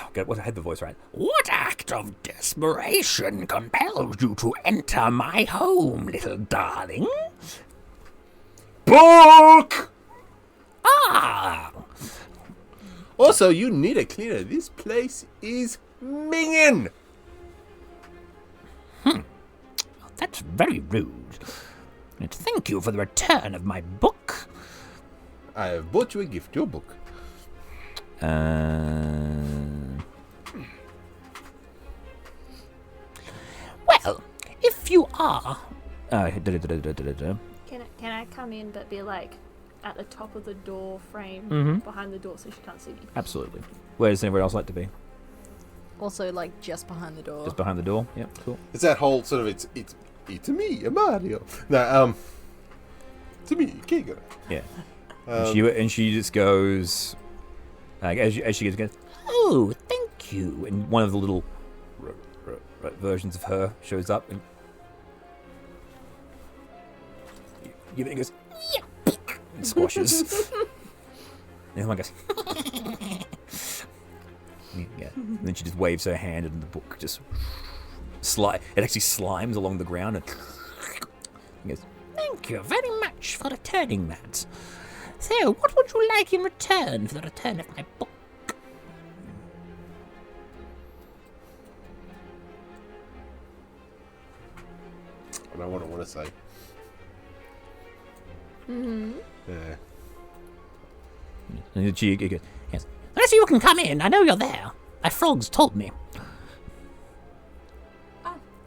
I had the voice right. What act of desperation compels you to enter my home, little darling? Book! Ah! Also, you need a cleaner. This place is minging. That's very rude. And thank you for the return of my book. I have bought you a gift, your book. Well, if you are... Can I come in but be like at the top of the door frame behind the door so she can't see me? Absolutely. Where does anyone else like to be? Also, like, just behind the door. Just behind the door? Yep, cool. It's that whole sort of it's me, a Mario. No, to me, Kigo. Yeah. And she just goes, as she goes, oh, thank you. And one of the little versions of her shows up and goes, yeah, and squashes. And one goes, yeah. And then she just waves her hand and the book just it actually slimes along the ground and goes, thank you very much for returning that. So, what would you like in return for the return of my book? I don't want to say. Yeah. And she goes, yes. Unless you can come in, I know you're there. My frogs told me.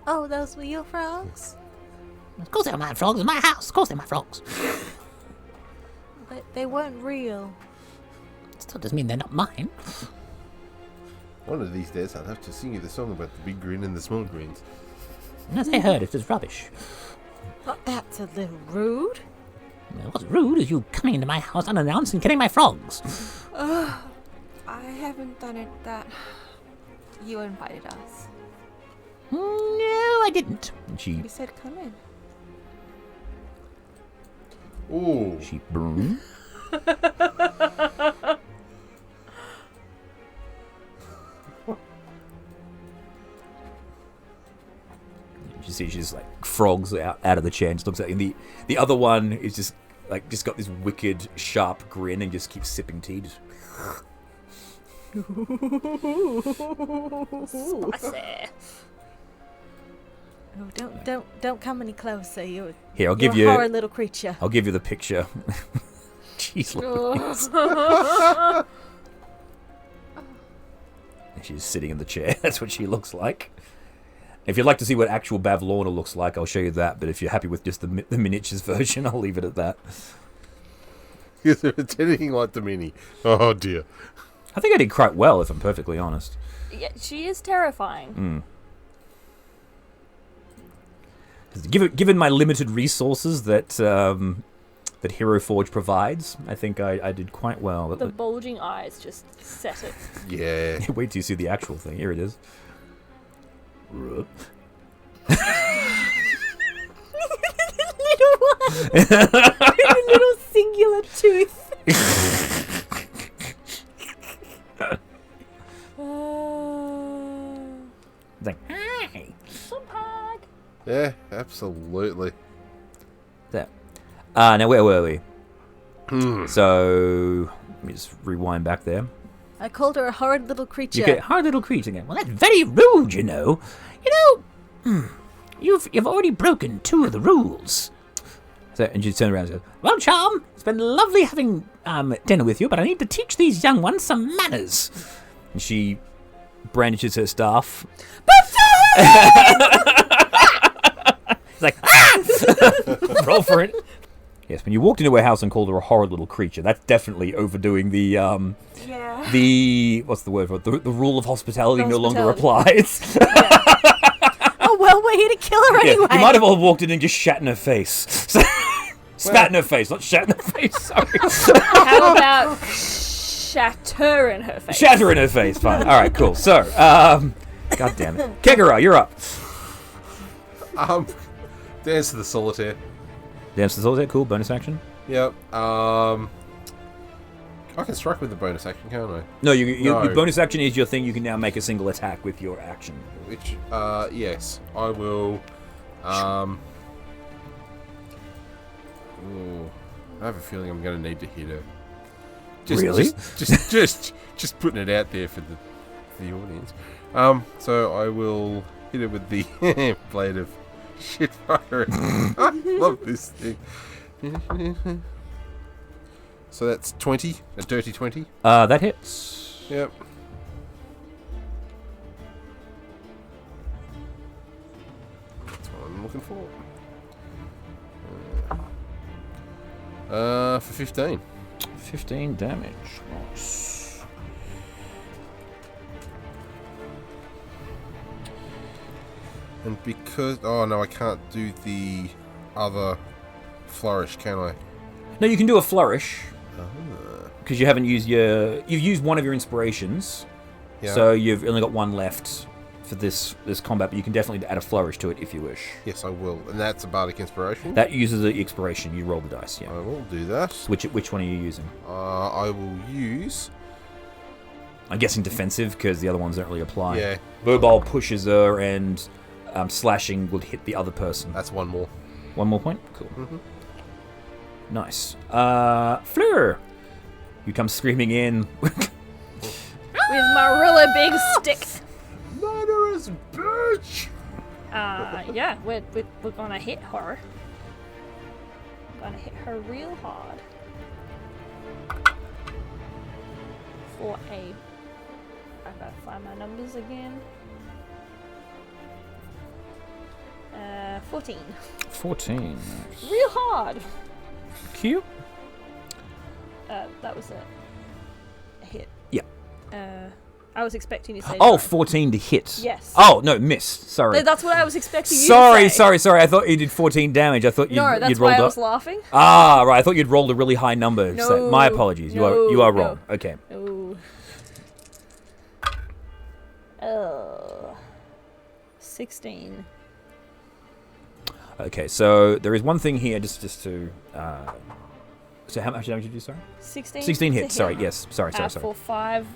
Oh, those were your frogs? Of course they're my frogs. In my house. Of course they're my frogs. But they weren't real. Still doesn't mean they're not mine. One of these days, I'll have to sing you the song about the big green and the small greens. As I heard, it was rubbish. But that's a little rude. Well, what's rude is you coming into my house unannounced and killing my frogs. I haven't done it that... You invited us. No, I didn't. And You said come in. Ooh. she boomed. You see, she's like frogs out of the chair and just looks at you. And the other one is just got this wicked sharp grin and just keeps sipping tea. Just... Spicy. Oh, don't come any closer. You're Here, I'll give a you. horrid little creature. I'll give you the picture. Jeez, Louise. And she's sitting in the chair. That's what she looks like. If you'd like to see what actual Bavlorna looks like, I'll show you that. But if you're happy with just the miniatures version, I'll leave it at that. You're pretending like the mini. Oh dear. I think I did quite well, if I'm perfectly honest. Yeah, she is terrifying. Given my limited resources that Hero Forge provides, I think I did quite well. The bulging eyes just set it. Yeah. Wait till you see the actual thing. Here it is. Little one. With a little singular tooth. It's like, hi. Yeah, absolutely. There. Now where were we? So let me just rewind back there. I called her a horrid little creature. You get hard little creature again. Well, that's very rude, you know. You've already broken 2 of the rules. So, and she turned around and said, well, Charm, it's been lovely having dinner with you, but I need to teach these young ones some manners. And she brandishes her staff. It's like, roll for it. Yes, when you walked into her house and called her a horrid little creature, that's definitely overdoing the Yeah. what's the word for it? The rule of hospitality no longer Hospitality. applies. Oh, well, we're here to kill her Yeah, anyway. you might have all walked in and just shat in her face. Spat in her face, not shat in her face, sorry. How about shatter in her face? Shatter in her face, fine. Alright, cool. So, God damn it. Kegara, you're up. Dance to the solitaire. Dance to the solitaire, cool. Bonus action. Yep. I can strike with the bonus action, can't I? No, No. your bonus action is your thing. You can now make a single attack with your action. Which, yes, I will. Ooh, I have a feeling I'm going to need to hit her. Really? Just putting it out there for the audience. So I will hit her with the blade of shit fire. I love this thing. So that's 20, a dirty 20. That hits. Yep. That's what I'm looking for. For 15. 15 damage. Nice. And because... Oh, no, I can't do the other flourish, can I? No, you can do a flourish. Because you haven't used your... You've used one of your inspirations. Yeah. So you've only got one left for this combat, but you can definitely add a flourish to it if you wish. Yes, I will. And that's a bardic inspiration? That uses the inspiration. You roll the dice, yeah. I will do that. Which one are you using? I will use... I'm guessing defensive, because the other ones don't really apply. Yeah. Verbal pushes her, and slashing will hit the other person. That's one more. One more point? Cool. Mm-hmm. Nice. Fleur! You come screaming in. With my really big stick. Murderous bitch! Yeah, we're gonna hit her. Gonna hit her real hard. For a... I gotta find my numbers again. 14. 14. Real hard. Cute. That was a hit. Yeah. I was expecting you to say... Oh, nine. 14 to hit. Yes. Oh, no, miss. Sorry. That's what I was expecting you Sorry, to say. sorry. I thought you did 14 damage. I thought you'd, No, that's you'd why rolled I up. was laughing. Ah, right. I thought you'd rolled a really high number. No, So my apologies. You are wrong. Okay. Oh. 16. Okay, so there is one thing here just to... so how much damage did you do, sorry? 16. 16 to hits. Sorry, yes. Sorry. For 5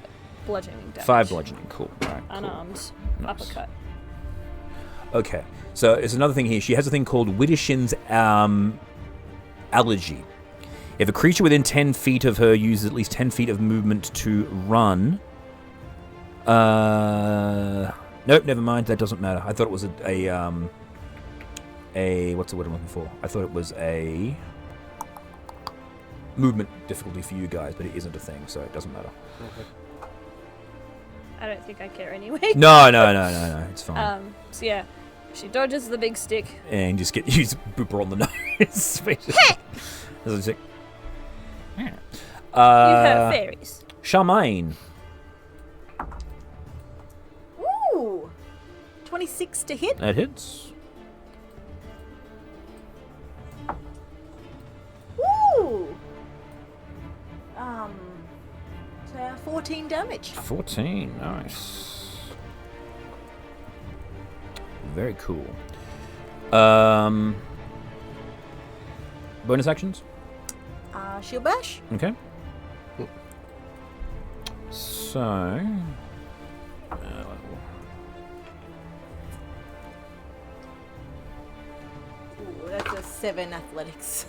bludgeoning damage. 5 bludgeoning. Cool. All right, cool. Unarmed. Nice. Uppercut. Okay, so there's another thing here. She has a thing called Widdershin's allergy. If a creature within 10 feet of her uses at least 10 feet of movement to run... Nope, never mind. That doesn't matter. I thought it was a what's the word I'm looking for? I thought it was a movement difficulty for you guys, but it isn't a thing, so it doesn't matter. I don't think I care anyway. No. It's fine. So yeah, she dodges the big stick. And just use boop her on the nose. That's sick. You have fairies. Charmaine. Ooh. 26 to hit. That hits. Ooh. 14 damage. 14. Nice. Very cool. Bonus actions? Shield bash. Okay. So... Ooh, that's a 7 athletics.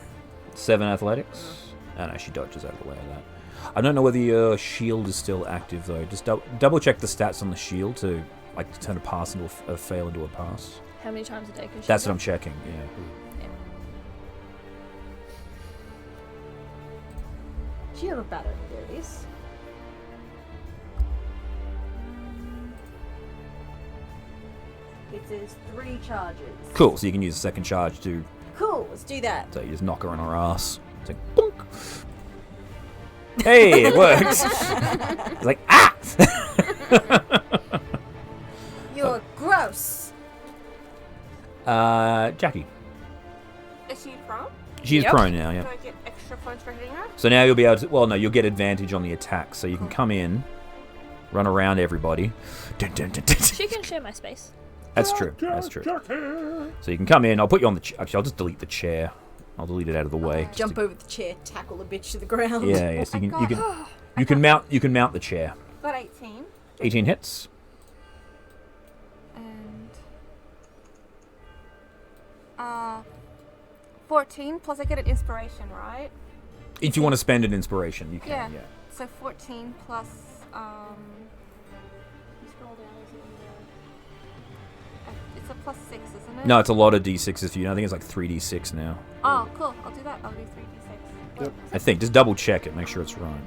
7 athletics. Oh no, she dodges out of the way of that. I don't know whether your shield is still active though. Just double check the stats on the shield to like turn a pass into a fail into a pass. How many times a day can she That's do? what I'm checking. Yeah. She have a better. There it is. It says 3 charges. Cool. So you can use a second charge to. Cool, let's do that. So you just knock her on her ass. It's like bonk. Hey, it works. It's like ah. You're gross. Jackie. Is she prone? She's Yep. prone now. Yeah. Do I get extra points for hitting her? So now you'll be able to. Well, no, you'll get advantage on the attack. So you can come in, run around everybody. Dun, dun, dun, dun. She can share my space. That's true. That's true. So you can come in. I'll put you on the. Actually, I'll just delete the chair. I'll delete it out of the way. just Jump to- over the chair, tackle the bitch to the ground. Yeah, yeah. So Oh you my can God. you can mount the chair. Got 18. 18 hits. And 14 plus I get an inspiration, right? If you want to spend an inspiration, you can. Yeah. Yeah. So 14 plus you scroll down, is it in the... It's a plus 6, isn't it? No, it's a lot of d6s for you. I think it's like 3d6 now. Oh, cool. I'll do that. I'll do 3d6. Yep. I think. Just double check it. Make sure it's right.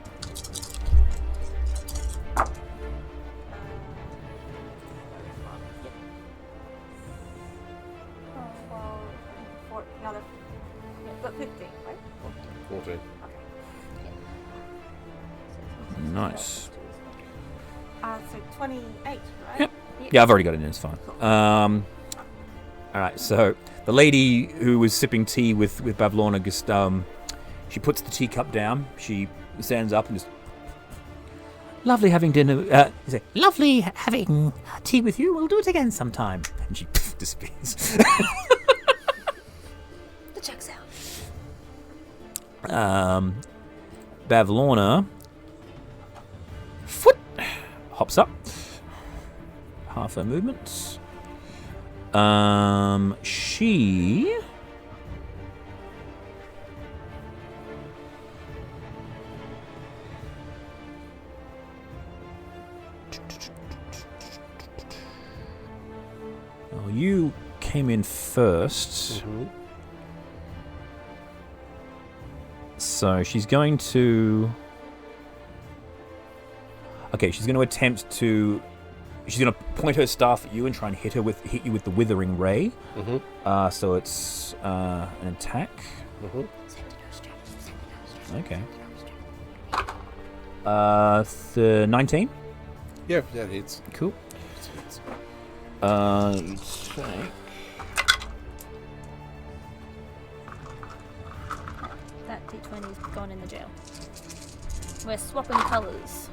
Another... But 15, right? 14. Nice. So 28, right? Yep. Yeah, I've already got it in. It's fine. All right. So the lady who was sipping tea with Bavlorna just she puts the teacup down. She stands up and just. Lovely having dinner. Lovely having tea with you. We'll do it again sometime. And she disappears. The check's out. Bavlorna foot hops up. Half her movements. She oh, you came in first. So she's going to... Okay, she's going to attempt to... She's going to point her staff at you and try and hit you with the withering ray. So it's an attack. Okay. The 19. Yeah, that hits. Cool. You take... That D20's gone in the jail. We're swapping colours.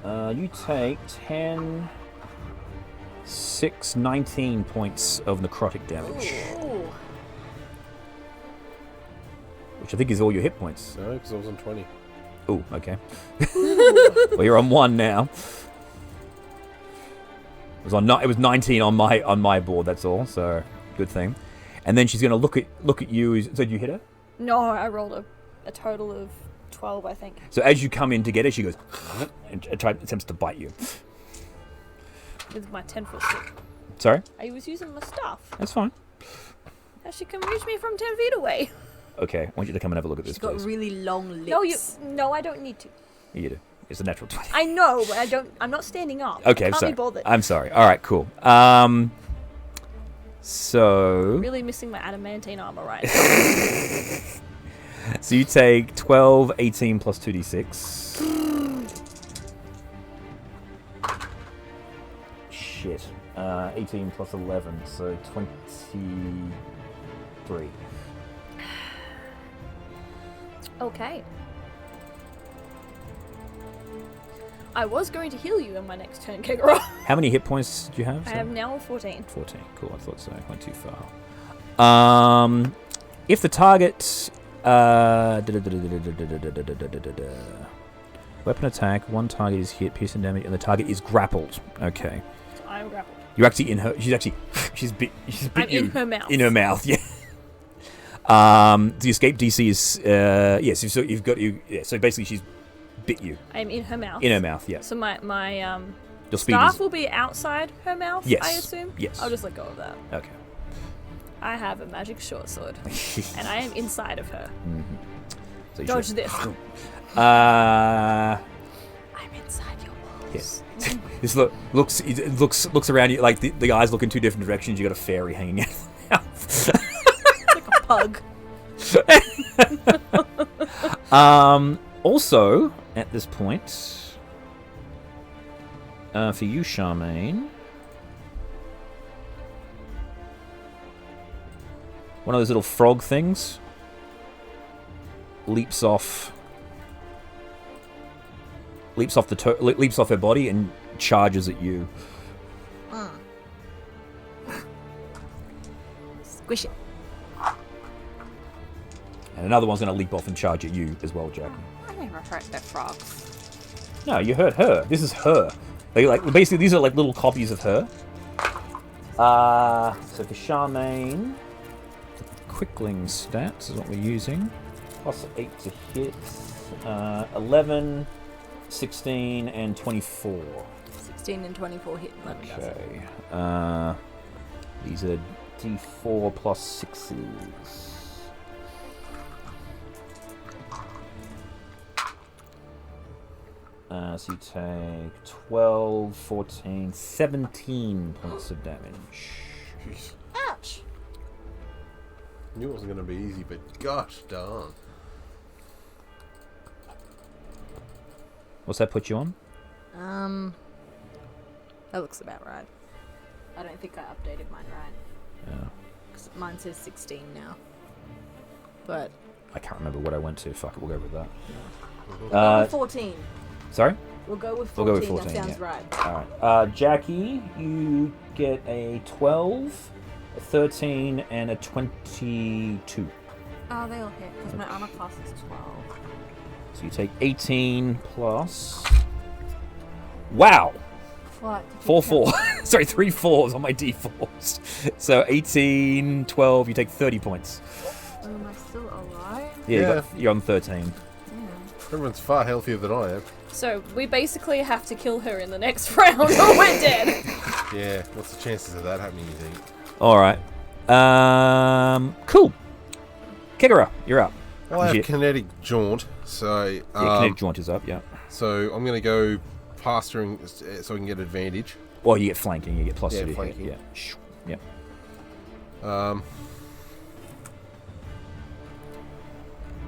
You take 10, 6, 19 points of necrotic damage. Ooh. Which I think is all your hit points. No, because I was on 20. Oh, okay. Well, you're on 1 now. It was 19 on my board. That's all. So good thing. And then she's going to look at you. So did you hit her? No, I rolled a total of 12, I think. So as you come in to get her, she goes and attempts to bite you. With my 10-foot stick. Sorry? I was using my staff. That's fine. Now she can reach me from 10 feet away. Okay, I want you to come and have a look at this, She's got please. really long lips. No, I don't need to. You do. It's a natural 20. I know, but I'm not standing up. Okay, I can't sorry. be bothered. I'm sorry. All right, cool. So Really missing my adamantine armor right now. so you take 12, 18 plus 2d6. Shit. 18 plus 11, so 23. Okay. I was going to heal you in my next turn, Kegaro. How many hit points do you have? I have now 14. 14. Cool, I thought so. I went too far. If the target... weapon attack, one target is hit, piercing damage, and the target is grappled. Okay. So I'm grappled. You're actually in her... She's bit I'm you. in her mouth. In her mouth, yeah. The escape DC is... yes, so you've got... so basically she's bit you. I'm in her mouth. In her mouth, yeah. So my Your speed staff is... will be outside her mouth, Yes. I assume? Yes. I'll just let go of that. Okay. I have a magic short sword, and I am inside of her. Mm-hmm. So you Dodge should- this. I'm inside your walls. Yes. This looks around you like the eyes look in two different directions. You got a fairy hanging out of the mouth. Like a pug. Also, at this point, for you, Charmaine, one of those little frog things leaps off her body and charges at you. Squish it. And another one's going to leap off and charge at you as well, Jack. I never hurt the frogs. No, you hurt her. This is her. Basically, these are like little copies of her. So for Charmaine, Quickling stats is what we're using. Plus 8 to hit. 11, 16, and 24. 16 and 24 hit. Let me guess. Okay. These are D4 plus 6s. So you take 12, 14, 17 points of damage. Jeez. Ouch. Knew it wasn't going to be easy, but gosh darn. What's that put you on? That looks about right. I don't think I updated mine right. Yeah. 'Cause mine says 16 now. But I can't remember what I went to. Fuck it, we'll go with that. we'll go with 14. Sorry? We'll go with 14. We'll go with 14, That sounds yeah. right. Alright. Jackie, you get a 12, a 13, and a 22. Oh, they all hit because my armor class is 12. So you take 18 plus... Wow! What? 4 4. Sorry, 3 4s on my d4s. So 18, 12, you take 30 points. Oh, am I still alive? Yeah, you're on 13. Damn. Everyone's far healthier than I am. So we basically have to kill her in the next round or we're dead. Yeah, what's the chances of that happening, you think? Alright. Cool. Kegara, you're up. Well, I have kinetic jaunt, so... kinetic jaunt is up, yeah. So I'm going to go past her so I can get advantage. Well, you get flanking, you get plus 2 to hit. flanking. Yeah.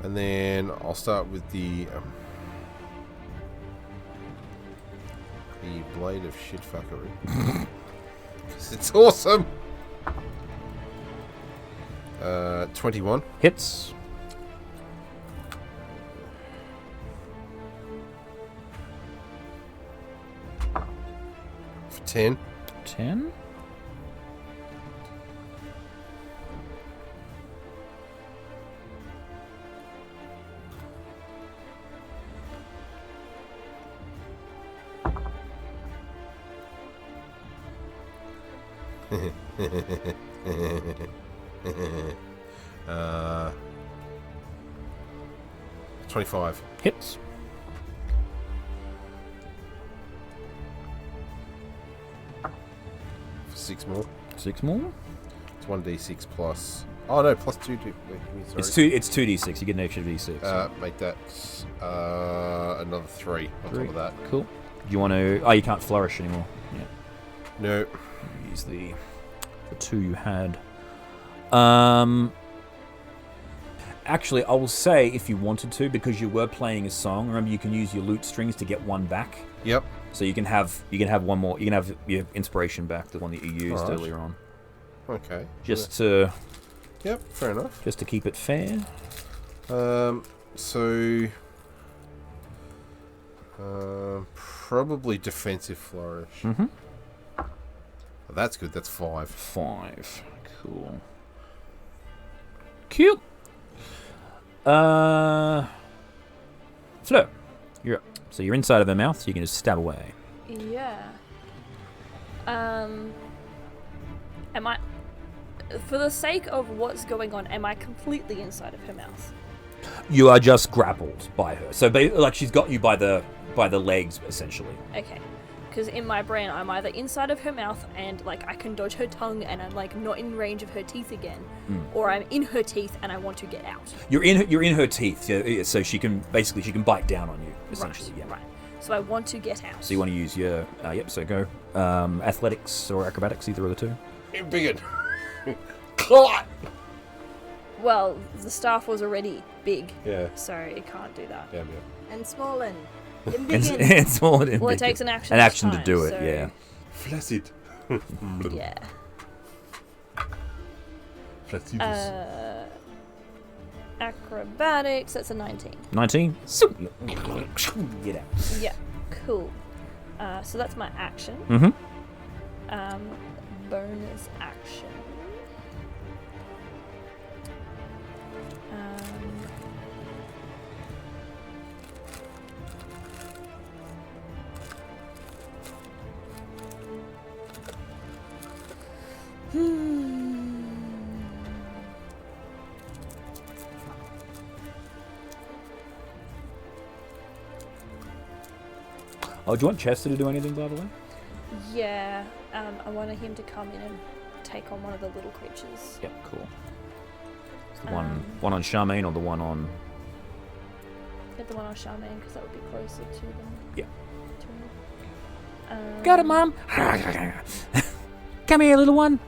And then I'll start with the blade of shitfuckery. 'Cause it's awesome. 21 Hits. for 10. 10. uh, 25. Hits. For 6 more. 6 more. It's 1d6 plus. Oh no, plus 2. Sorry. It's 2d6. You get an extra d6. Make that another 3 on top of that. Cool. Do you want to? Oh, you can't flourish anymore. Yeah. No. Use the 2 you had. Actually, I will say if you wanted to, because you were playing a song. Remember, you can use your lute strings to get 1 back. Yep. So you can have 1 more. You can have your inspiration back, the one that you used earlier on. Okay. Just to. Yep. Fair enough. Just to keep it fair. So Probably defensive flourish. Mm-hmm. Oh, that's good. That's 5. 5. Cool. Cute. Fleur, you're up. So you're inside of her mouth, so you can just stab away. Yeah. Am I, for the sake of what's going on, am I completely inside of her mouth? You are just grappled by her. So, like, she's got you by the legs, essentially. Okay. Because in my brain, I'm either inside of her mouth and, like, I can dodge her tongue and I'm, like, not in range of her teeth again. Or I'm in her teeth and I want to get out. You're in her teeth, so she can bite down on you, essentially. Right, yeah. right. So I want to get out. So you want to use your... so go. Athletics or acrobatics, either of the two. Big Clot! Well, the staff was already big. Yeah. So it can't do that. Yeah. And Smolin. It's small and Well, it takes an action. An each action to time, do it, so- yeah. Flaccid. Yeah. Flaccidus. Acrobatics, that's a 19. 19. Get out. Yeah, cool. So that's my action. Mm-hmm. Bonus action. Oh, do you want Chester to do anything, by the way? Yeah, I wanted him to come in and take on one of the little creatures. Yep, cool. The one on Charmaine or the one on... Get the one on Charmaine because that would be closer to them. Yeah. To her. Got it, Mom. Come here, little one.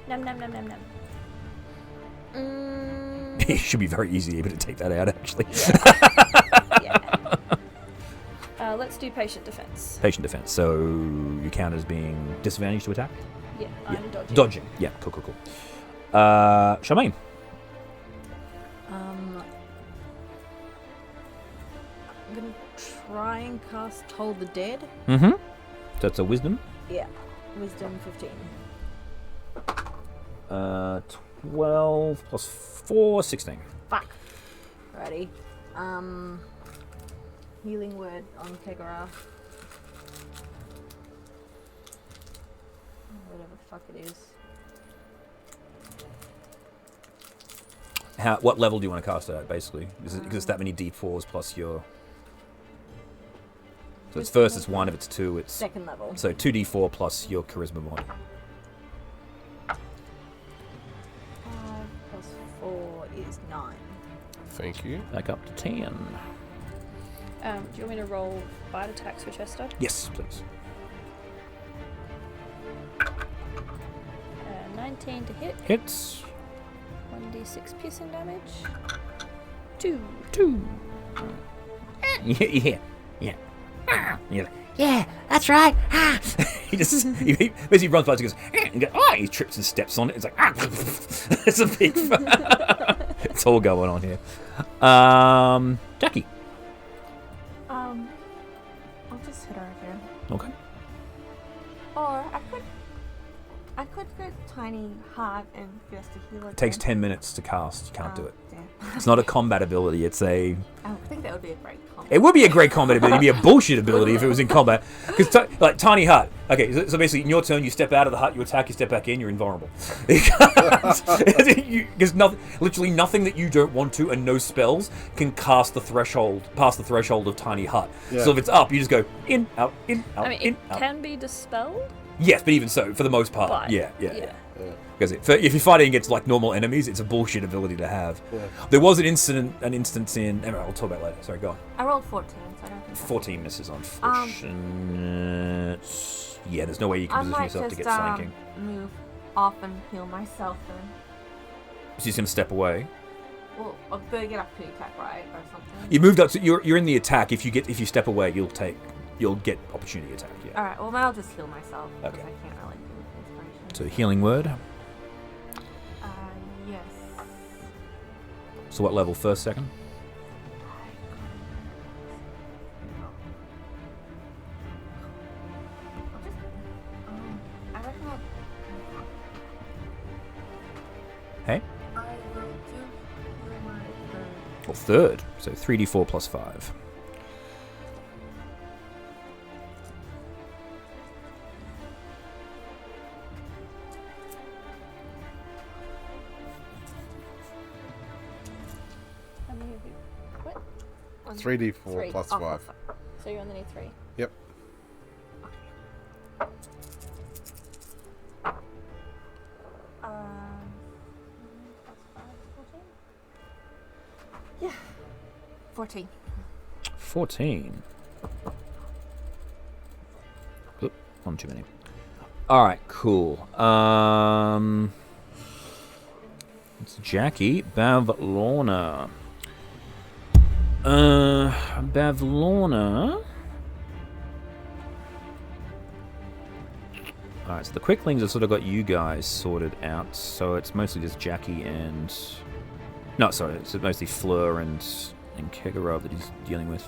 Nom nom nom nom nom. It should be very easy able to take that out, actually. Yeah. Let's do patient defense. Patient defense. So you count as being disadvantaged to attack? Yeah, I'm dodging. Dodging. Yeah, cool. Charmaine. I'm gonna try and cast Toll the Dead. Mm-hmm. So it's a wisdom. Yeah. Wisdom 15. 12 plus 4, 16. Fuck. Alrighty. Healing word on Kegara. Whatever the fuck it is. What level do you want to cast it at, basically? Because it's that many d4s plus your... So it's first, it's 1. If it's 2, it's... Second level. So 2d4 plus your charisma mod. 5 plus 4 is 9. Thank you. Back up to 10. Do you want me to roll bite attacks for Chester? Yes, please. 19 to hit. Hits. 1d6 piercing damage. 2. Yeah, that's right. He basically runs by and goes, and he trips and steps on it. It's like, it's a big... It's all going on here. Jackie. I'll just hit her again. Okay. Or I could get Tiny Heart and just to heal again. It takes 10 minutes to cast. You can't do it. Damn. It's not a combat ability. It's a... I think that would be a great combo. It would be a great combat ability. It'd be a bullshit ability if it was in combat. Because, like, Tiny Hut. Okay, so basically, in your turn, you step out of the hut, you attack, you step back in, you're invulnerable. Because literally nothing that you don't want to and no spells can cast the threshold, past the threshold of Tiny Hut. Yeah. So if it's up, you just go in, out, in, out, I mean, in, it out. can be dispelled. Yes, but even so, for the most part, But, yeah. yeah. Because if you're fighting against like normal enemies, it's a bullshit ability to have. Yeah. There was an instance in. Anyway, I'll talk about it later. Sorry, go on. I rolled 14, so I don't think 14 misses, unfortunate. Yeah, there's no way you I can position might yourself just to get flanking. move off and heal myself then. So he's going to step away. Well, I'm gonna get up to attack, right, or something. You moved up. So you're in the attack. If you step away, you'll get opportunity attack. Yeah. All right. Well, then I'll just heal myself because Okay. I can't really do inspiration. So healing word. Yes. So what level? First, second? Hey? I will do my third. Or third. So 3d4 plus 5. How many of you? What? 3d4 Three. plus Oh, 5. So you only need 3. Yep. Yeah. 14. 14. Oop, one too many. Alright, cool. It's Jackie. Bavlorna. Bavlorna. Alright, so the quicklings have sort of got you guys sorted out, so it's mostly just Jackie and... No, sorry, it's mostly Fleur and Kegara that he's dealing with.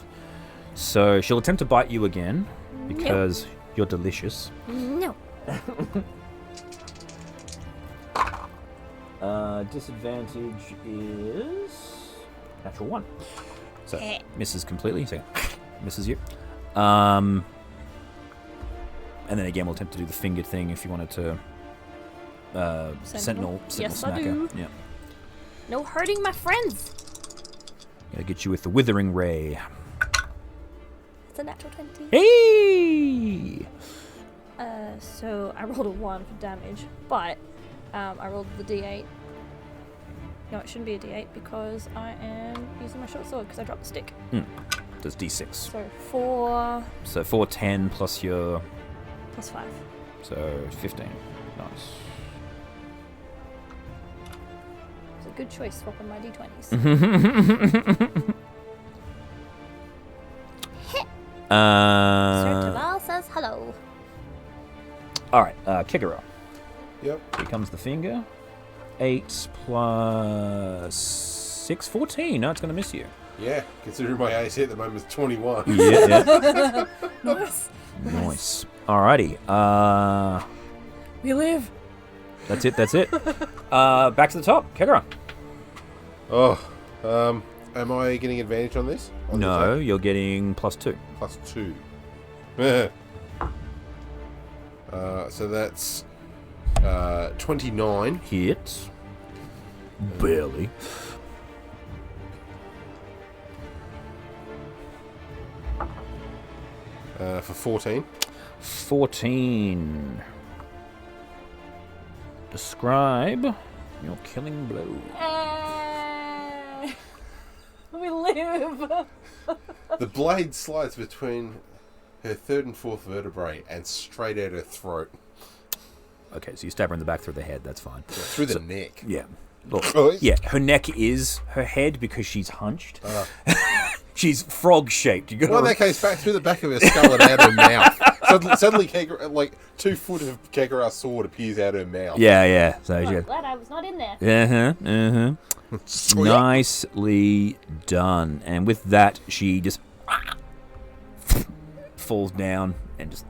So she'll attempt to bite you again, because you're delicious. No. Disadvantage is... natural 1. So, misses completely, so misses you. And then again, we'll attempt to do the fingered thing if you wanted to... Sentinel Yes, Smacker. I do. Yeah. No hurting my friends. Gotta get you with the Withering Ray. It's a natural 20. Hey! So I rolled a 1 for damage, but I rolled the d8. No, it shouldn't be a d8 because I am using my short sword because I dropped the stick. Does d6. So 4 So 4, 10 plus your... plus 5. So 15. Nice. It's a good choice swapping my d20s. Sir Tabal says hello. Alright, Kigara. Yep. Here comes the finger. 8 plus 6, 14. No, it's going to miss you. Yeah, considering my AC at the moment is 21. Yeah. Nice. Nice. Alrighty. We live. That's it. Back to the top. Kegara. Oh, am I getting advantage on this? No, you're getting +2. Plus 2. So that's 29. Hit. Barely. For 14. 14. Describe your killing blow. We live. The blade slides between her third and fourth vertebrae and straight at her throat. Okay, so you stab her in the back through the head. That's fine. Through the neck. Yeah. Look, Oh, yeah, her neck is her head because she's hunched. She's frog-shaped. You got Well, in that case, back through the back of her skull and out her mouth. Suddenly, like 2 foot of Kegara's sword appears out her mouth. Yeah. So I'm glad I was not in there. Sweet. Nicely done. And with that, she just falls down and just...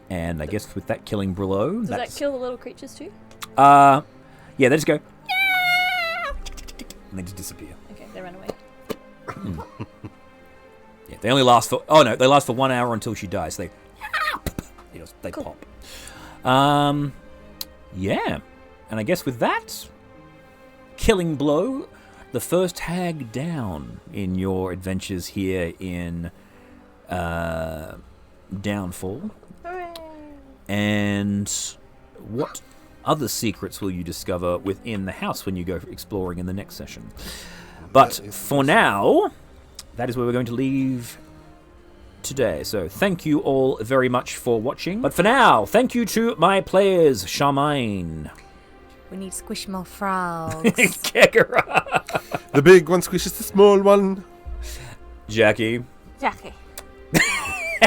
And I guess with that killing blow... Does that kill the little creatures too? Yeah, they just go... And they just disappear. Okay, they ran away. Yeah, they only last for... Oh, no, they last for 1 hour until she dies. They Cool. pop. Yeah. And I guess with that... Killing blow... The first hag down in your adventures here in... Downfall. Hooray! And what other secrets will you discover within the house when you go exploring in the next session? But for now, that is where we're going to leave today. So thank you all very much for watching. But for now, thank you to my players, Charmaine. We need Squishmallow frogs. Kegara. The big one squishes the small one. Jackie. Jackie.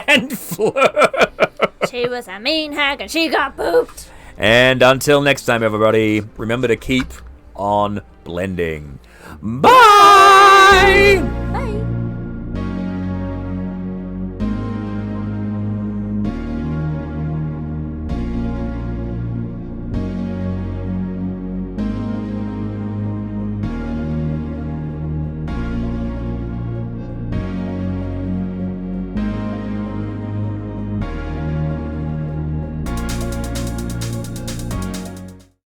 And Fleur. She was a mean hag and she got pooped. And until next time, everybody, remember to keep on blending. Bye!